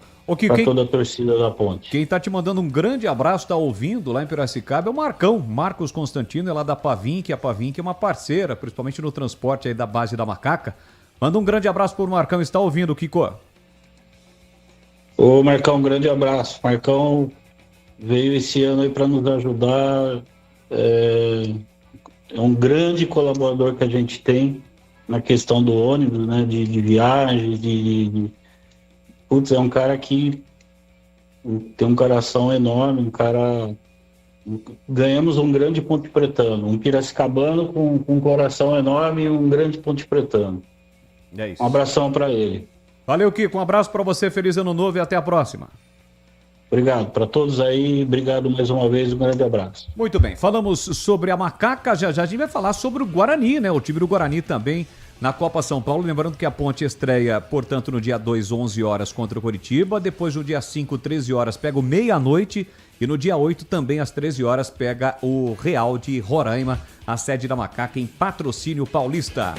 Speaker 20: Para toda a torcida da Ponte.
Speaker 7: Quem tá te mandando um grande abraço, tá ouvindo lá em Piracicaba, é o Marcão, Marcos Constantino, é lá da Pavink, a Pavink é uma parceira, principalmente no transporte aí da base da Macaca. Manda um grande abraço pro Marcão, está ouvindo, Kiko?
Speaker 20: Ô Marcão, um grande abraço. Marcão veio esse ano aí para nos ajudar, é um grande colaborador que a gente tem na questão do ônibus, né, de viagem, Putz, é um cara que tem um coração enorme, Ganhamos um grande pontepretano, um piracicabano com um coração enorme e um grande pontepretano.
Speaker 7: É isso.
Speaker 20: Um abração para ele.
Speaker 7: Valeu, Kiko. Um abraço para você, feliz ano novo e até a próxima.
Speaker 20: Obrigado para todos aí, obrigado mais uma vez, um grande abraço.
Speaker 7: Muito bem, falamos sobre a Macaca, já a gente vai falar sobre o Guarani, né? O time do Guarani também na Copa São Paulo. Lembrando que a Ponte estreia, portanto, no dia 2, 11 horas contra o Coritiba. Depois, no dia 5, 13 horas, pega o meia-noite. E no dia 8, também às 13 horas, pega o Real de Roraima, a sede da Macaca, em Patrocínio Paulista.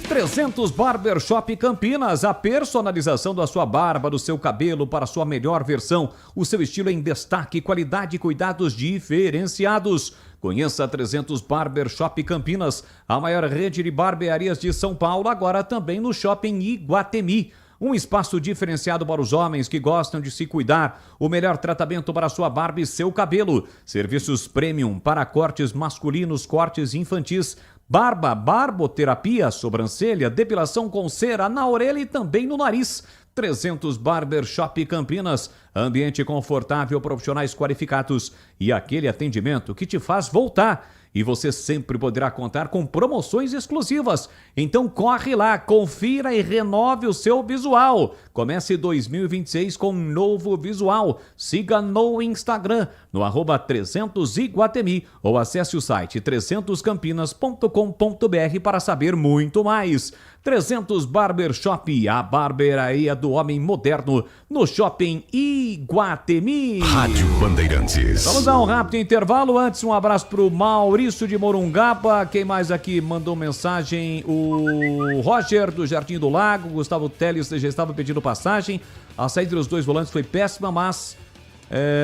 Speaker 7: 300 Barbershop Campinas, a personalização da sua barba, do seu cabelo para a sua melhor versão. O seu estilo em destaque, qualidade e cuidados diferenciados. Conheça 300 Barbershop Campinas, a maior rede de barbearias de São Paulo, agora também no Shopping Iguatemi. Um espaço diferenciado para os homens que gostam de se cuidar. O melhor tratamento para sua barba e seu cabelo. Serviços premium para cortes masculinos, cortes infantis, barba, barboterapia, sobrancelha, depilação com cera na orelha e também no nariz. 300 Barbershop Campinas, ambiente confortável, profissionais qualificados e aquele atendimento que te faz voltar. E você sempre poderá contar com promoções exclusivas. Então corre lá, confira e renove o seu visual. Comece 2026 com um novo visual. Siga no Instagram, no @300iguatemi ou acesse o site 300campinas.com.br para saber muito mais. 300 Barbershop, a barbearia do homem moderno, no Shopping Iguatemi.
Speaker 11: Rádio Bandeirantes.
Speaker 7: Vamos dar um rápido intervalo. Antes, um abraço para o Maurício de Morungaba. Quem mais aqui mandou mensagem? O Roger do Jardim do Lago. Gustavo Teles já estava pedindo passagem. A saída dos dois volantes foi péssima, mas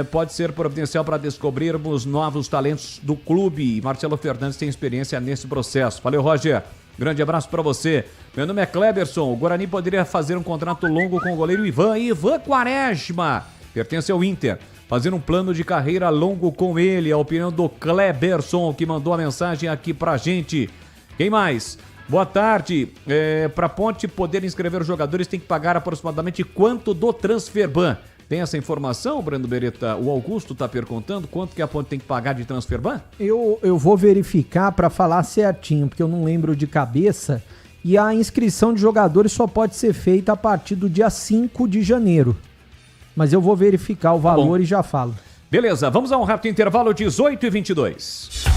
Speaker 7: pode ser providencial para descobrirmos novos talentos do clube. Marcelo Fernandes tem experiência nesse processo. Valeu, Roger. Grande abraço para você. Meu nome é Kleberson. O Guarani poderia fazer um contrato longo com o goleiro Ivan Quaresma. Pertence ao Inter. Fazer um plano de carreira longo com ele. A opinião do Kleberson, que mandou a mensagem aqui pra gente. Quem mais? Boa tarde. Pra Ponte poder inscrever os jogadores, tem que pagar aproximadamente quanto do Transferban? Tem essa informação, Brando Beretta? O Augusto está perguntando quanto que a Ponte tem que pagar de Transferban?
Speaker 8: Eu vou verificar para falar certinho, porque eu não lembro de cabeça. E a inscrição de jogadores só pode ser feita a partir do dia 5 de janeiro. Mas eu vou verificar o valor e já falo.
Speaker 7: Beleza, vamos a um rápido intervalo, 18h22.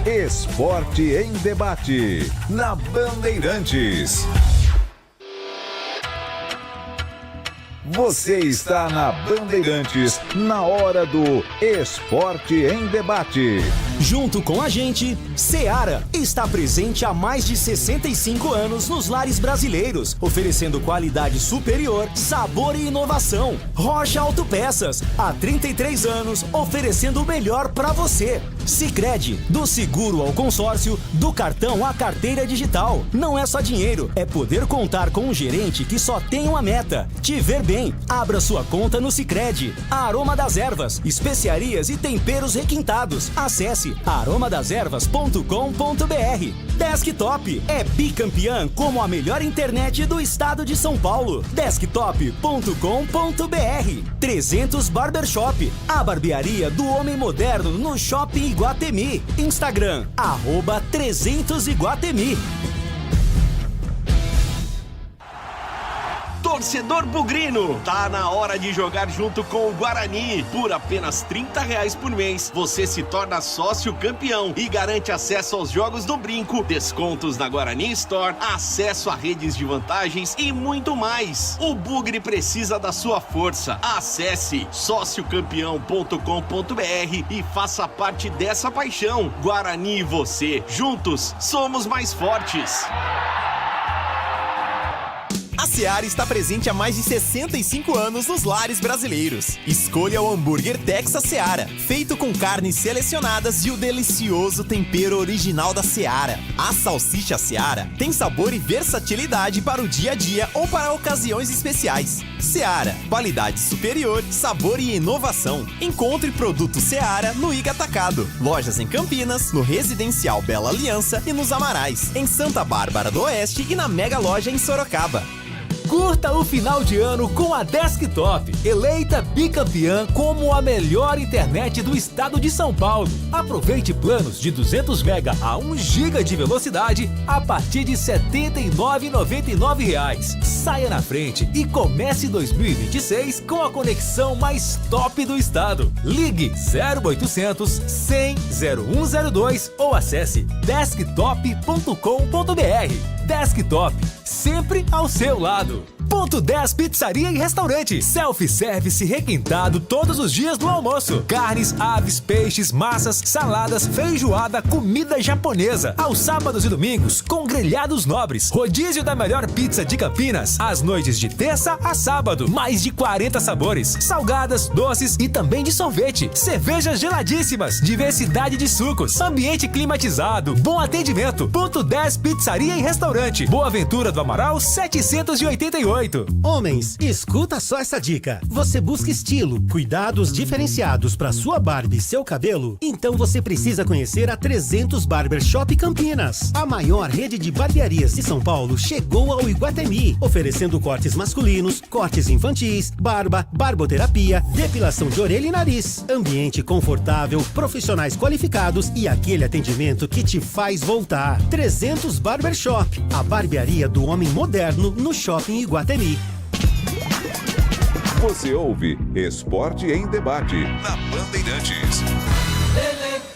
Speaker 5: Esporte em debate, na Bandeirantes. Você está na Bandeirantes, na hora do Esporte em Debate.
Speaker 4: Junto com a gente, Seara está presente há mais de 65 anos nos lares brasileiros, oferecendo qualidade superior, sabor e inovação. Rocha Autopeças, há 33 anos, oferecendo o melhor para você. Sicredi, do seguro ao consórcio, do cartão à carteira digital. Não é só dinheiro, é poder contar com um gerente que só tem uma meta: te ver bem. Abra sua conta no Sicredi. Aroma das Ervas, especiarias e temperos requintados. Acesse aromadeservas.com.br. Desktop é bicampeã como a melhor internet do estado de São Paulo. Desktop.com.br. 300 Barbershop, a barbearia do homem moderno no Shopping Iguatemi. Instagram, @300iguatemi.
Speaker 21: Torcedor bugrino, tá na hora de jogar junto com o Guarani. Por apenas R$30 por mês, você se torna sócio campeão e garante acesso aos jogos do Brinco, descontos na Guarani Store, acesso a redes de vantagens e muito mais. O Bugre precisa da sua força. Acesse sociocampeão.com.br e faça parte dessa paixão. Guarani e você, juntos, somos mais fortes.
Speaker 18: A Seara está presente há mais de 65 anos nos lares brasileiros. Escolha o hambúrguer Texas Seara, feito com carnes selecionadas e o delicioso tempero original da Seara. A salsicha Seara tem sabor e versatilidade para o dia a dia ou para ocasiões especiais. Seara, qualidade superior, sabor e inovação. Encontre produto Seara no Iga Atacado. Lojas em Campinas, no Residencial Bela Aliança e nos Amarais, em Santa Bárbara do Oeste e na Mega Loja em Sorocaba.
Speaker 1: Curta o final de ano com a Desktop, eleita bicampeã como a melhor internet do estado de São Paulo. Aproveite planos de 200 MB a 1 GB de velocidade a partir de R$ 79,99. Saia na frente e comece 2026 com a conexão mais top do estado. Ligue 0800 100 0102 ou acesse desktop.com.br. Desktop, sempre ao seu lado. Ponto 10 Pizzaria e Restaurante. Self-service requintado todos os dias do almoço. Carnes, aves, peixes, massas, saladas, feijoada, comida japonesa. Aos sábados e domingos, com grelhados nobres. Rodízio da melhor pizza de Campinas. Às noites de terça a sábado. Mais de 40 sabores. Salgadas, doces e também de sorvete. Cervejas geladíssimas. Diversidade de sucos. Ambiente climatizado. Bom atendimento. Ponto 10 Pizzaria e Restaurante. Boa Ventura do Amaral 788.
Speaker 19: Homens, escuta só essa dica. Você busca estilo, cuidados diferenciados para sua barba e seu cabelo? Então você precisa conhecer a 300 Barbershop Campinas. A maior rede de barbearias de São Paulo chegou ao Iguatemi, oferecendo cortes masculinos, cortes infantis, barba, barboterapia, depilação de orelha e nariz. Ambiente confortável, profissionais qualificados e aquele atendimento que te faz voltar. 300 Barbershop, a barbearia do homem moderno no Shopping Iguatemi.
Speaker 5: Você ouve Esporte em Debate na Bandeirantes.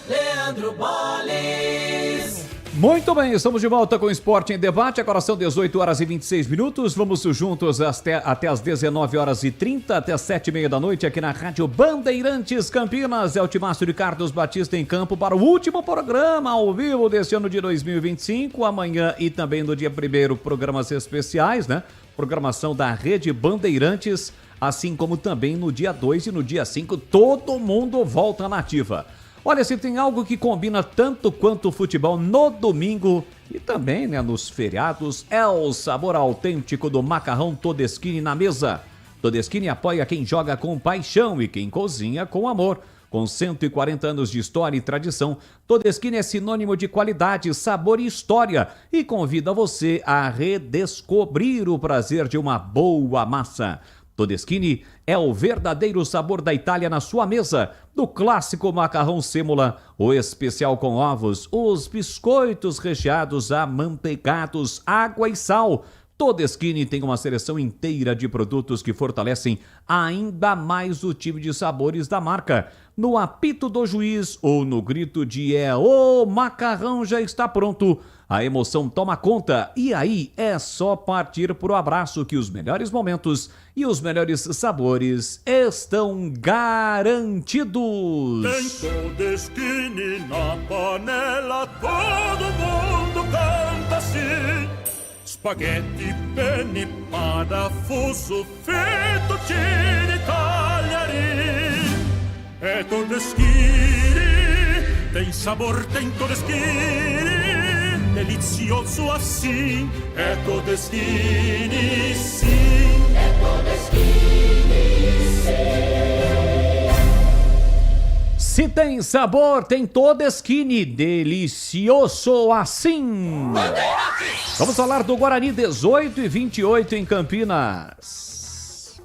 Speaker 15: Leandro Bolis.
Speaker 7: Muito bem, estamos de volta com o Esporte em Debate. Agora são 18 horas e 26 minutos. Vamos juntos até as 19 horas e 30, até as 7h30 da noite, aqui na Rádio Bandeirantes Campinas. É o Timácio de Carlos Batista em campo para o último programa ao vivo deste ano de 2025. Amanhã e também no dia 1º, programas especiais, né? Programação da Rede Bandeirantes, assim como também no dia 2 e no dia 5, todo mundo volta na ativa. Olha, se tem algo que combina tanto quanto o futebol no domingo e também, né, nos feriados, é o sabor autêntico do macarrão Todeschini na mesa. Todeschini apoia quem joga com paixão e quem cozinha com amor. Com 140 anos de história e tradição, Todeschini é sinônimo de qualidade, sabor e história e convida você a redescobrir o prazer de uma boa massa. Todeschini é o verdadeiro sabor da Itália na sua mesa, do clássico macarrão sêmola, o especial com ovos, os biscoitos recheados amanteigados, água e sal. Todeschini tem uma seleção inteira de produtos que fortalecem ainda mais o time de sabores da marca. No apito do juiz ou no grito de o macarrão já está pronto, a emoção toma conta e aí é só partir pro abraço que os melhores momentos e os melhores sabores estão garantidos.
Speaker 15: Tem Todeschini na panela, todo mundo canta assim. Spaghetti, penne, parafuso, fettuccine, tagliarini. É Todeschini, tem sabor, tem Todeschini, delicioso assim. É Todeschini, sim. É Todeschini, sim.
Speaker 7: Se tem sabor, tem Todeschini, delicioso assim. Vamos falar do Guarani 18 e 28 em Campinas.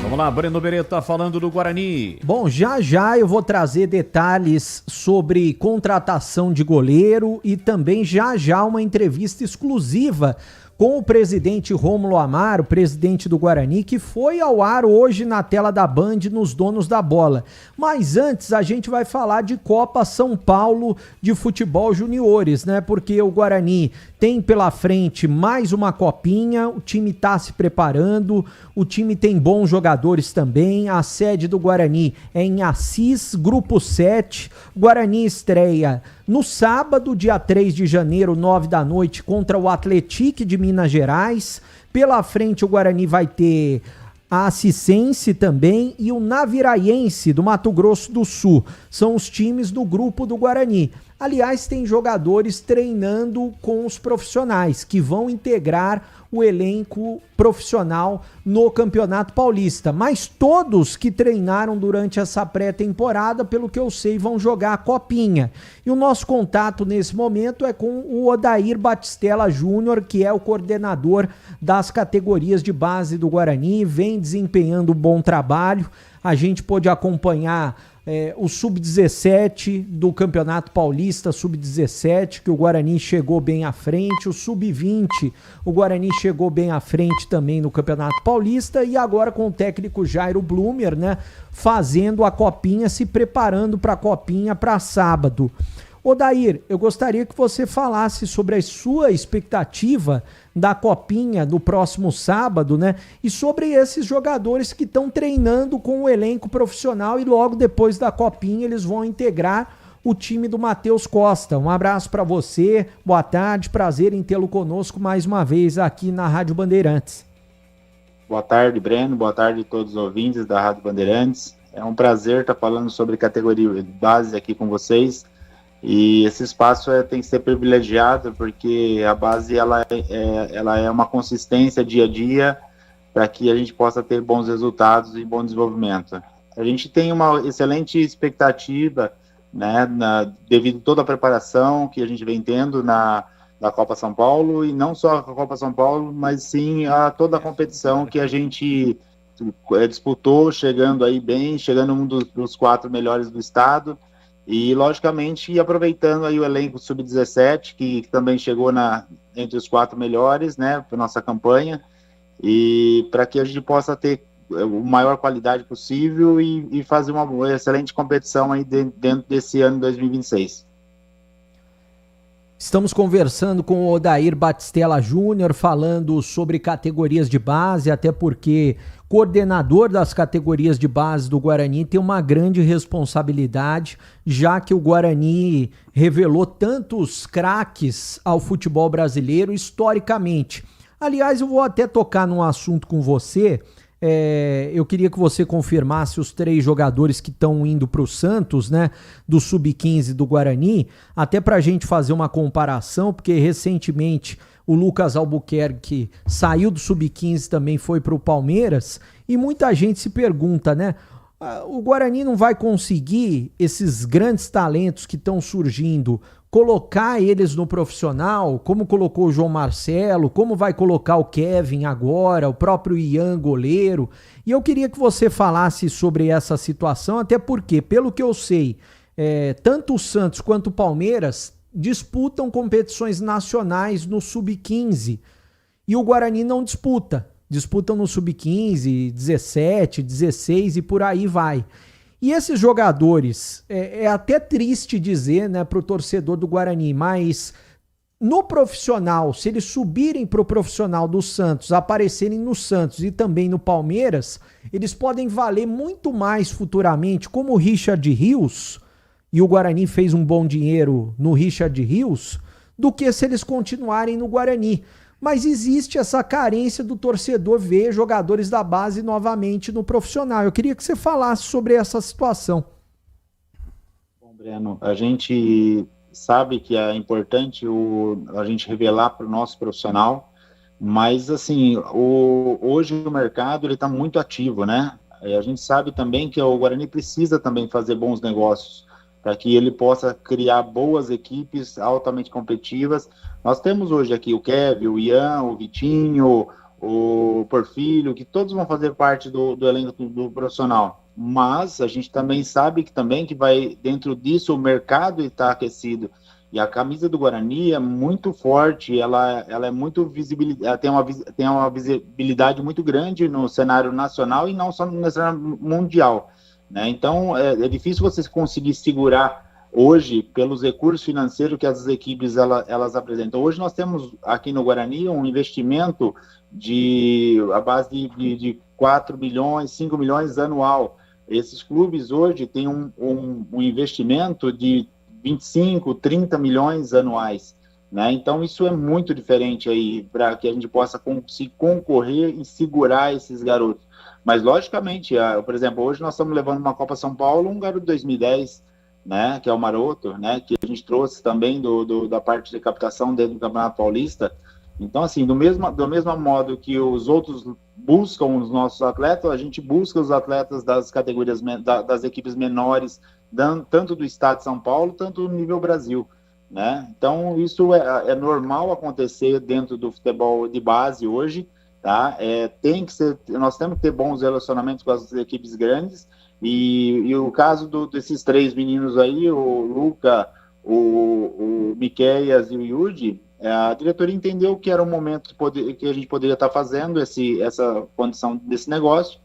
Speaker 7: Vamos lá, Breno Beretta falando do Guarani.
Speaker 8: Bom, já eu vou trazer detalhes sobre contratação de goleiro e também já uma entrevista exclusiva com o presidente Rômulo Amaro, presidente do Guarani, que foi ao ar hoje na tela da Band nos Donos da Bola. Mas antes a gente vai falar de Copa São Paulo de Futebol Juniores, né? Porque o Guarani tem pela frente mais uma copinha, o time tá se preparando, o time tem bons jogadores também, a sede do Guarani é em Assis, Grupo 7, o Guarani estreia no sábado, dia 3 de janeiro, 9 da noite, contra o Atlético de Minas Gerais. Pela frente o Guarani vai ter a Ascicense também e o Naviraiense do Mato Grosso do Sul. São os times do grupo do Guarani. Aliás, tem jogadores treinando com os profissionais, que vão integrar o elenco profissional no Campeonato Paulista. Mas todos que treinaram durante essa pré-temporada, pelo que eu sei, vão jogar a Copinha. E o nosso contato nesse momento é com o Odair Batistella Júnior, que é o coordenador das categorias de base do Guarani, vem desempenhando um bom trabalho. A gente pôde acompanhar o Sub-17 do Campeonato Paulista, Sub-17, que o Guarani chegou bem à frente, o Sub-20, o Guarani chegou bem à frente também no Campeonato Paulista, e agora com o técnico Jairo Blumer, né, fazendo a Copinha, se preparando para a Copinha para sábado. Odair, eu gostaria que você falasse sobre a sua expectativa da Copinha no próximo sábado, né? E sobre esses jogadores que estão treinando com o elenco profissional e logo depois da Copinha eles vão integrar o time do Matheus Costa. Um abraço para você, boa tarde, prazer em tê-lo conosco mais uma vez aqui na Rádio Bandeirantes.
Speaker 2: Boa tarde, Breno, boa tarde a todos os ouvintes da Rádio Bandeirantes. É um prazer estar falando sobre categoria de base aqui com vocês. E esse espaço tem que ser privilegiado, porque a base ela é uma consistência dia a dia para que a gente possa ter bons resultados e bom desenvolvimento. A gente tem uma excelente expectativa, né, devido a toda a preparação que a gente vem tendo na Copa São Paulo, e não só a Copa São Paulo, mas sim a toda a competição que a gente disputou, chegando aí bem, chegando um dos 4 melhores do estado. E, logicamente, aproveitando aí o elenco Sub-17, que também chegou entre os 4 melhores, né, para nossa campanha, e para que a gente possa ter a maior qualidade possível e fazer uma excelente competição aí dentro desse ano 2026.
Speaker 8: Estamos conversando com o Odair Batistella Júnior, falando sobre categorias de base, até porque coordenador das categorias de base do Guarani tem uma grande responsabilidade, já que o Guarani revelou tantos craques ao futebol brasileiro historicamente. Aliás, eu vou até tocar num assunto com você. Eu queria que você confirmasse os 3 jogadores que estão indo para o Santos, né, do Sub-15 do Guarani, até para a gente fazer uma comparação, porque recentemente o Lucas Albuquerque saiu do Sub-15, também foi para o Palmeiras, e muita gente se pergunta, né, o Guarani não vai conseguir esses grandes talentos que estão surgindo, colocar eles no profissional, como colocou o João Marcelo, como vai colocar o Kevin agora, o próprio Ian, goleiro. E eu queria que você falasse sobre essa situação, até porque, pelo que eu sei, tanto o Santos quanto o Palmeiras disputam competições nacionais no Sub-15 e o Guarani não disputa. Disputam no Sub-15, 17, 16 e por aí vai. E esses jogadores, é até triste dizer, né, para o torcedor do Guarani, mas no profissional, se eles subirem para o profissional do Santos, aparecerem no Santos e também no Palmeiras, eles podem valer muito mais futuramente, como o Richard Rios, e o Guarani fez um bom dinheiro no Richard Rios, do que se eles continuarem no Guarani. Mas existe essa carência do torcedor ver jogadores da base novamente no profissional. Eu queria que você falasse sobre essa situação.
Speaker 2: Bom, Breno, a gente sabe que é importante a gente revelar para o nosso profissional, mas assim, hoje o mercado está muito ativo, né? A gente sabe também que o Guarani precisa também fazer bons negócios para que ele possa criar boas equipes altamente competitivas. Nós temos hoje aqui o Kevin, o Ian, o Vitinho, o Porfírio, que todos vão fazer parte do elenco do profissional. Mas a gente também sabe que vai, dentro disso, o mercado está aquecido. E a camisa do Guarani é muito forte, ela é muito visibilidade, ela tem uma visibilidade muito grande no cenário nacional e não só no cenário mundial, né? Então, é difícil você conseguir segurar hoje pelos recursos financeiros que as equipes elas apresentam. Hoje nós temos aqui no Guarani um investimento a base de 4 milhões, 5 milhões anual. Esses clubes hoje têm um investimento de 25, 30 milhões anuais, né? Então isso é muito diferente aí para que a gente possa se concorrer e segurar esses garotos. Mas logicamente, por exemplo, hoje nós estamos levando uma Copa São Paulo, um garoto de 2010, né, que é o Maroto, né, que a gente trouxe também da parte de captação dentro do Campeonato Paulista. Então, assim, do mesmo modo que os outros buscam os nossos atletas, a gente busca os atletas das categorias, das equipes menores, tanto do estado de São Paulo, tanto no nível Brasil, né? Então, isso é normal acontecer dentro do futebol de base hoje, tá? Nós temos que ter bons relacionamentos com as equipes grandes, e o caso desses 3 meninos aí, o Luca, o Miqueias e o Yudi, a diretoria entendeu que era um momento que a gente poderia estar fazendo essa condição desse negócio,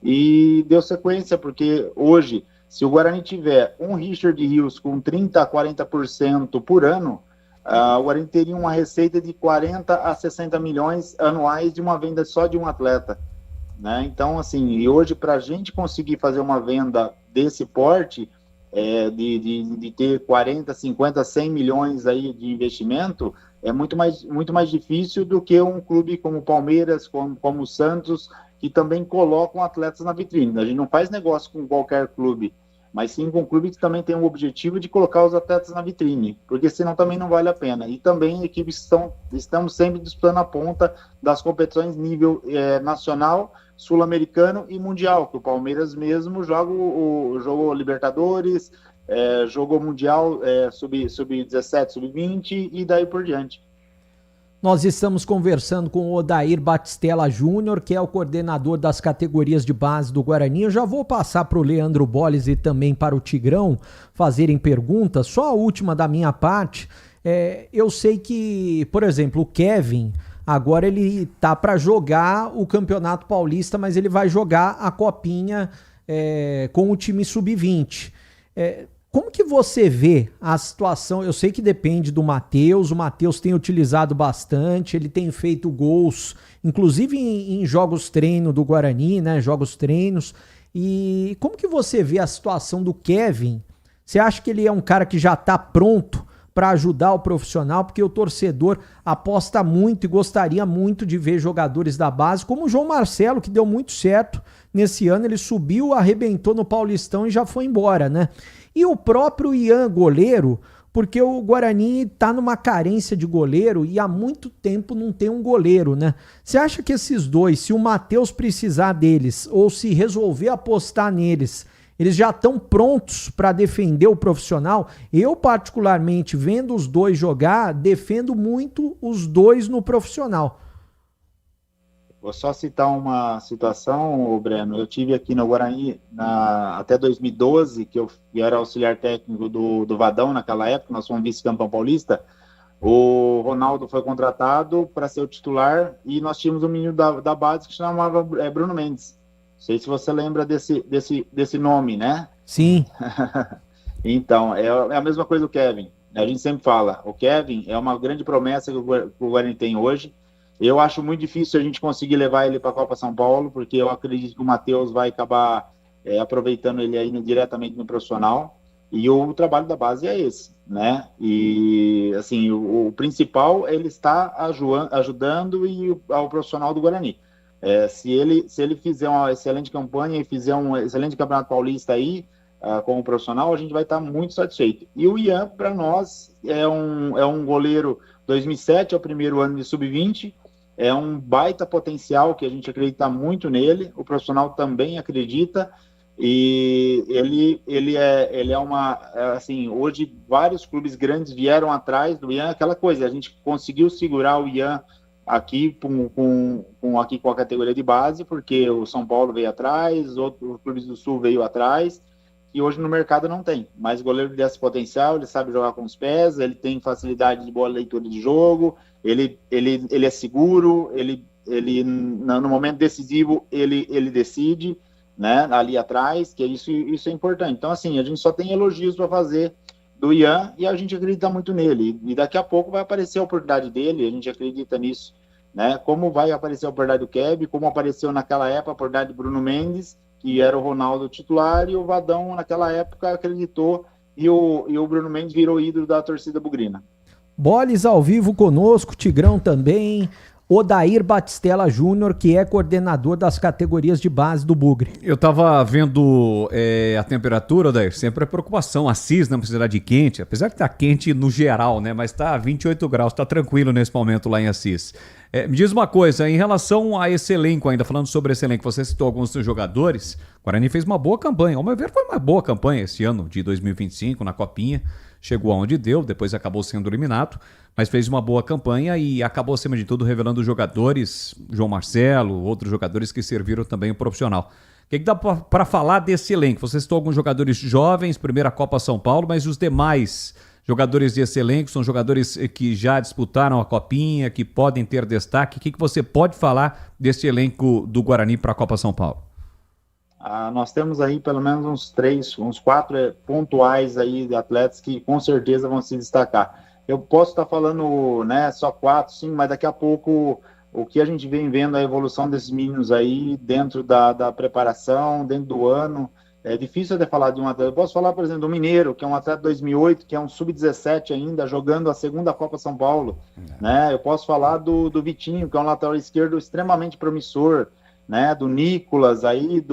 Speaker 2: e deu sequência, porque hoje, se o Guarani tiver um Richard Rios com 30% a 40% por ano, o Guarani teria uma receita de 40 a 60 milhões anuais de uma venda só de um atleta, né? Então, assim, e hoje, para a gente conseguir fazer uma venda desse porte, de ter 40, 50, 100 milhões aí de investimento, é muito mais difícil do que um clube como o Palmeiras, como o Santos, que também colocam atletas na vitrine. A gente não faz negócio com qualquer clube, mas sim com um clube que também tem o objetivo de colocar os atletas na vitrine, porque senão também não vale a pena. E também equipes estamos sempre disputando a ponta das competições nível nacional, sul-americano e mundial, que o Palmeiras mesmo jogou Libertadores, jogou Mundial sub-17, sub-20 e daí por diante.
Speaker 8: Nós estamos conversando com o Odair Batistella Júnior, que é o coordenador das categorias de base do Guarani. Eu já vou passar para o Leandro Bolles e também para o Tigrão fazerem perguntas. Só a última da minha parte. Eu sei que, por exemplo, o Kevin, agora ele tá para jogar o Campeonato Paulista, mas ele vai jogar a Copinha com o time Sub-20. Como que você vê a situação? Eu sei que depende do Matheus, o Matheus tem utilizado bastante, ele tem feito gols, inclusive em jogos treino do Guarani, né? Jogos treinos. E como que você vê a situação do Kevin? Você acha que ele é um cara que já está pronto para ajudar o profissional? Porque o torcedor aposta muito e gostaria muito de ver jogadores da base, como o João Marcelo, que deu muito certo nesse ano, ele subiu, arrebentou no Paulistão e já foi embora, né? E o próprio Ian, goleiro, porque o Guarani tá numa carência de goleiro e há muito tempo não tem um goleiro, né? Você acha que esses dois, se o Matheus precisar deles ou se resolver apostar neles, eles já estão prontos para defender o profissional? Eu, particularmente, vendo os dois jogar, defendo muito os dois no profissional.
Speaker 2: Vou só citar uma situação, Breno. Eu tive aqui no Guarani até 2012, que eu era auxiliar técnico do Vadão naquela época, nós fomos vice-campeão paulista. O Ronaldo foi contratado para ser o titular e nós tínhamos um menino da base que chamava Bruno Mendes. Não sei se você lembra desse nome, né?
Speaker 8: Sim.
Speaker 2: Então, é a mesma coisa do Kevin. A gente sempre fala, o Kevin é uma grande promessa que o Guarani tem hoje. Eu acho muito difícil a gente conseguir levar ele para a Copa São Paulo, porque eu acredito que o Matheus vai acabar aproveitando ele aí diretamente no profissional, e o trabalho da base é esse, né? E, assim, o principal, ele está ajudando ao profissional do Guarani. Se ele fizer uma excelente campanha e fizer um excelente Campeonato Paulista aí, como profissional, a gente vai estar muito satisfeito. E o Ian, para nós, é um goleiro. 2007 é o primeiro ano de sub-20, é um baita potencial que a gente acredita muito nele, o profissional também acredita, e ele é assim, hoje vários clubes grandes vieram atrás do Ian, aquela coisa, a gente conseguiu segurar o Ian aqui aqui com a categoria de base, porque o São Paulo veio atrás, outros clubes do Sul veio atrás, e hoje no mercado não tem, mas o goleiro desse potencial, ele sabe jogar com os pés, ele tem facilidade de boa leitura de jogo, ele é seguro, ele no momento decisivo ele decide, né, ali atrás, que isso é importante. Então, assim, a gente só tem elogios para fazer do Ian e a gente acredita muito nele, e daqui a pouco vai aparecer a oportunidade dele, a gente acredita nisso, né, como vai aparecer a oportunidade do Kevin, como apareceu naquela época a oportunidade do Bruno Mendes, que era o Ronaldo titular, e o Vadão, naquela época, acreditou, e o Bruno Mendes virou ídolo da torcida bugrina.
Speaker 8: Boles ao vivo conosco, Tigrão também. Odair Batistella Júnior, que é coordenador das categorias de base do Bugre.
Speaker 7: Eu tava vendo a temperatura, Odair, sempre é preocupação. Assis, na cidade quente, apesar que tá quente no geral, né? Mas tá 28 graus, tá tranquilo nesse momento lá em Assis. Me diz uma coisa, em relação a esse elenco ainda, falando sobre esse elenco, você citou alguns dos jogadores, o Guarani fez uma boa campanha, ao meu ver foi uma boa campanha esse ano de 2025 na Copinha, chegou aonde deu, depois acabou sendo eliminado, mas fez uma boa campanha e acabou, acima de tudo, revelando jogadores, João Marcelo, outros jogadores que serviram também o profissional. O que dá para falar desse elenco? Você citou alguns jogadores jovens, primeira Copa São Paulo, mas os demais jogadores desse elenco são jogadores que já disputaram a Copinha, que podem ter destaque. O que você pode falar desse elenco do Guarani para a Copa São Paulo?
Speaker 2: Nós temos aí pelo menos uns 4 pontuais aí de atletas que com certeza vão se destacar. Eu posso estar falando, né, só 4, sim, mas daqui a pouco o que a gente vem vendo a evolução desses meninos aí dentro da preparação, dentro do ano. É difícil até falar de um atleta. Eu posso falar, por exemplo, do Mineiro, que é um atleta de 2008, que é um sub-17 ainda, jogando a segunda Copa São Paulo. Né? Eu posso falar do Vitinho, que é um lateral esquerdo extremamente promissor, né? Do Nicolas, aí,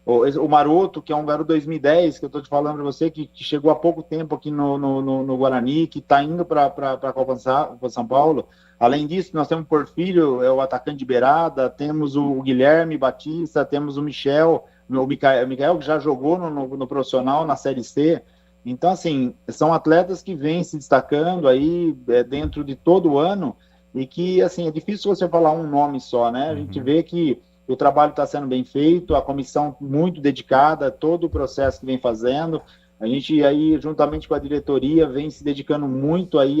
Speaker 2: o Maroto, que é um garoto 2010, que eu estou te falando para você, que chegou há pouco tempo aqui no Guarani, que está indo para a Copa São Paulo. Além disso, nós temos o Porfírio, é o atacante de beirada, temos o Guilherme Batista, temos o Michael, que já jogou no profissional, na Série C. Então, assim, são atletas que vêm se destacando aí dentro de todo o ano e que, assim, é difícil você falar um nome só, né? A gente vê que o trabalho está sendo bem feito, a comissão muito dedicada, todo o processo que vem fazendo. A gente aí, juntamente com a diretoria, vem se dedicando muito aí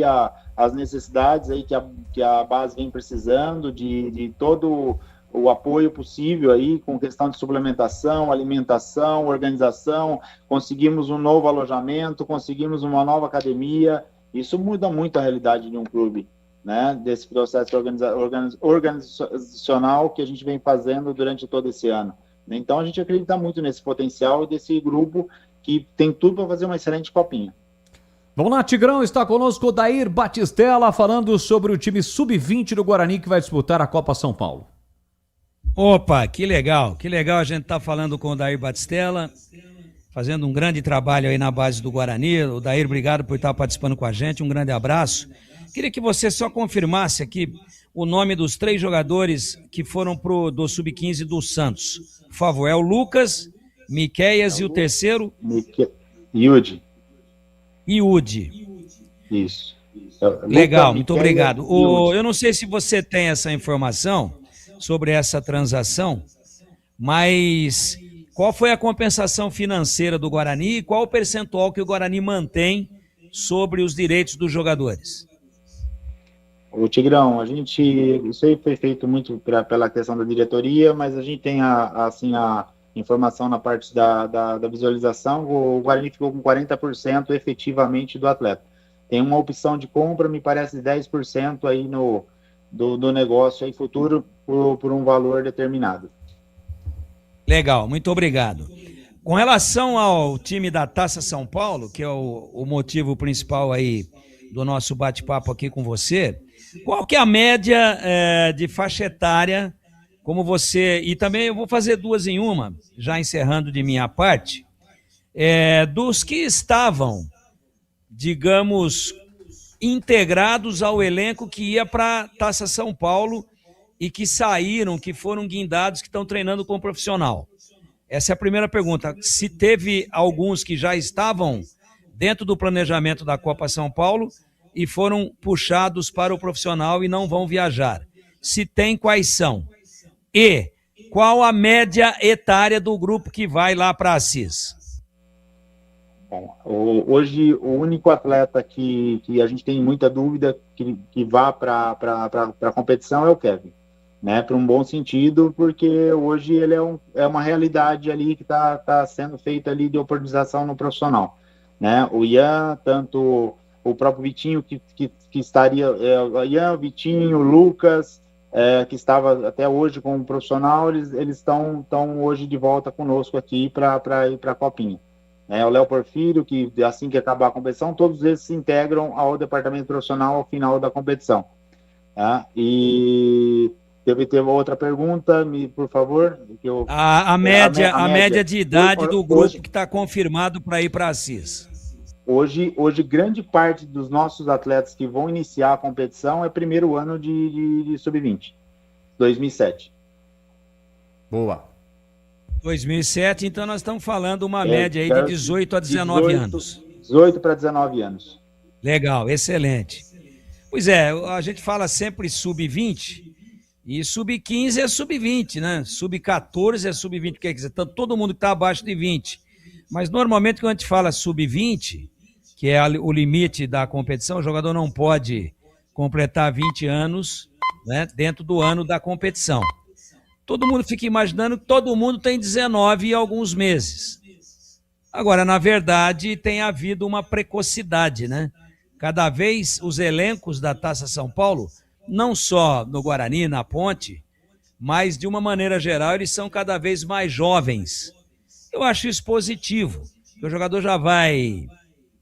Speaker 2: às necessidades aí que a base vem precisando, de todo o apoio possível aí, com questão de suplementação, alimentação, organização. Conseguimos um novo alojamento, conseguimos uma nova academia. Isso muda muito a realidade de um clube, né? Desse processo organizacional que a gente vem fazendo durante todo esse ano. Então a gente acredita muito nesse potencial desse grupo que tem tudo para fazer uma excelente copinha.
Speaker 7: Vamos lá, Tigrão, está conosco o Odair Batistella falando sobre o time sub-20 do Guarani que vai disputar a Copa São Paulo.
Speaker 13: Opa, que legal a gente tá falando com o Odair Batistella, fazendo um grande trabalho aí na base do Guarani. Odair, obrigado por estar participando com a gente, um grande abraço. Queria que você só confirmasse aqui o nome dos 3 jogadores que foram do Sub-15 do Santos. Por favor, é o Lucas, Miqueias e o terceiro?
Speaker 2: Iudi.
Speaker 13: Isso.
Speaker 2: Legal,
Speaker 13: muito obrigado. Eu não sei se você tem essa informação sobre essa transação, mas qual foi a compensação financeira do Guarani e qual o percentual que o Guarani mantém sobre os direitos dos jogadores?
Speaker 2: O Tigrão, isso aí foi feito muito pela questão da diretoria, mas a gente tem a informação na parte da visualização. O Guarani ficou com 40% efetivamente do atleta. Tem uma opção de compra, me parece, de 10% aí do negócio aí futuro por um valor determinado.
Speaker 13: Legal, muito obrigado. Com relação ao time da Taça São Paulo, que é o motivo principal aí do nosso bate-papo aqui com você, qual que é a média de faixa etária, como você... E também eu vou fazer 2 em uma, já encerrando de minha parte, dos que estavam, digamos, integrados ao elenco que ia para a Taça São Paulo e que saíram, que foram guindados, que estão treinando como profissional. Essa é a primeira pergunta. Se teve alguns que já estavam dentro do planejamento da Copa São Paulo e foram puxados para o profissional e não vão viajar. Se tem, quais são? E qual a média etária do grupo que vai lá para Assis?
Speaker 2: Bom, hoje o único atleta que a gente tem muita dúvida que vá para a competição é o Kevin, né? Para um bom sentido, porque hoje ele é uma realidade ali que está sendo feita ali de oportunização no profissional, né? O Ian, tanto o próprio Vitinho que estaria, Ian, Vitinho, Lucas, que estava até hoje como profissional, eles estão hoje de volta conosco aqui para ir para a Copinha. O Léo Porfírio, que assim que acabar a competição, todos eles se integram ao departamento profissional ao final da competição. Tá? E teve outra pergunta, por favor.
Speaker 13: A média de idade do grupo que está confirmado para ir para Assis.
Speaker 2: Hoje, grande parte dos nossos atletas que vão iniciar a competição é primeiro ano de sub-20, 2007.
Speaker 7: Boa.
Speaker 13: 2007, então nós estamos falando uma média aí de 18 a 19 anos.
Speaker 2: 18 para 19 anos.
Speaker 13: Legal, excelente. Pois é, a gente fala sempre sub-20 e sub-15 é sub-20, né? Sub-14 é sub-20, quer dizer, todo mundo que está abaixo de 20. Mas normalmente quando a gente fala sub-20, que é o limite da competição, o jogador não pode completar 20 anos, né, dentro do ano da competição. Todo mundo fica imaginando que todo mundo tem 19 e alguns meses. Agora, na verdade, tem havido uma precocidade, né? Cada vez os elencos da Taça São Paulo, não só no Guarani, na Ponte, mas de uma maneira geral, eles são cada vez mais jovens. Eu acho isso positivo, porque o jogador já vai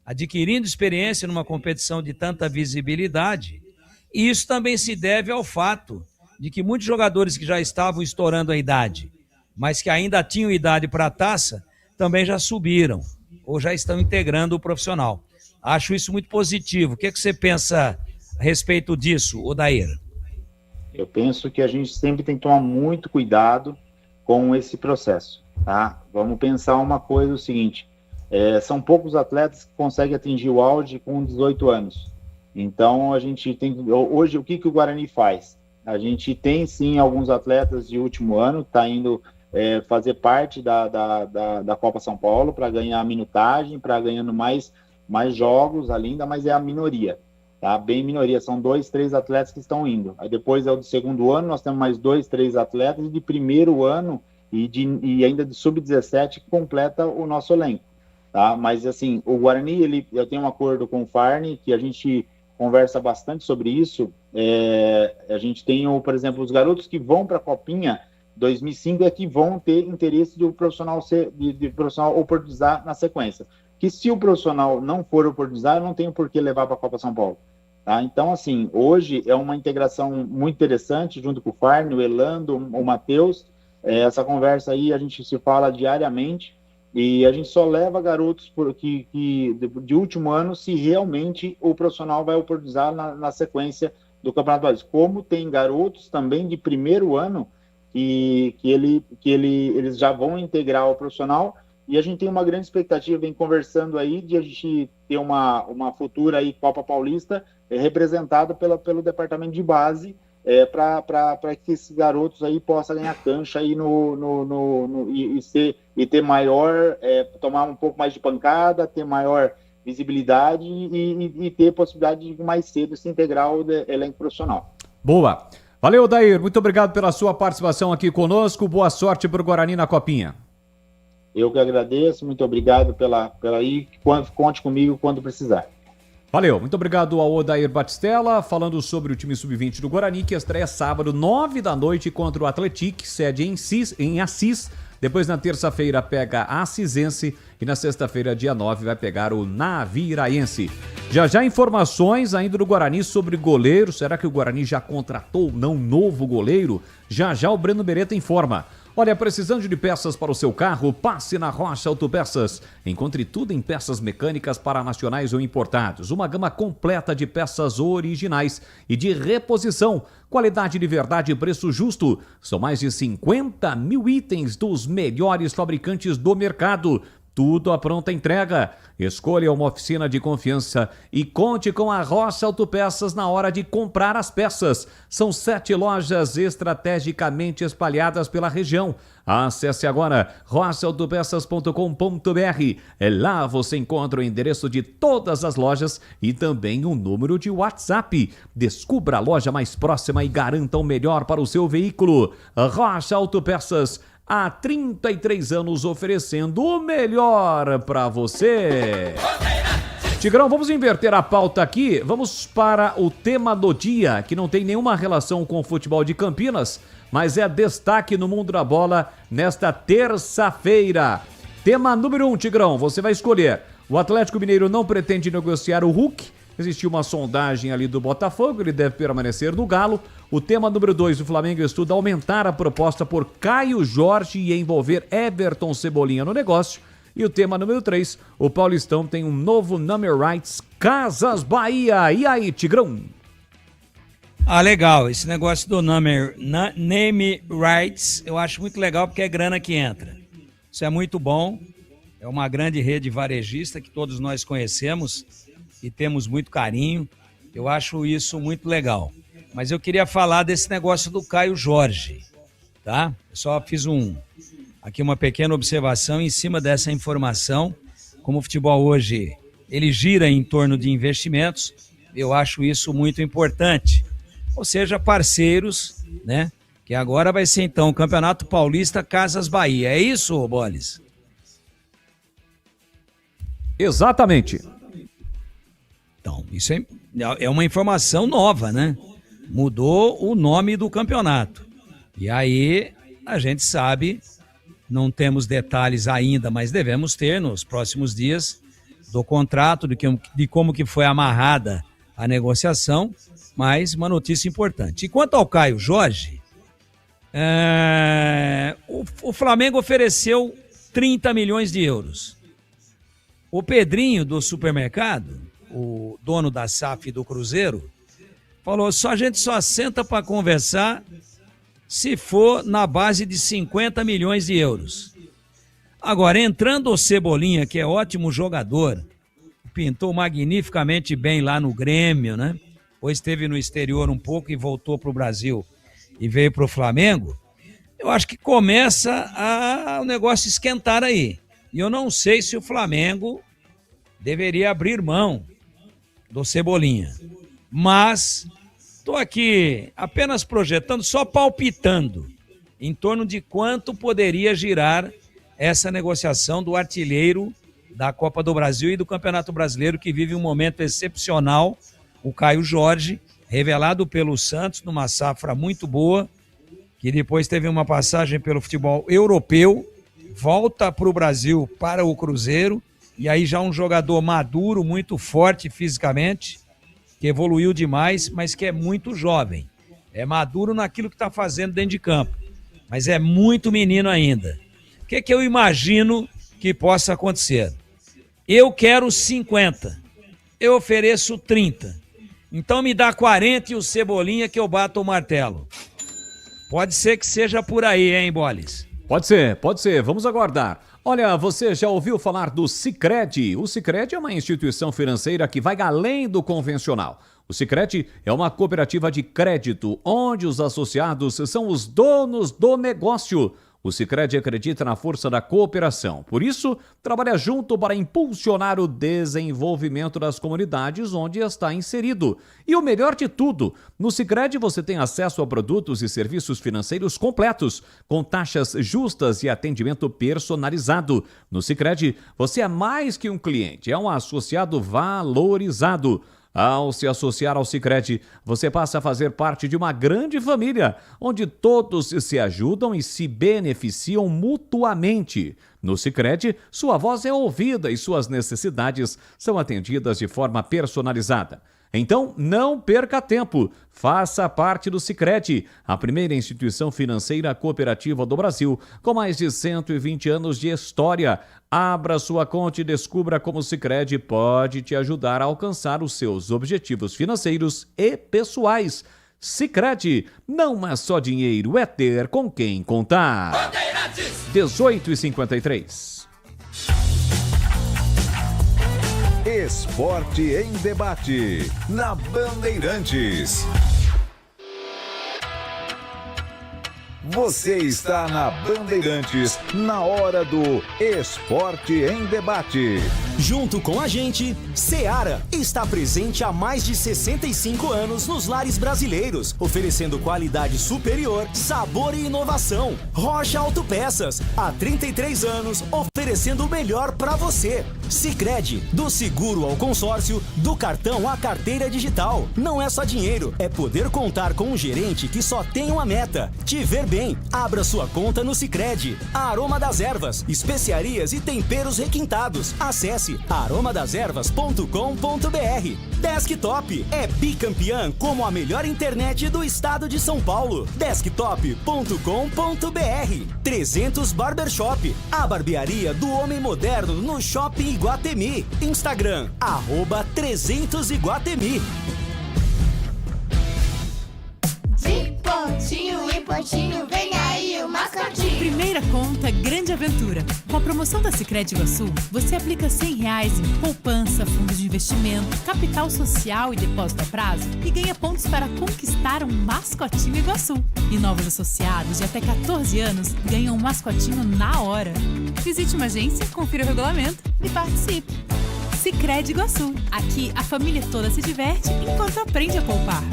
Speaker 13: adquirindo experiência numa competição de tanta visibilidade, e isso também se deve ao fato de que muitos jogadores que já estavam estourando a idade, mas que ainda tinham idade para a taça, também já subiram, ou já estão integrando o profissional. Acho isso muito positivo. O que você pensa a respeito disso, Odair?
Speaker 2: Eu penso que a gente sempre tem que tomar muito cuidado com esse processo, tá? Vamos pensar uma coisa, o seguinte, são poucos atletas que conseguem atingir o auge com 18 anos. Então, a gente tem... Hoje, o que o Guarani faz? A gente tem, sim, alguns atletas de último ano que está indo fazer parte da Copa São Paulo para ganhar minutagem, para ganhando mais jogos ainda, mas é a minoria, tá? Bem minoria, são 2, 3 atletas que estão indo. Aí depois é o do segundo ano, nós temos mais 2, 3 atletas, e de primeiro ano e ainda de sub-17 que completa o nosso elenco, tá? Mas assim, o Guarani, eu tenho um acordo com o Farni, que a gente conversa bastante sobre isso. A gente tem, por exemplo, os garotos que vão para a Copinha 2005 é que vão ter interesse de o profissional de profissional oportunizar na sequência. Que se o profissional não for oportunizar, não tem por que levar para a Copa São Paulo. Tá? Então, assim, hoje é uma integração muito interessante, junto com o Farni, o Elando, o Matheus. Essa conversa aí a gente se fala diariamente, e a gente só leva garotos de último ano se realmente o profissional vai oportunizar na sequência do Campeonato Paulista. Como tem garotos também de primeiro ano que eles já vão integrar o profissional, e a gente tem uma grande expectativa, vem conversando aí, de a gente ter uma futura aí Copa Paulista representada pelo departamento de base, para que esses garotos aí possam ganhar cancha aí e ter maior, tomar um pouco mais de pancada, ter maior visibilidade e ter possibilidade de mais cedo se integrar ao elenco profissional.
Speaker 7: Boa. Valeu, Odair. Muito obrigado pela sua participação aqui conosco. Boa sorte para o Guarani na Copinha.
Speaker 2: Eu que agradeço. Muito obrigado pela aí. Conte comigo quando precisar.
Speaker 7: Valeu. Muito obrigado ao Odair Batistella, falando sobre o time sub-20 do Guarani, que estreia sábado, 9 da noite, contra o Atlético, sede em Assis. Depois, na terça-feira, pega a Assisense e na sexta-feira, dia 9, vai pegar o Naviraense. Já informações ainda do Guarani sobre goleiro. Será que o Guarani já contratou ou não um novo goleiro? Já o Breno Beretta informa. Olha, precisando de peças para o seu carro, passe na Rocha Autopeças. Encontre tudo em peças mecânicas para nacionais ou importados. Uma gama completa de peças originais e de reposição. Qualidade de verdade e preço justo. São mais de 50 mil itens dos melhores fabricantes do mercado. Tudo à pronta entrega. Escolha uma oficina de confiança e conte com a Rocha Autopeças na hora de comprar as peças. São 7 lojas estrategicamente espalhadas pela região. Acesse agora rochaautopeças.com.br. Lá você encontra o endereço de todas as lojas e também um número de WhatsApp. Descubra a loja mais próxima e garanta o melhor para o seu veículo. Rocha Autopeças, há 33 anos oferecendo o melhor para você. Tigrão, vamos inverter a pauta aqui. Vamos para o tema do dia, que não tem nenhuma relação com o futebol de Campinas, mas é destaque no mundo da bola nesta terça-feira. Tema número 1, Tigrão, você vai escolher. O Atlético Mineiro não pretende negociar o Hulk Existiu uma sondagem ali do Botafogo, ele deve permanecer no Galo. O tema número 2, o Flamengo estuda aumentar a proposta por Caio Jorge e envolver Everton Cebolinha no negócio. E o tema número 3, o Paulistão tem um novo name rights, Casas Bahia. E aí, Tigrão?
Speaker 13: Ah, legal. Esse negócio do name rights eu acho muito legal porque é grana que entra. Isso é muito bom. É uma grande rede varejista que todos nós conhecemos e temos muito carinho. Eu acho isso muito legal. Mas eu queria falar desse negócio do Caio Jorge, tá? Eu só fiz aqui uma pequena observação em cima dessa informação. Como o futebol hoje, ele gira em torno de investimentos, eu acho isso muito importante. Ou seja, parceiros, né? Que agora vai ser então o Campeonato Paulista Casas Bahia. É isso, Boles?
Speaker 7: Exatamente.
Speaker 13: Então, isso é uma informação nova, né? Mudou o nome do campeonato. E aí, a gente sabe, não temos detalhes ainda, mas devemos ter nos próximos dias do contrato, de como que foi amarrada a negociação, mas uma notícia importante. E quanto ao Caio Jorge, o Flamengo ofereceu 30 milhões de euros. O Pedrinho do supermercado, o dono da SAF do Cruzeiro, falou, a gente só senta para conversar se for na base de 50 milhões de euros. Agora, entrando o Cebolinha, que é ótimo jogador, pintou magnificamente bem lá no Grêmio, né? Depois esteve no exterior um pouco e voltou para o Brasil e veio para o Flamengo. Eu acho que começa o negócio esquentar aí. E eu não sei se o Flamengo deveria abrir mão do Cebolinha. Mas estou aqui apenas projetando, só palpitando em torno de quanto poderia girar essa negociação do artilheiro da Copa do Brasil e do Campeonato Brasileiro, que vive um momento excepcional, o Caio Jorge, revelado pelo Santos numa safra muito boa, que depois teve uma passagem pelo futebol europeu, volta para o Brasil, para o Cruzeiro, e aí já um jogador maduro, muito forte fisicamente, que evoluiu demais, mas que é muito jovem. É maduro naquilo que está fazendo dentro de campo, mas é muito menino ainda. O que eu imagino que possa acontecer? Eu quero 50, eu ofereço 30. Então me dá 40 e o Cebolinha que eu bato o martelo. Pode ser que seja por aí, hein, Boles?
Speaker 7: Pode ser. Vamos aguardar. Olha, você já ouviu falar do Sicredi? O Sicredi é uma instituição financeira que vai além do convencional. O Sicredi é uma cooperativa de crédito, onde os associados são os donos do negócio. O Sicredi acredita na força da cooperação. Por isso, trabalha junto para impulsionar o desenvolvimento das comunidades onde está inserido. E o melhor de tudo, no Sicredi você tem acesso a produtos e serviços financeiros completos, com taxas justas e atendimento personalizado. No Sicredi, você é mais que um cliente, é um associado valorizado. Ao se associar ao Sicredi, você passa a fazer parte de uma grande família, onde todos se ajudam e se beneficiam mutuamente. No Sicredi, sua voz é ouvida e suas necessidades são atendidas de forma personalizada. Então, não perca tempo. Faça parte do Sicredi, a primeira instituição financeira cooperativa do Brasil, com mais de 120 anos de história. Abra sua conta e descubra como o Sicredi pode te ajudar a alcançar os seus objetivos financeiros e pessoais. Sicredi, não é só dinheiro, é ter com quem contar. 18h53.
Speaker 5: Esporte em debate, na Bandeirantes. Você está na Bandeirantes, na hora do Esporte em Debate.
Speaker 4: Junto com a gente, Seara está presente há mais de 65 anos nos lares brasileiros, oferecendo qualidade superior, sabor e inovação. Rocha Autopeças, há 33 anos, oferecendo o melhor para você. Sicredi, do seguro ao consórcio, do cartão à carteira digital. Não é só dinheiro, é poder contar com um gerente que só tem uma meta: te ver bem. Abra sua conta no Sicredi. A Aroma das Ervas, especiarias e temperos requintados. Acesse aromadeservas.com.br. Desktop é bicampeã como a melhor internet do estado de São Paulo. Desktop.com.br. 300 Barbershop, a barbearia do homem moderno no Shopping Iguatemi. Instagram, @300Iguatemi.
Speaker 15: De pontinho em pontinho, vem aí o mascotinho.
Speaker 3: Primeira conta, grande aventura. Com a promoção da Sicredi Iguaçu, você aplica R$100 em poupança, fundos de investimento, capital social e depósito a prazo e ganha pontos para conquistar um mascotinho Iguaçu. E novos associados de até 14 anos ganham um mascotinho na hora. Visite uma agência, confira o regulamento e participe. Sicredi Iguaçu. Aqui a família toda se diverte enquanto aprende a poupar.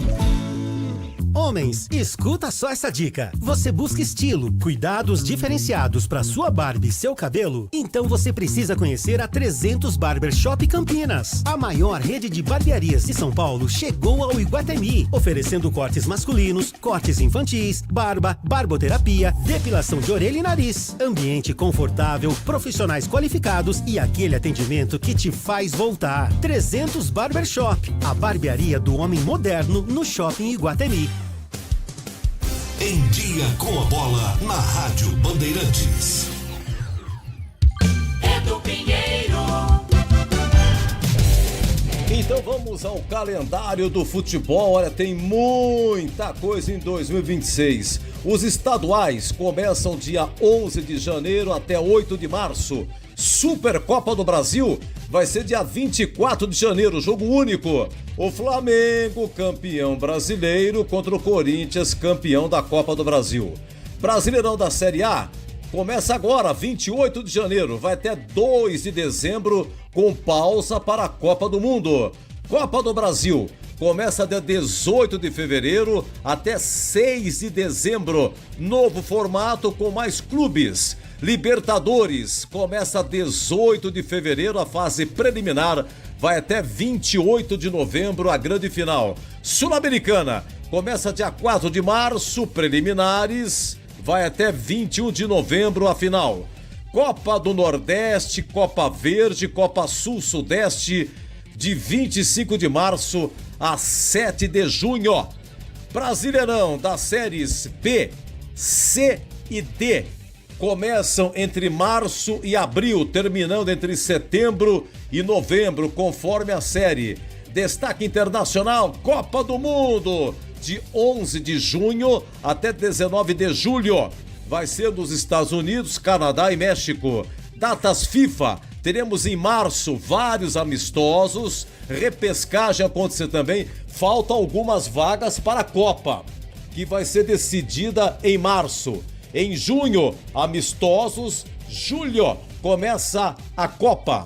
Speaker 19: Homens, escuta só essa dica. Você busca estilo, cuidados diferenciados para sua barba e seu cabelo? Então você precisa conhecer a 300 Barbershop Campinas. A maior rede de barbearias de São Paulo chegou ao Iguatemi, oferecendo cortes masculinos, cortes infantis, barba, barboterapia, depilação de orelha e nariz. Ambiente confortável, profissionais qualificados e aquele atendimento que te faz voltar. 300 Barbershop, a barbearia do homem moderno no Shopping Iguatemi.
Speaker 11: Em Dia com a Bola, na Rádio Bandeirantes.
Speaker 15: Edu Pinheiro.
Speaker 22: Então vamos ao calendário do futebol. Olha, tem muita coisa em 2026. Os estaduais começam dia 11 de janeiro até 8 de março. Supercopa do Brasil vai ser dia 24 de janeiro, jogo único. O Flamengo, campeão brasileiro, contra o Corinthians, campeão da Copa do Brasil. Brasileirão da Série A começa agora, 28 de janeiro, vai até 2 de dezembro, com pausa para a Copa do Mundo. Copa do Brasil começa de 18 de fevereiro até 6 de dezembro. Novo formato com mais clubes. Libertadores começa 18 de fevereiro, a fase preliminar, vai até 28 de novembro, a grande final. Sul-Americana começa dia 4 de março, preliminares, vai até 21 de novembro, a final. Copa do Nordeste, Copa Verde, Copa Sul-Sudeste, de 25 de março a 7 de junho. Brasileirão das séries B, C e D começam entre março e abril, terminando entre setembro e novembro, conforme a série. Destaque internacional, Copa do Mundo, de 11 de junho até 19 de julho. Vai ser nos Estados Unidos, Canadá e México. Datas FIFA, teremos em março vários amistosos, repescagem acontecer também. Faltam algumas vagas para a Copa, que vai ser decidida em março. Em junho, amistosos. Julho, começa a Copa.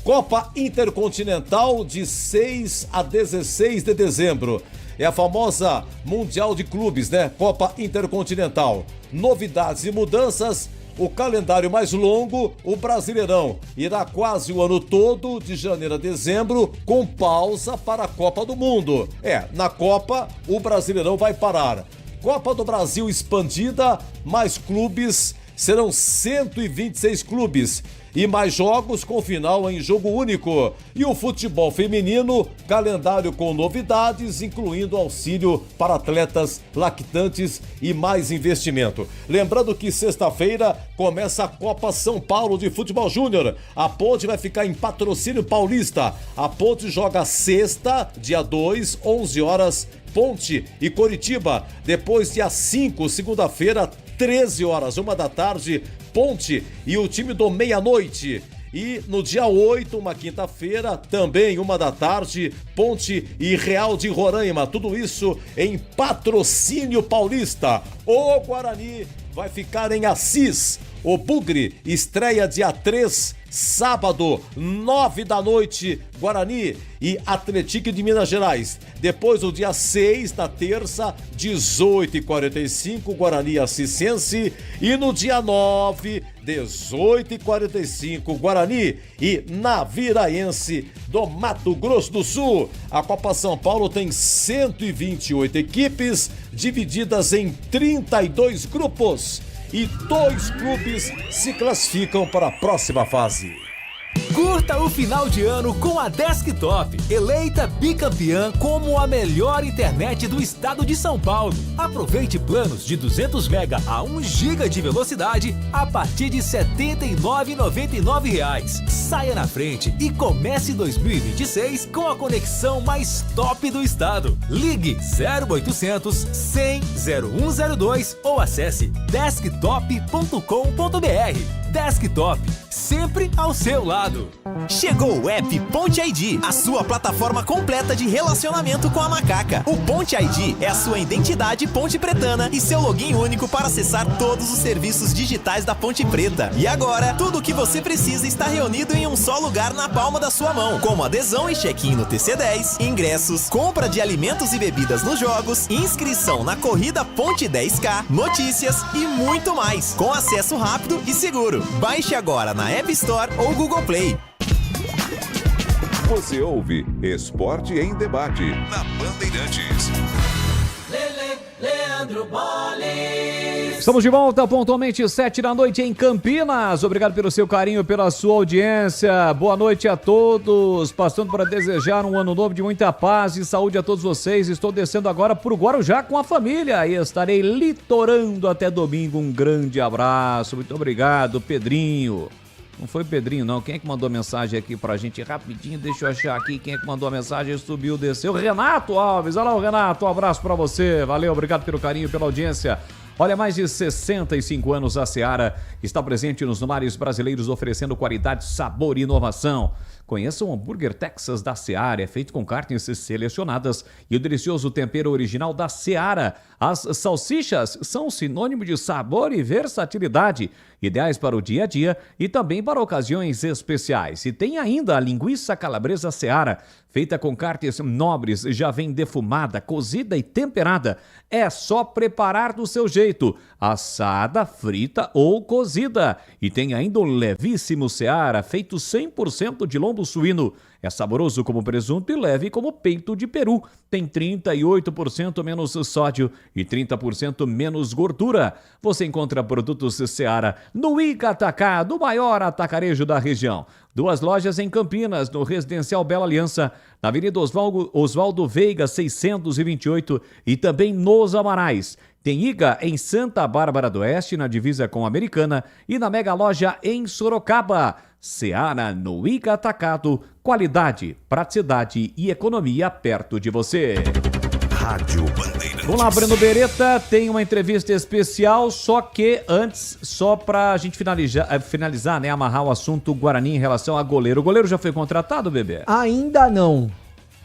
Speaker 22: Copa Intercontinental de 6 a 16 de dezembro. É a famosa Mundial de Clubes, né? Copa Intercontinental. Novidades e mudanças. O calendário mais longo, o Brasileirão, irá quase o ano todo, de janeiro a dezembro, com pausa para a Copa do Mundo. Na Copa, o Brasileirão vai parar. Copa do Brasil expandida, mais clubes, serão 126 clubes e mais jogos com final em jogo único. E o futebol feminino, calendário com novidades, incluindo auxílio para atletas lactantes e mais investimento. Lembrando que sexta-feira começa a Copa São Paulo de Futebol Júnior. A Ponte vai ficar em Patrocínio Paulista. A Ponte joga sexta, dia 2, 11 horas, Ponte e Coritiba. Depois, dia 5, segunda-feira, 13 horas, 1 da tarde, Ponte e o time do meia-noite. E no dia 8, uma quinta-feira, também 1 da tarde, Ponte e Real de Roraima. Tudo isso em Patrocínio Paulista. O Guarani vai ficar em Assis. O Bugre estreia dia 3, sábado, 9 da noite, Guarani e Atlético de Minas Gerais. Depois, o dia 6, na terça, 18h45, Guarani Assistense. E no dia 9, 18h45, Guarani e Naviraense do Mato Grosso do Sul. A Copa São Paulo tem 128 equipes, divididas em 32 grupos. E 2 clubes se classificam para a próxima fase.
Speaker 1: Curta o final de ano com a Desktop, eleita bicampeã como a melhor internet do estado de São Paulo. Aproveite planos de 200 MB a 1 GB de velocidade a partir de R$ 79,99. Saia na frente e comece 2026 com a conexão mais top do estado. Ligue 0800 100 0102 ou acesse desktop.com.br. Desktop, sempre ao seu lado.
Speaker 18: Chegou o app Ponte ID, a sua plataforma completa de relacionamento com a macaca. O Ponte ID é a sua identidade ponte pretana e seu login único para acessar todos os serviços digitais da Ponte Preta. E agora, tudo o que você precisa está reunido em um só lugar na palma da sua mão, como adesão e check-in no TC10, ingressos, compra de alimentos e bebidas nos jogos, inscrição na corrida Ponte 10K, notícias e muito mais, com acesso rápido e seguro. Baixe agora na App Store ou Google Play.
Speaker 5: Você ouve Esporte em Debate na Bandeirantes.
Speaker 6: Leandro Boles.
Speaker 7: Estamos de volta pontualmente 7h em Campinas. Obrigado pelo seu carinho, pela sua audiência. Boa noite a todos. Passando para desejar um ano novo de muita paz e saúde a todos vocês. Estou descendo agora por Guarujá com a família e estarei litorando até domingo. Um grande abraço. Muito obrigado, Pedrinho. Não foi Pedrinho, não. Quem é que mandou a mensagem aqui pra gente? Rapidinho, deixa eu achar aqui quem é que mandou a mensagem. Subiu, desceu. Renato Alves. Olha lá o Renato. Um abraço pra você. Valeu, obrigado pelo carinho, pela audiência. Olha, mais de 65 anos a Seara está presente nos mares brasileiros, oferecendo qualidade, sabor e inovação. Conheça o hambúrguer Texas da Seara, é feito com carnes selecionadas e o delicioso tempero original da Seara. As salsichas são sinônimo de sabor e versatilidade, ideais para o dia a dia e também para ocasiões especiais. E tem ainda a linguiça calabresa Seara, feita com carnes nobres, já vem defumada, cozida e temperada. É só preparar do seu jeito, assada, frita ou cozida. E tem ainda o levíssimo Seara, feito 100% de lombo suíno. É saboroso como presunto e leve como peito de peru. Tem 38% menos sódio e 30% menos gordura. Você encontra produtos Seara no Ica Atacado, o maior atacarejo da região. 2 lojas em Campinas, no Residencial Bela Aliança, na Avenida Oswaldo Veiga, 628 e também nos Amarais. Tem IGA em Santa Bárbara do Oeste, na divisa com a Americana, e na Mega Loja em Sorocaba. Seara no IGA Atacado, qualidade, praticidade e economia perto de você.
Speaker 11: Rádio Bandeirantes.
Speaker 7: Vamos lá, Breno Beretta, tem uma entrevista especial, só que antes, só pra gente finalizar, né, amarrar o assunto Guarani em relação a goleiro. O goleiro já foi contratado, bebê?
Speaker 8: Ainda não.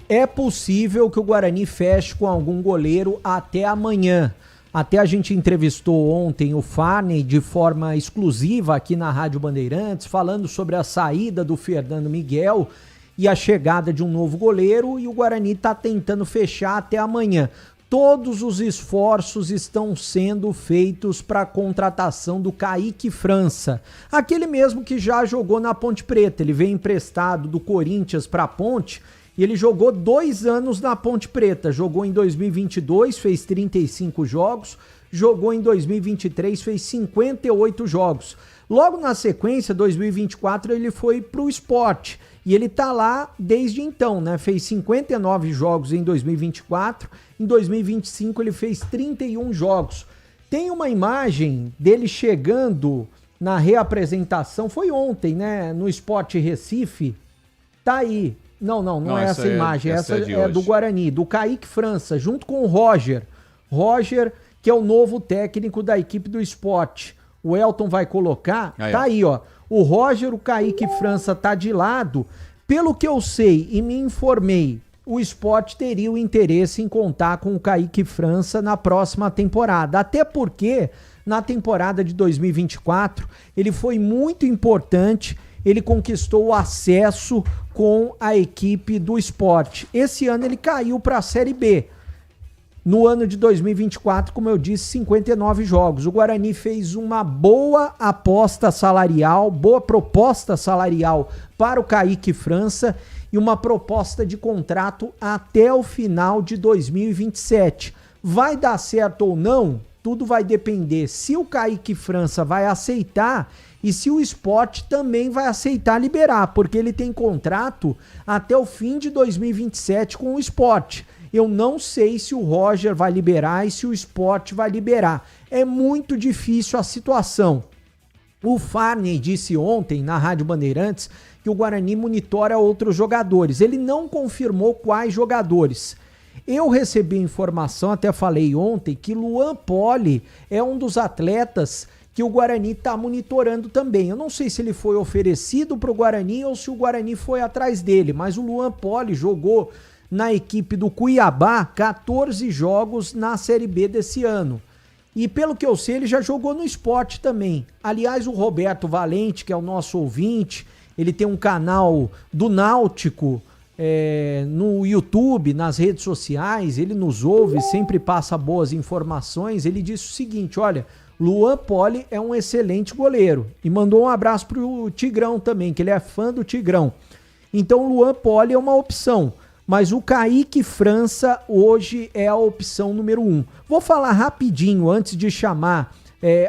Speaker 8: É possível que o Guarani feche com algum goleiro até amanhã. Até a gente entrevistou ontem o Farney de forma exclusiva aqui na Rádio Bandeirantes, falando sobre a saída do Fernando Miguel e a chegada de um novo goleiro, e o Guarani está tentando fechar até amanhã. Todos os esforços estão sendo feitos para a contratação do Kaique França, aquele mesmo que já jogou na Ponte Preta. Ele veio emprestado do Corinthians para a Ponte e ele jogou 2 anos na Ponte Preta. Jogou em 2022, fez 35 jogos, jogou em 2023, fez 58 jogos. Logo na sequência, 2024, ele foi para o Sport. E ele tá lá desde então, né? Fez 59 jogos em 2024, em 2025 ele fez 31 jogos. Tem uma imagem dele chegando na reapresentação, foi ontem, né? No Sport Recife, tá aí. Não é essa imagem, essa é do Guarani, do Kaique França, junto com o Roger. Roger, que é o novo técnico da equipe do Sport. O Elton vai colocar, tá aí, ó. O Roger, o Kaique França tá de lado. Pelo que eu sei e me informei, o Sport teria o interesse em contar com o Kaique França na próxima temporada. Até porque, na temporada de 2024, ele foi muito importante, ele conquistou o acesso com a equipe do Sport. Esse ano ele caiu para a Série B. No ano de 2024, como eu disse, 59 jogos. O Guarani fez uma boa aposta salarial, boa proposta salarial para o Kaique França e uma proposta de contrato até o final de 2027. Vai dar certo ou não? Tudo vai depender se o Kaique França vai aceitar e se o Sport também vai aceitar liberar, porque ele tem contrato até o fim de 2027 com o Sport. Eu não sei se o Roger vai liberar e se o Sport vai liberar. É muito difícil a situação. O Farney disse ontem na Rádio Bandeirantes que o Guarani monitora outros jogadores. Ele não confirmou quais jogadores. Eu recebi informação, até falei ontem, que Luan Poli é um dos atletas que o Guarani está monitorando também. Eu não sei se ele foi oferecido para o Guarani ou se o Guarani foi atrás dele, mas o Luan Poli jogou na equipe do Cuiabá 14 jogos na Série B desse ano. E pelo que eu sei, ele já jogou no Sport também. Aliás, o Roberto Valente, que é o nosso ouvinte, ele tem um canal do Náutico no YouTube, nas redes sociais, ele nos ouve, sempre passa boas informações. Ele disse o seguinte, olha, Luan Poli é um excelente goleiro. E mandou um abraço pro Tigrão também, que ele é fã do Tigrão. Então Luan Poli é uma opção. Mas o Kaique França hoje é a opção número 1. Vou falar rapidinho, antes de chamar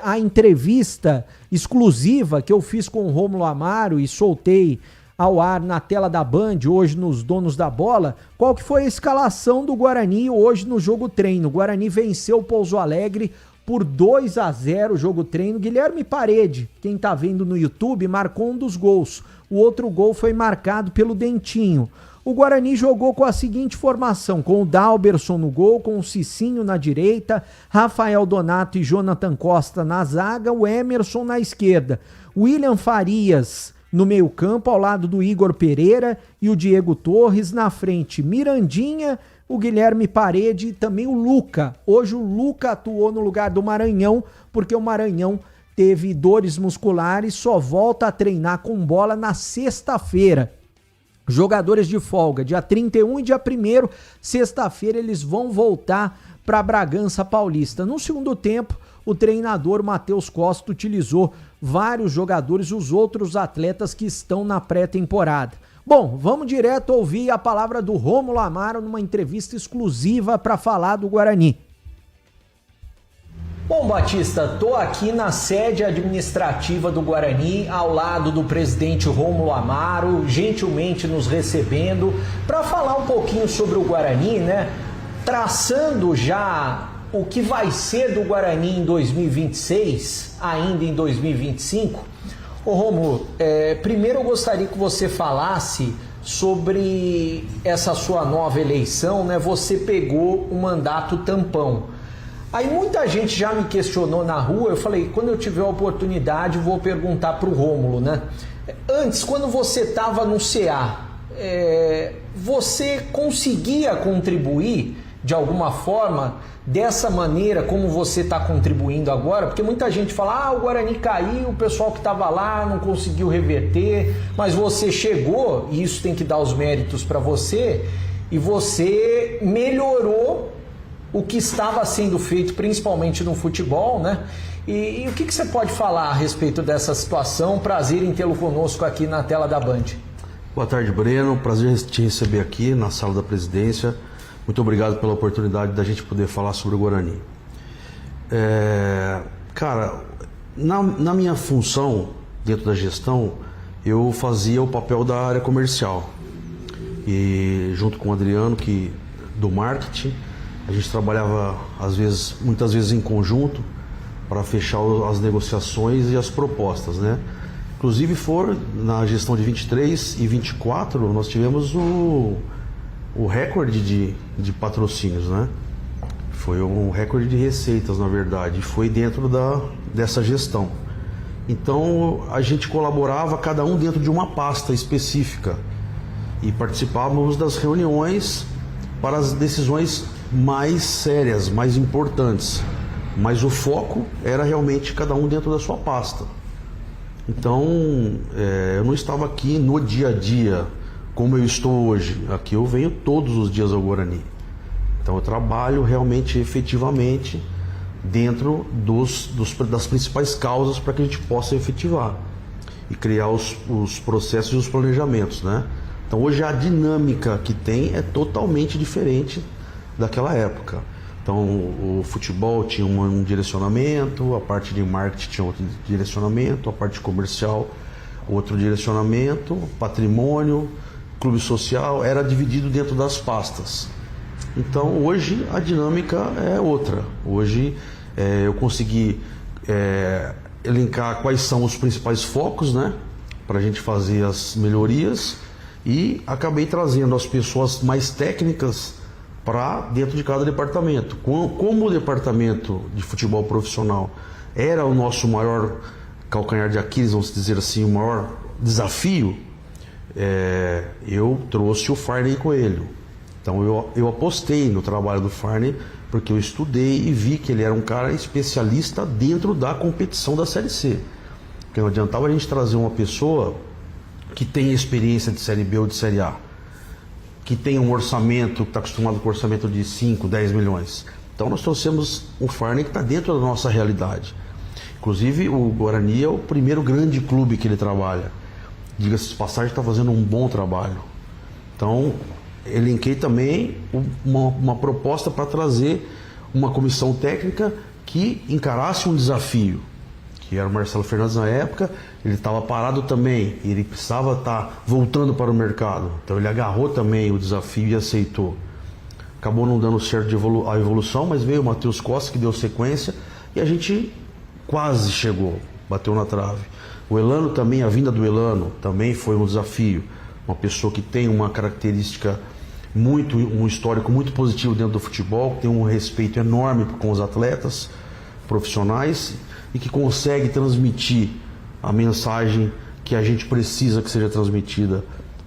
Speaker 8: a entrevista exclusiva que eu fiz com o Rômulo Amaro e soltei ao ar na tela da Band, hoje nos Donos da Bola, qual que foi a escalação do Guarani hoje no jogo treino. O Guarani venceu o Pouso Alegre por 2-0 o jogo treino. Guilherme Parede, quem tá vendo no YouTube, marcou um dos gols. O outro gol foi marcado pelo Dentinho. O Guarani jogou com a seguinte formação, com o Dalberson no gol, com o Cicinho na direita, Rafael Donato e Jonathan Costa na zaga, o Emerson na esquerda, William Farias no meio campo, ao lado do Igor Pereira e o Diego Torres na frente, Mirandinha, o Guilherme Parede e também o Luca. Hoje o Luca atuou no lugar do Maranhão, porque o Maranhão teve dores musculares, só volta a treinar com bola na sexta-feira. Jogadores de folga, dia 31 e dia 1º, sexta-feira, eles vão voltar para Bragança Paulista. No segundo tempo, o treinador Matheus Costa utilizou vários jogadores, os outros atletas que estão na pré-temporada. Bom, vamos direto ouvir a palavra do Rômulo Amaro numa entrevista exclusiva para falar do Guarani. Bom, Batista, tô aqui na sede administrativa do Guarani, ao lado do presidente Rômulo Amaro, gentilmente nos recebendo, para falar um pouquinho sobre o Guarani, né? Traçando já o que vai ser do Guarani em 2026, ainda em 2025. Ô Rômulo, primeiro eu gostaria que você falasse sobre essa sua nova eleição, né? Você pegou o mandato tampão. Aí muita gente já me questionou na rua, eu falei, quando eu tiver a oportunidade, vou perguntar pro Rômulo, né? Antes, quando você estava no CA, você conseguia contribuir de alguma forma dessa maneira como você está contribuindo agora? Porque muita gente fala, o Guarani caiu, o pessoal que estava lá não conseguiu reverter, mas você chegou, e isso tem que dar os méritos para você, e você melhorou o que estava sendo feito, principalmente no futebol, né? E o que você pode falar a respeito dessa situação? Prazer em tê-lo conosco aqui na tela da Band.
Speaker 9: Boa tarde, Breno. Prazer te receber aqui na sala da presidência. Muito obrigado pela oportunidade da gente poder falar sobre o Guarani. Cara, na minha função dentro da gestão, eu fazia o papel da área comercial. E junto com o Adriano, do marketing, a gente trabalhava muitas vezes em conjunto para fechar as negociações e as propostas, né? Inclusive na gestão de 23 e 24 nós tivemos o recorde de patrocínios, né? Foi um recorde de receitas, na verdade, e foi dentro dessa gestão. Então a gente colaborava, cada um dentro de uma pasta específica, e participávamos das reuniões para as decisões mais sérias, mais importantes, mas o foco era realmente cada um dentro da sua pasta. Então eu não estava aqui no dia a dia como eu estou hoje. Aqui eu venho todos os dias ao Guarani. Então eu trabalho realmente efetivamente dentro das principais causas para que a gente possa efetivar e criar os processos e os planejamentos, né? Então hoje a dinâmica que tem é totalmente diferente daquela época. Então o futebol tinha um direcionamento, a parte de marketing tinha outro direcionamento, a parte comercial outro direcionamento, patrimônio, clube social, era dividido dentro das pastas. Então hoje a dinâmica é outra. Hoje eu consegui elencar quais são os principais focos, né, para a gente fazer as melhorias, e acabei trazendo as pessoas mais técnicas para dentro de cada departamento. Como o departamento de futebol profissional era o nosso maior calcanhar de Aquiles, vamos dizer assim, o maior desafio, eu trouxe o Farney Coelho. Então eu apostei no trabalho do Farney, porque eu estudei e vi que ele era um cara especialista dentro da competição da Série C. Porque não adiantava a gente trazer uma pessoa que tem experiência de Série B ou de Série A, que tem um orçamento, que está acostumado com orçamento de 5, 10 milhões. Então nós trouxemos o Farney, que está dentro da nossa realidade. Inclusive o Guarani é o primeiro grande clube que ele trabalha. Diga-se de passagem, está fazendo um bom trabalho. Então elenquei também uma proposta para trazer uma comissão técnica que encarasse um desafio, que era o Marcelo Fernandes na época. Ele estava parado também, ele precisava estar voltando para o mercado, então ele agarrou também o desafio e aceitou. Acabou não dando certo a evolução, mas veio o Matheus Costa, que deu sequência, e a gente quase chegou, bateu na trave. O Elano também, a vinda do Elano também foi um desafio, uma pessoa que tem uma característica um histórico muito positivo dentro do futebol, tem um respeito enorme com os atletas profissionais e que consegue transmitir a mensagem que a gente precisa que seja transmitida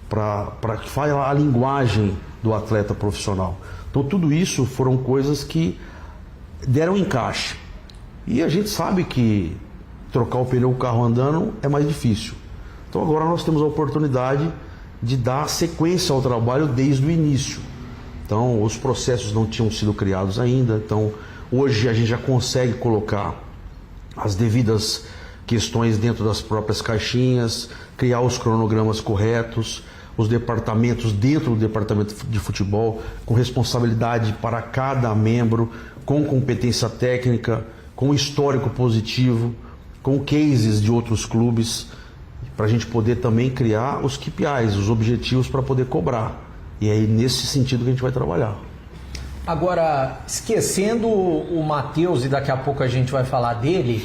Speaker 9: para que fale a linguagem do atleta profissional. Então tudo isso foram coisas que deram encaixe. E a gente sabe que trocar o pneu do carro andando é mais difícil. Então agora nós temos a oportunidade de dar sequência ao trabalho desde o início. Então os processos não tinham sido criados ainda, então hoje a gente já consegue colocar as devidas questões dentro das próprias caixinhas, criar os cronogramas corretos, os departamentos dentro do departamento de futebol, com responsabilidade para cada membro, com competência técnica, com histórico positivo, com cases de outros clubes, para a gente poder também criar os KPIs, os objetivos para poder cobrar. E é nesse sentido que a gente vai trabalhar.
Speaker 8: Agora, esquecendo o Matheus, e daqui a pouco a gente vai falar dele,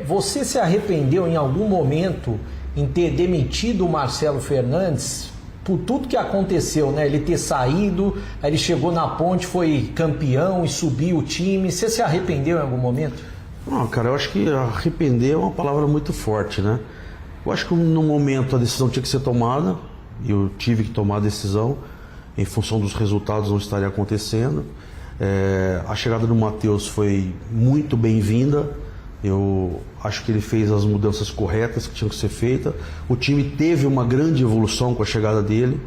Speaker 8: você se arrependeu em algum momento em ter demitido o Marcelo Fernandes por tudo que aconteceu, né? Ele ter saído, aí ele chegou na Ponte, foi campeão e subiu o time. Você se arrependeu em algum momento?
Speaker 9: Não, cara, eu acho que arrepender é uma palavra muito forte, né? Eu acho que no momento a decisão tinha que ser tomada, e eu tive que tomar a decisão em função dos resultados não estarem acontecendo. A chegada do Matheus foi muito bem-vinda. Eu acho que ele fez as mudanças corretas que tinham que ser feitas. O time teve uma grande evolução com a chegada dele.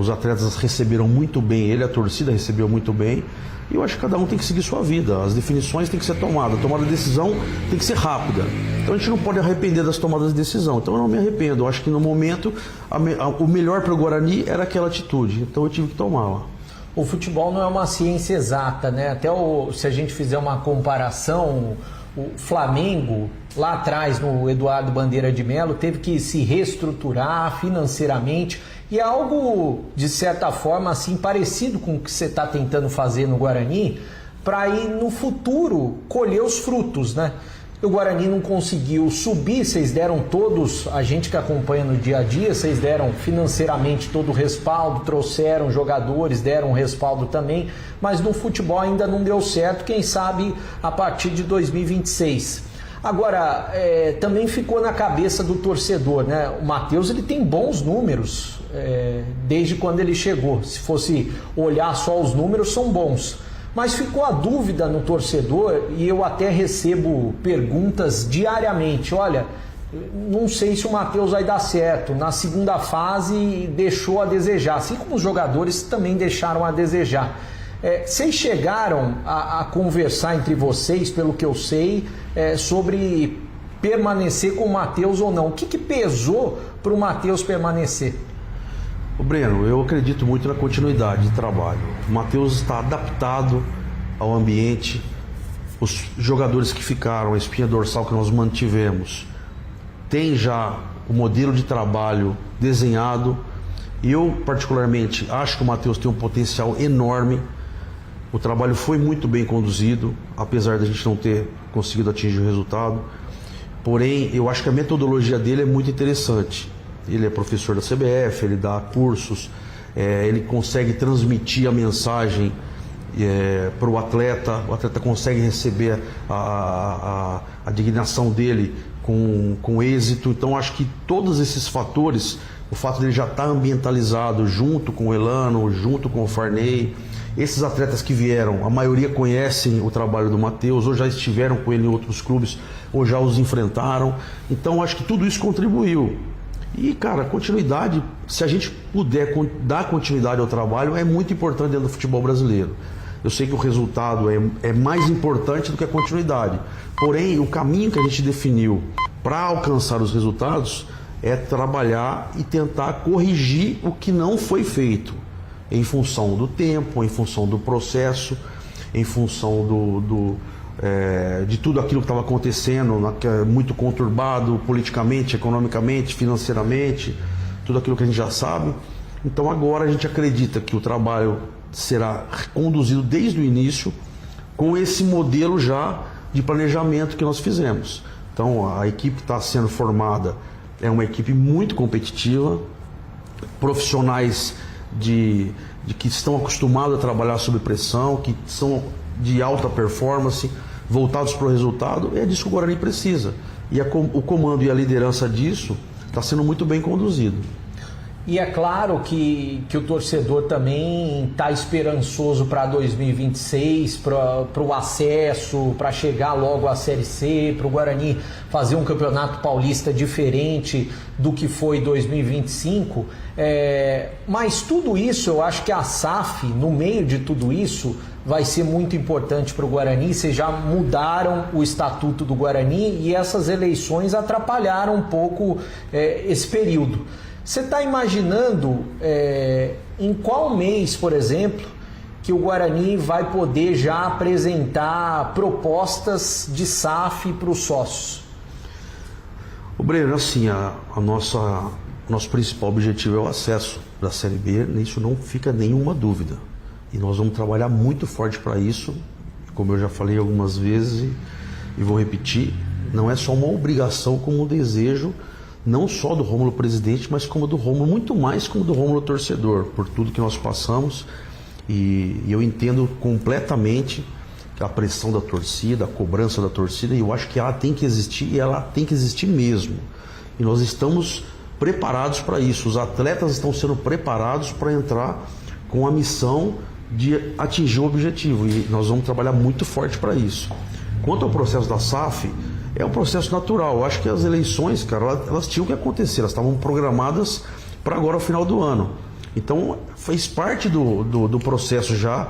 Speaker 9: Os atletas receberam muito bem ele, a torcida recebeu muito bem. E eu acho que cada um tem que seguir sua vida. As definições têm que ser tomadas. A tomada de decisão tem que ser rápida. Então a gente não pode arrepender das tomadas de decisão. Então eu não me arrependo. Eu acho que no momento o melhor para o Guarani era aquela atitude. Então eu tive que tomá-la.
Speaker 8: O futebol não é uma ciência exata, né? Até se a gente fizer uma comparação, o Flamengo, lá atrás, no Eduardo Bandeira de Melo, teve que se reestruturar financeiramente. E é algo, de certa forma, assim, parecido com o que você está tentando fazer no Guarani, para ir no futuro colher os frutos, né? O Guarani não conseguiu subir, vocês deram todos, a gente que acompanha no dia a dia, vocês deram financeiramente todo o respaldo, trouxeram jogadores, deram respaldo também, mas no futebol ainda não deu certo, quem sabe a partir de 2026. Agora, também ficou na cabeça do torcedor, né? O Matheus, ele tem bons números desde quando ele chegou. Se fosse olhar só os números, são bons. Mas ficou a dúvida no torcedor, e eu até recebo perguntas diariamente. Olha, não sei se o Matheus vai dar certo. Na segunda fase deixou a desejar, assim como os jogadores também deixaram a desejar. Vocês chegaram a conversar entre vocês, pelo que eu sei, sobre permanecer com o Matheus ou não. O que pesou para o Matheus permanecer?
Speaker 9: O Breno, eu acredito muito na continuidade de trabalho. O Matheus está adaptado ao ambiente. Os jogadores que ficaram, a espinha dorsal que nós mantivemos, tem já o modelo de trabalho desenhado. Eu, particularmente, acho que o Matheus tem um potencial enorme. O trabalho foi muito bem conduzido, apesar de a gente não ter conseguido atingir o resultado. Porém, eu acho que a metodologia dele é muito interessante. Ele é professor da CBF, ele dá cursos, ele consegue transmitir a mensagem para o atleta consegue receber a dignação dele com êxito. Então, acho que todos esses fatores, o fato dele já estar ambientalizado junto com o Elano, junto com o Farney, esses atletas que vieram, a maioria conhecem o trabalho do Matheus, ou já estiveram com ele em outros clubes, ou já os enfrentaram. Então, acho que tudo isso contribuiu. E, cara, continuidade, se a gente puder dar continuidade ao trabalho, é muito importante dentro do futebol brasileiro. Eu sei que o resultado é mais importante do que a continuidade. Porém, o caminho que a gente definiu para alcançar os resultados é trabalhar e tentar corrigir o que não foi feito, em função do tempo, em função do processo, em função de tudo aquilo que estava acontecendo, muito conturbado politicamente, economicamente, financeiramente, tudo aquilo que a gente já sabe. Então agora a gente acredita que o trabalho será conduzido desde o início com esse modelo já de planejamento que nós fizemos. Então a equipe que está sendo formada é uma equipe muito competitiva, profissionais que estão acostumados a trabalhar sob pressão, que são de alta performance, voltados para o resultado. É disso que o Guarani precisa. E o comando e a liderança disso está sendo muito bem conduzido.
Speaker 8: E é claro que o torcedor também está esperançoso para 2026, para o acesso, para chegar logo à Série C, para o Guarani fazer um campeonato paulista diferente do que foi 2025. Mas tudo isso, eu acho que a SAF, no meio de tudo isso, vai ser muito importante para o Guarani. Vocês já mudaram o estatuto do Guarani e essas eleições atrapalharam um pouco esse período. Você está imaginando em qual mês, por exemplo, que o Guarani vai poder já apresentar propostas de SAF para os sócios?
Speaker 9: O Breno, assim, nosso principal objetivo é o acesso da Série B, nisso não fica nenhuma dúvida. E nós vamos trabalhar muito forte para isso, como eu já falei algumas vezes e vou repetir, não é só uma obrigação como um desejo, não só do Rômulo presidente, mas como do Rômulo, muito mais como do Rômulo torcedor, por tudo que nós passamos. E eu entendo completamente a pressão da torcida, a cobrança da torcida, e eu acho que ela tem que existir, e ela tem que existir mesmo. E nós estamos preparados para isso, os atletas estão sendo preparados para entrar com a missão de atingir o objetivo, e nós vamos trabalhar muito forte para isso. Quanto ao processo da SAF, é um processo natural. Eu acho que as eleições, cara, elas tinham que acontecer, elas estavam programadas para agora, ao final do ano. Então, fez parte do processo já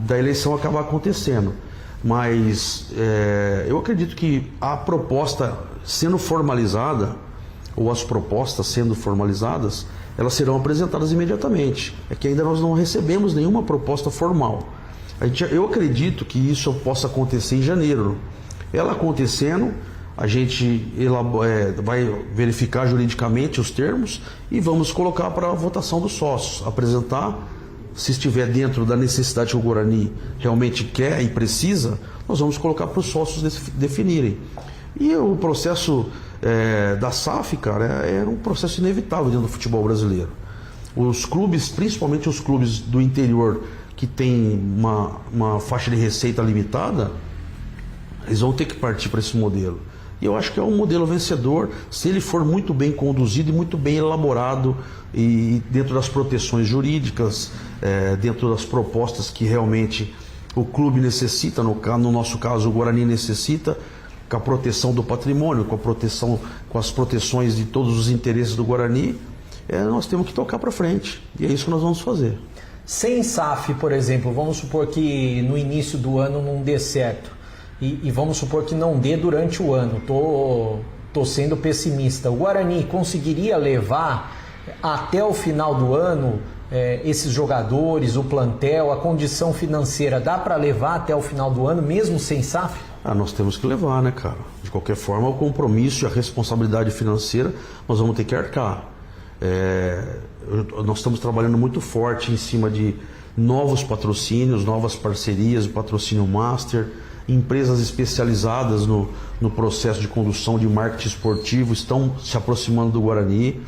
Speaker 9: da eleição acabar acontecendo. Mas eu acredito que a proposta sendo formalizada, ou as propostas sendo formalizadas, elas serão apresentadas imediatamente. É que ainda nós não recebemos nenhuma proposta formal. Eu acredito que isso possa acontecer em janeiro. Ela acontecendo, a gente vai verificar juridicamente os termos e vamos colocar para a votação dos sócios, apresentar. Se estiver dentro da necessidade que o Guarani realmente quer e precisa, nós vamos colocar para os sócios definirem. E o processo da SAF, cara, é um processo inevitável dentro do futebol brasileiro. Os clubes, principalmente os clubes do interior, que tem uma faixa de receita limitada, eles vão ter que partir para esse modelo. E eu acho que é um modelo vencedor, se ele for muito bem conduzido e muito bem elaborado, e dentro das proteções jurídicas, dentro das propostas que realmente o clube necessita, no nosso caso o Guarani necessita, com a proteção do patrimônio, com as proteções de todos os interesses do Guarani, nós temos que tocar para frente. E é isso que nós vamos fazer.
Speaker 8: Sem SAF, por exemplo, vamos supor que no início do ano não dê certo. E vamos supor que não dê durante o ano. Tô sendo pessimista. O Guarani conseguiria levar até o final do ano esses jogadores, o plantel, a condição financeira, dá para levar até o final do ano, mesmo sem SAF?
Speaker 9: Nós temos que levar, né, cara? De qualquer forma, o compromisso e a responsabilidade financeira nós vamos ter que arcar. Nós estamos trabalhando muito forte em cima de novos patrocínios, novas parcerias, o patrocínio Master, empresas especializadas no processo de condução de marketing esportivo estão se aproximando do Guarani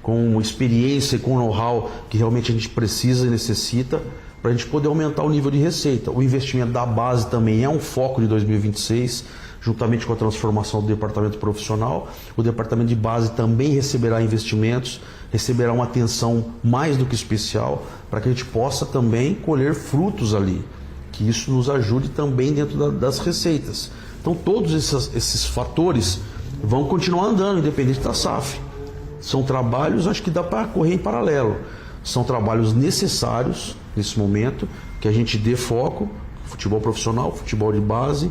Speaker 9: com experiência e com know-how que realmente a gente precisa e necessita para a gente poder aumentar o nível de receita. O investimento da base também é um foco de 2026, juntamente com a transformação do departamento profissional. O departamento de base também receberá investimentos, receberá uma atenção mais do que especial para que a gente possa também colher frutos ali, que isso nos ajude também dentro das receitas. Então todos esses fatores vão continuar andando, independente da SAF. São trabalhos, acho que dá para correr em paralelo. São trabalhos necessários nesse momento, que a gente dê foco, futebol profissional, futebol de base,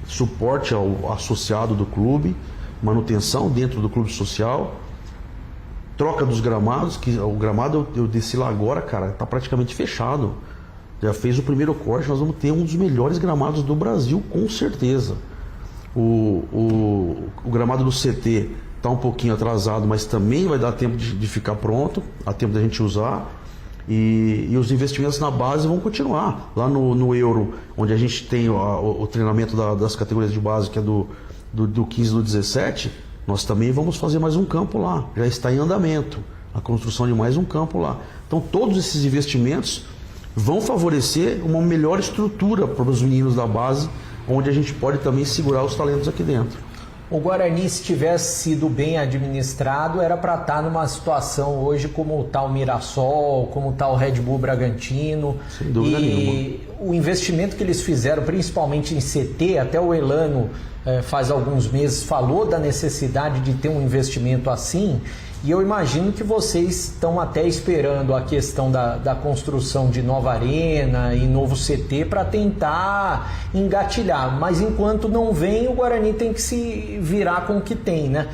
Speaker 9: suporte ao associado do clube, manutenção dentro do clube social, troca dos gramados, que o gramado eu desci lá agora, cara, está praticamente fechado. Já fez o primeiro corte, nós vamos ter um dos melhores gramados do Brasil, com certeza. O gramado do CT está um pouquinho atrasado, mas também vai dar tempo de ficar pronto, há tempo da gente usar. E os investimentos na base vão continuar. Lá no Euro, onde a gente tem o treinamento das categorias de base, que é do 15 e do 17, nós também vamos fazer mais um campo lá. Já está em andamento a construção de mais um campo lá. Então todos esses investimentos vão favorecer uma melhor estrutura para os meninos da base, onde a gente pode também segurar os talentos aqui dentro.
Speaker 8: O Guarani, se tivesse sido bem administrado, era para estar numa situação hoje como está o Mirassol, como está o Red Bull Bragantino.
Speaker 9: Sem dúvida nenhuma.
Speaker 8: O investimento que eles fizeram, principalmente em CT, até o Elano faz alguns meses falou da necessidade de ter um investimento assim, e eu imagino que vocês estão até esperando a questão da construção de nova arena e novo CT para tentar engatilhar, mas enquanto não vem, o Guarani tem que se virar com o que tem, né?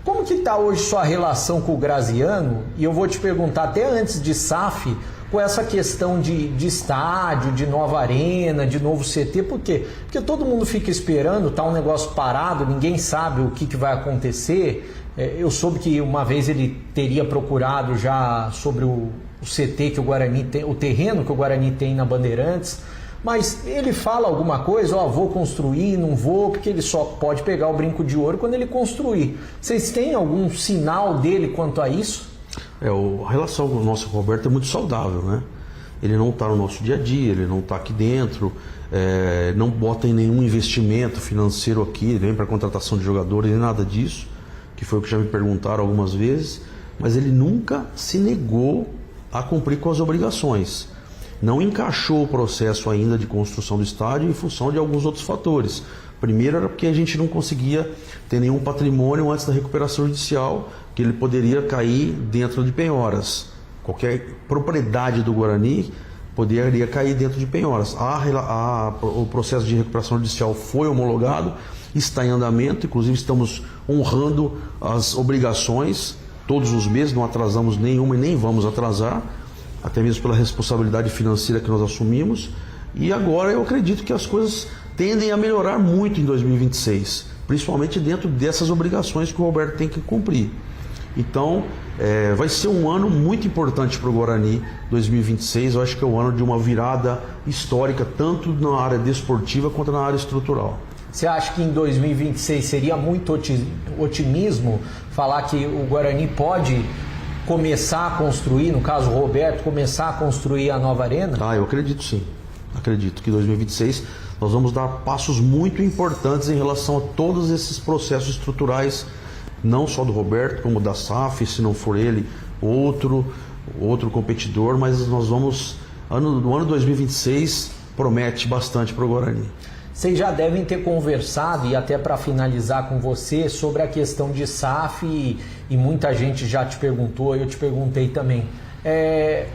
Speaker 8: Como que está hoje sua relação com o Graziano? E eu vou te perguntar até antes de SAF, com essa questão de estádio, de nova arena, de novo CT, por quê? Porque todo mundo fica esperando, tá um negócio parado, ninguém sabe o que vai acontecer. Eu soube que uma vez ele teria procurado já sobre o CT que o Guarani tem, o terreno que o Guarani tem na Bandeirantes, mas ele fala alguma coisa, vou construir, não vou, porque ele só pode pegar o brinco de ouro quando ele construir. Vocês têm algum sinal dele quanto a isso?
Speaker 9: A relação com o nosso Roberto é muito saudável, né? Ele não está no nosso dia a dia, ele não está aqui dentro, não bota em nenhum investimento financeiro aqui, nem para contratação de jogadores, nem nada disso, que foi o que já me perguntaram algumas vezes, mas ele nunca se negou a cumprir com as obrigações. Não encaixou o processo ainda de construção do estádio em função de alguns outros fatores. Primeiro era porque a gente não conseguia ter nenhum patrimônio antes da recuperação judicial, que ele poderia cair dentro de penhoras. Qualquer propriedade do Guarani poderia cair dentro de penhoras. O processo de recuperação judicial foi homologado, está em andamento, inclusive estamos honrando as obrigações todos os meses, não atrasamos nenhuma e nem vamos atrasar, até mesmo pela responsabilidade financeira que nós assumimos. E agora eu acredito que as coisas tendem a melhorar muito em 2026, principalmente dentro dessas obrigações que o Roberto tem que cumprir. Então, vai ser um ano muito importante para o Guarani, 2026. Eu acho que é o ano de uma virada histórica, tanto na área desportiva quanto na área estrutural.
Speaker 8: Você acha que em 2026 seria muito otimismo falar que o Guarani pode começar a construir, no caso o Roberto, começar a construir a nova arena?
Speaker 9: Eu acredito sim. Acredito que em 2026 nós vamos dar passos muito importantes em relação a todos esses processos estruturais, não só do Roberto, como da SAF, se não for ele, outro competidor, mas nós vamos, no ano 2026 promete bastante para o Guarani.
Speaker 8: Vocês já devem ter conversado, e até para finalizar com você, sobre a questão de SAF e muita gente já te perguntou, eu te perguntei também.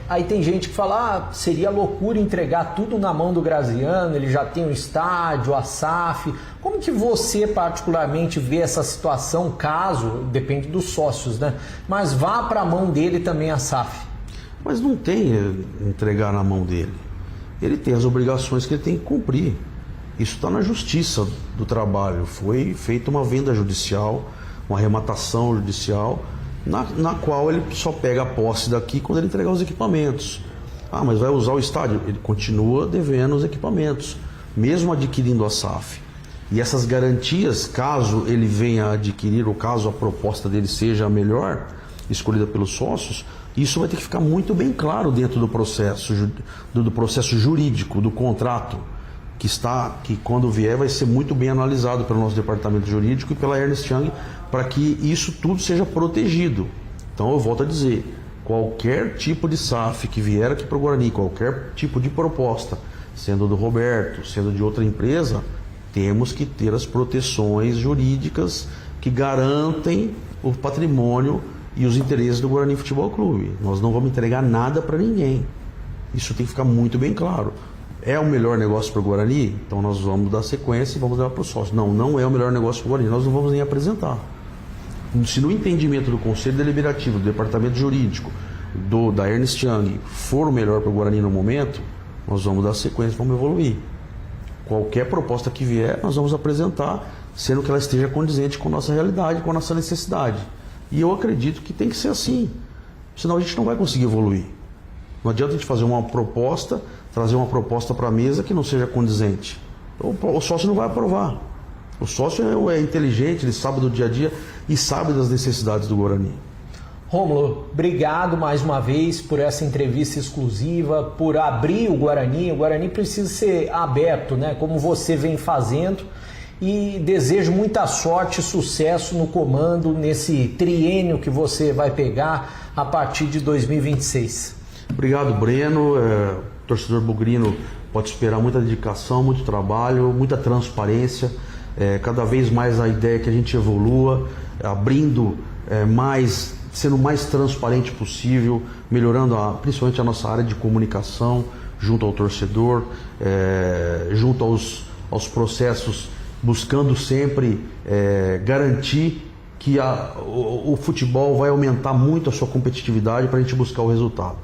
Speaker 8: Aí tem gente que fala, seria loucura entregar tudo na mão do Graziano, ele já tem o estádio, a SAF. Como que você particularmente vê essa situação, caso, depende dos sócios, né? Mas vá para a mão dele também a SAF.
Speaker 9: Mas não tem entregar na mão dele. Ele tem as obrigações que ele tem que cumprir. Isso está na Justiça do Trabalho. Foi feita uma venda judicial, uma arrematação judicial, na qual ele só pega a posse daqui quando ele entregar os equipamentos. Mas vai usar o estádio? Ele continua devendo os equipamentos, mesmo adquirindo a SAF. E essas garantias, caso ele venha a adquirir, ou caso a proposta dele seja a melhor, escolhida pelos sócios, isso vai ter que ficar muito bem claro dentro do processo jurídico, do contrato, que quando vier vai ser muito bem analisado pelo nosso departamento jurídico e pela Ernst Young, para que isso tudo seja protegido. Então eu volto a dizer, qualquer tipo de SAF que vier aqui para o Guarani, qualquer tipo de proposta, sendo do Roberto, sendo de outra empresa, temos que ter as proteções jurídicas que garantem o patrimônio e os interesses do Guarani Futebol Clube. Nós não vamos entregar nada para ninguém. Isso tem que ficar muito bem claro. É o melhor negócio para o Guarani? Então nós vamos dar sequência e vamos levar para o sócio. Não é o melhor negócio para o Guarani, nós não vamos nem apresentar. Se no entendimento do Conselho Deliberativo, do Departamento Jurídico, da Ernst Young, for o melhor para o Guarani no momento, nós vamos dar sequência, vamos evoluir. Qualquer proposta que vier, nós vamos apresentar, sendo que ela esteja condizente com a nossa realidade, com a nossa necessidade. E eu acredito que tem que ser assim, senão a gente não vai conseguir evoluir. Não adianta a gente fazer uma proposta, trazer uma proposta para a mesa que não seja condizente. O sócio não vai aprovar. O sócio é inteligente, ele sabe do dia a dia e sabe das necessidades do Guarani.
Speaker 8: Rômulo, obrigado mais uma vez por essa entrevista exclusiva, por abrir o Guarani. O Guarani precisa ser aberto, né? Como você vem fazendo. E desejo muita sorte e sucesso no comando nesse triênio que você vai pegar a partir de 2026.
Speaker 9: Obrigado, Breno. O torcedor bugrino pode esperar muita dedicação, muito trabalho, muita transparência. Cada vez mais a ideia é que a gente evolua, abrindo mais, sendo o mais transparente possível, melhorando principalmente a nossa área de comunicação junto ao torcedor, junto aos processos, buscando sempre garantir que o futebol vai aumentar muito a sua competitividade para a gente buscar o resultado.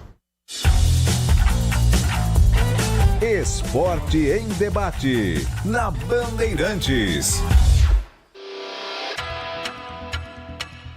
Speaker 5: Esporte em Debate, na Bandeirantes.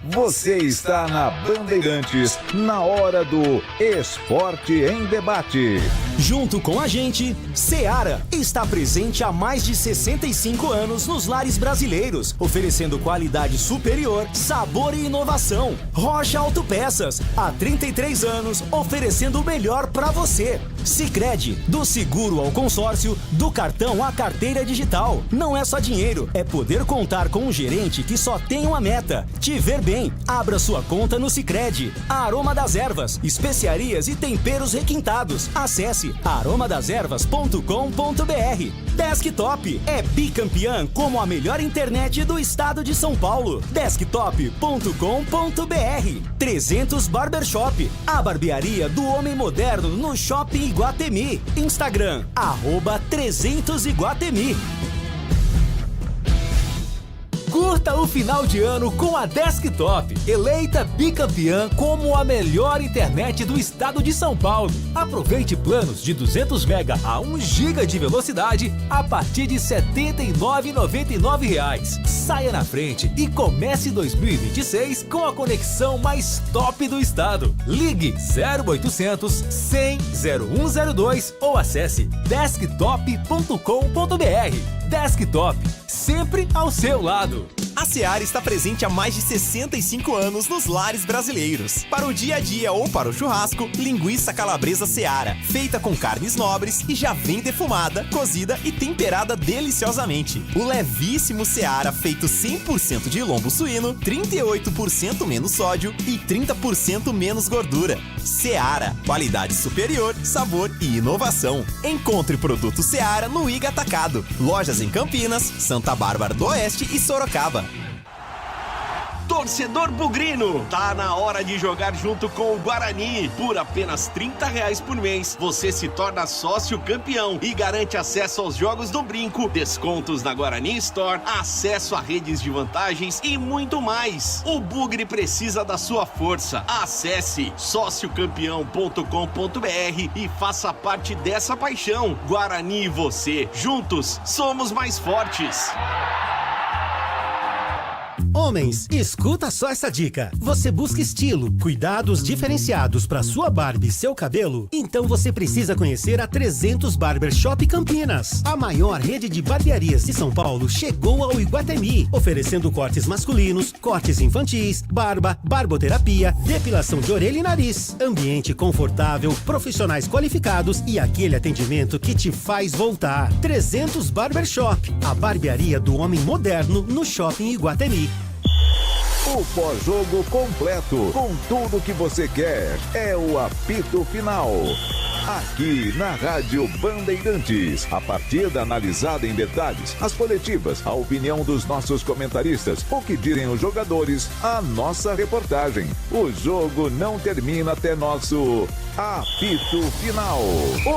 Speaker 5: Você está na Bandeirantes, na hora do Esporte em Debate.
Speaker 4: Junto com a gente, Seara está presente há mais de 65 anos nos lares brasileiros, oferecendo qualidade superior, sabor e inovação. Rocha Autopeças, há 33 anos, oferecendo o melhor para você. Sicredi, do seguro ao consórcio, do cartão à carteira digital. Não é só dinheiro, é poder contar com um gerente que só tem uma meta: te ver bem. Abra sua conta no Sicredi. Aroma das Ervas, especiarias e temperos requintados. Acesse aromadeservas.com.br. Desktop é bicampeã como a melhor internet do estado de São Paulo. Desktop.com.br. 300 Barbershop, a barbearia do homem moderno no Shopping Iguatemi. Instagram, @300Iguatemi.
Speaker 1: Curta o final de ano com a Desktop, eleita bicampeã como a melhor internet do estado de São Paulo. Aproveite planos de 200 MB a 1 GB de velocidade a partir de R$ 79,99. Saia na frente e comece 2026 com a conexão mais top do estado. Ligue 0800 100 0102 ou acesse desktop.com.br. Desktop, sempre ao seu lado.
Speaker 18: A Seara está presente há mais de 65 anos nos lares brasileiros. Para o dia a dia ou para o churrasco, linguiça calabresa Seara, feita com carnes nobres e já vem defumada, cozida e temperada deliciosamente. O levíssimo Seara, feito 100% de lombo suíno, 38% menos sódio e 30% menos gordura. Seara, qualidade superior, sabor e inovação. Encontre produto Seara no Iga Atacado. Lojas em Campinas, Santa Bárbara do Oeste e Sorocaba.
Speaker 21: Torcedor bugrino, tá na hora de jogar junto com o Guarani. Por apenas R$30 por mês, você se torna sócio campeão e garante acesso aos jogos do Brinco, descontos na Guarani Store, acesso a redes de vantagens e muito mais. O Bugre precisa da sua força. Acesse sociocampeão.com.br e faça parte dessa paixão. Guarani e você, juntos, somos mais fortes.
Speaker 19: Homens, escuta só essa dica. Você busca estilo, cuidados diferenciados para sua barba e seu cabelo? Então você precisa conhecer a 300 Barbershop Campinas. A maior rede de barbearias de São Paulo chegou ao Iguatemi, oferecendo cortes masculinos, cortes infantis, barba, barboterapia, depilação de orelha e nariz. Ambiente confortável, profissionais qualificados e aquele atendimento que te faz voltar. 300 Barbershop, a barbearia do homem moderno no Shopping Iguatemi.
Speaker 5: O pós-jogo completo, com tudo que você quer, é o apito final. Aqui na Rádio Bandeirantes, a partida analisada em detalhes, as coletivas, a opinião dos nossos comentaristas, o que dizem os jogadores, a nossa reportagem. O jogo não termina até nosso apito final.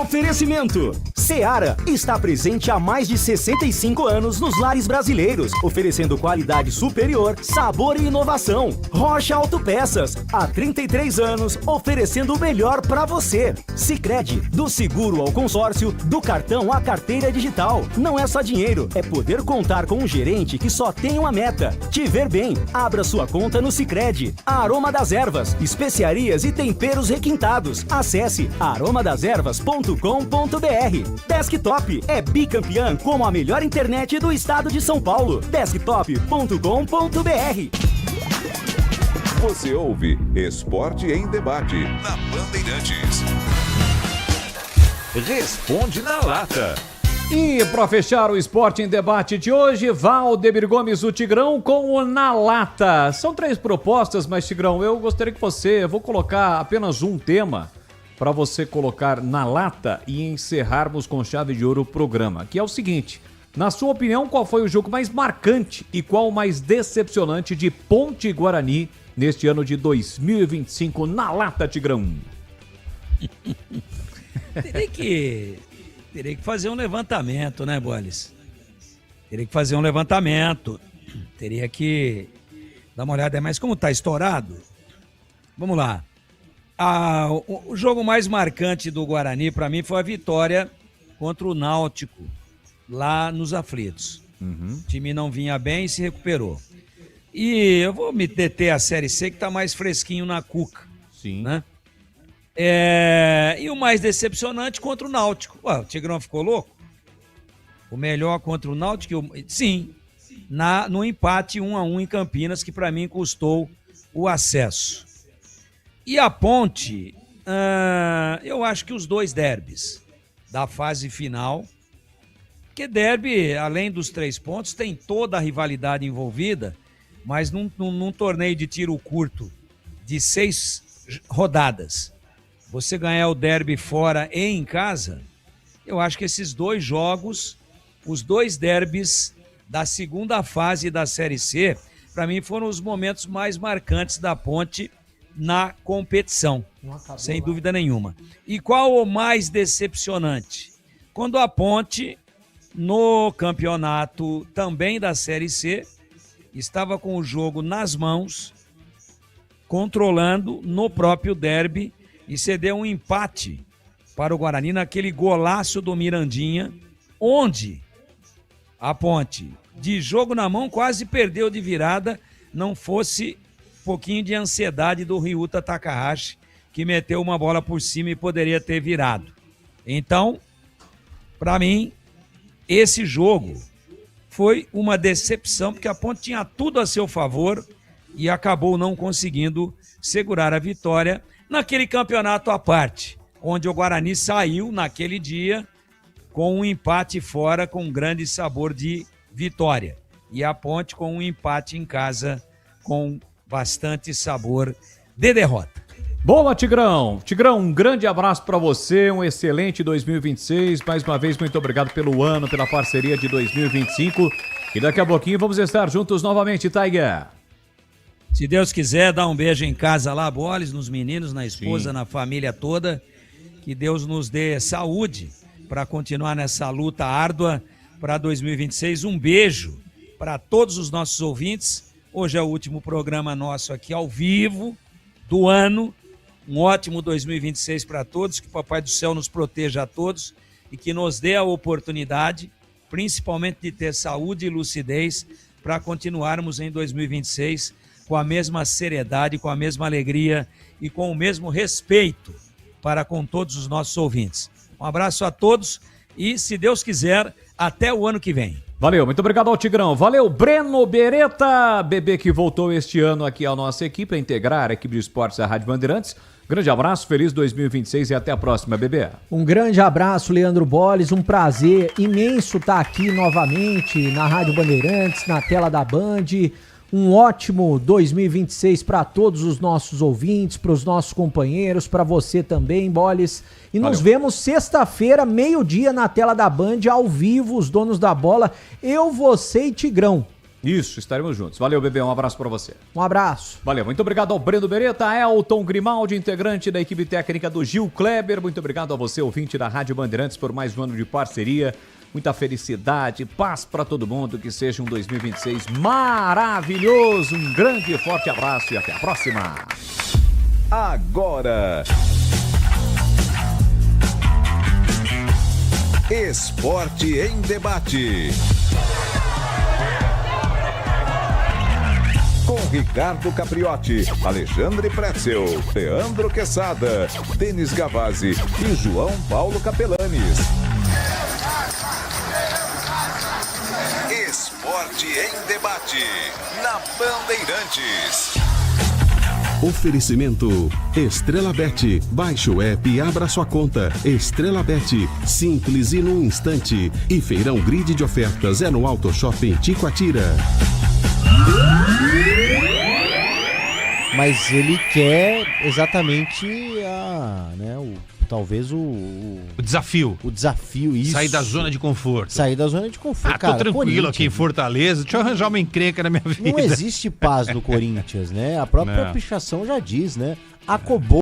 Speaker 4: Oferecimento: Seara está presente há mais de 65 anos nos lares brasileiros, oferecendo qualidade superior, sabor e inovação. Rocha Autopeças, há 33 anos, oferecendo o melhor para você. Sicredi, do seguro ao consórcio, do cartão à carteira digital. Não é só dinheiro, é poder contar com um gerente que só tem uma meta: te ver bem. Abra sua conta no Sicredi. A Aroma das Ervas, especiarias e temperos requintados. Acesse aromadeservas.com.br. Desktop é bicampeã como a melhor internet do estado de São Paulo. Desktop.com.br.
Speaker 5: Você ouve Esporte em Debate na Bandeirantes. Responde na lata.
Speaker 7: E para fechar o Esporte em Debate de hoje, Valdemir Gomes, o Tigrão, com o Na Lata. São 3 propostas, mas Tigrão, eu gostaria que eu vou colocar apenas um tema para você colocar na lata e encerrarmos com chave de ouro o programa, que é o seguinte: na sua opinião, qual foi o jogo mais marcante e qual o mais decepcionante de Ponte Guarani neste ano de 2025? Na lata, Tigrão.
Speaker 13: Teria que fazer um levantamento, né, Bolis? Teria que fazer um levantamento. Teria que dar uma olhada. Mas como tá estourado, vamos lá. O jogo mais marcante do Guarani, para mim, foi a vitória contra o Náutico, lá nos Aflitos. O time não vinha bem e se recuperou. E eu vou me deter a Série C, que tá mais fresquinho na cuca.
Speaker 7: Sim.
Speaker 13: Né? E o mais decepcionante contra o Náutico. Ué, o Tigrão ficou louco? O melhor contra o Náutico? Sim, no empate 1-1 em Campinas, que para mim custou o acesso. E a Ponte, eu acho que os 2 derbys da fase final, porque derby, além dos 3 pontos, tem toda a rivalidade envolvida, mas num torneio de tiro curto de 6 rodadas, você ganhar o derby fora e em casa, eu acho que esses 2 jogos, os 2 derbys da segunda fase da Série C, para mim foram os momentos mais marcantes da Ponte na competição, sem dúvida nenhuma. E qual o mais decepcionante? Quando a Ponte, no campeonato também da Série C, estava com o jogo nas mãos, controlando no próprio derby, e cedeu um empate para o Guarani naquele golaço do Mirandinha, onde a Ponte, de jogo na mão, quase perdeu de virada, não fosse um pouquinho de ansiedade do Ryuta Takahashi, que meteu uma bola por cima e poderia ter virado. Então, para mim, esse jogo foi uma decepção, porque a Ponte tinha tudo a seu favor e acabou não conseguindo segurar a vitória naquele campeonato à parte, onde o Guarani saiu naquele dia com um empate fora com um grande sabor de vitória. E a Ponte com um empate em casa com bastante sabor de derrota.
Speaker 7: Boa, Tigrão! Tigrão, um grande abraço para você, um excelente 2026. Mais uma vez, muito obrigado pelo ano, pela parceria de 2025. E daqui a pouquinho vamos estar juntos novamente, Tiger.
Speaker 13: Se Deus quiser, dá um beijo em casa lá, Boles, nos meninos, na esposa,
Speaker 7: Sim.
Speaker 13: na família toda. Que Deus nos dê saúde para continuar nessa luta árdua para 2026. Um beijo para todos os nossos ouvintes. Hoje é o último programa nosso aqui ao vivo do ano. Um ótimo 2026 para todos. Que o Papai do Céu nos proteja a todos e que nos dê a oportunidade, principalmente de ter saúde e lucidez para continuarmos em 2026 com a mesma seriedade, com a mesma alegria e com o mesmo respeito para com todos os nossos ouvintes. Um abraço a todos e, se Deus quiser, até o ano que vem.
Speaker 7: Valeu, muito obrigado ao Tigrão. Valeu, Breno Beretta, bebê que voltou este ano aqui à nossa equipe, a integrar a equipe de esportes da Rádio Bandeirantes. Grande abraço, feliz 2026 e até a próxima, bebê.
Speaker 8: Um grande abraço, Leandro Boles, um prazer imenso estar aqui novamente na Rádio Bandeirantes, na tela da Band. Um ótimo 2026 para todos os nossos ouvintes, para os nossos companheiros, para você também, Boles. E nos vemos sexta-feira, meio-dia, na tela da Band, ao vivo, os donos da bola, eu, você e Tigrão.
Speaker 7: Isso, estaremos juntos. Valeu, bebê, um abraço para você.
Speaker 8: Um abraço.
Speaker 7: Valeu, muito obrigado ao Breno Beretta, Elton Grimaldi, integrante da equipe técnica do Gil Kleber. Muito obrigado a você, ouvinte da Rádio Bandeirantes, por mais um ano de parceria. Muita felicidade, paz para todo mundo, que seja um 2026 maravilhoso. Um grande e forte abraço e até a próxima.
Speaker 5: Agora, Esporte em Debate. Com Ricardo Capriotti, Alexandre Pretzel, Leandro Quesada, Denis Gavazzi e João Paulo Capelanes. Esporte em Debate, na Bandeirantes.
Speaker 10: Oferecimento Estrela Bet. Baixe o app e abra sua conta. Estrela Bet, simples e num instante. E Feirão Grid de Ofertas é no Auto Shopping Ticoatira.
Speaker 12: Mas ele quer exatamente talvez o
Speaker 23: desafio.
Speaker 12: O desafio, isso.
Speaker 23: Sair da zona de conforto.
Speaker 12: Sair da zona de conforto.
Speaker 23: Tô tranquilo aqui em Fortaleza. Deixa eu arranjar uma encrenca na minha vida.
Speaker 12: Não existe paz no Corinthians, né? A própria pichação já diz, né? Acabou.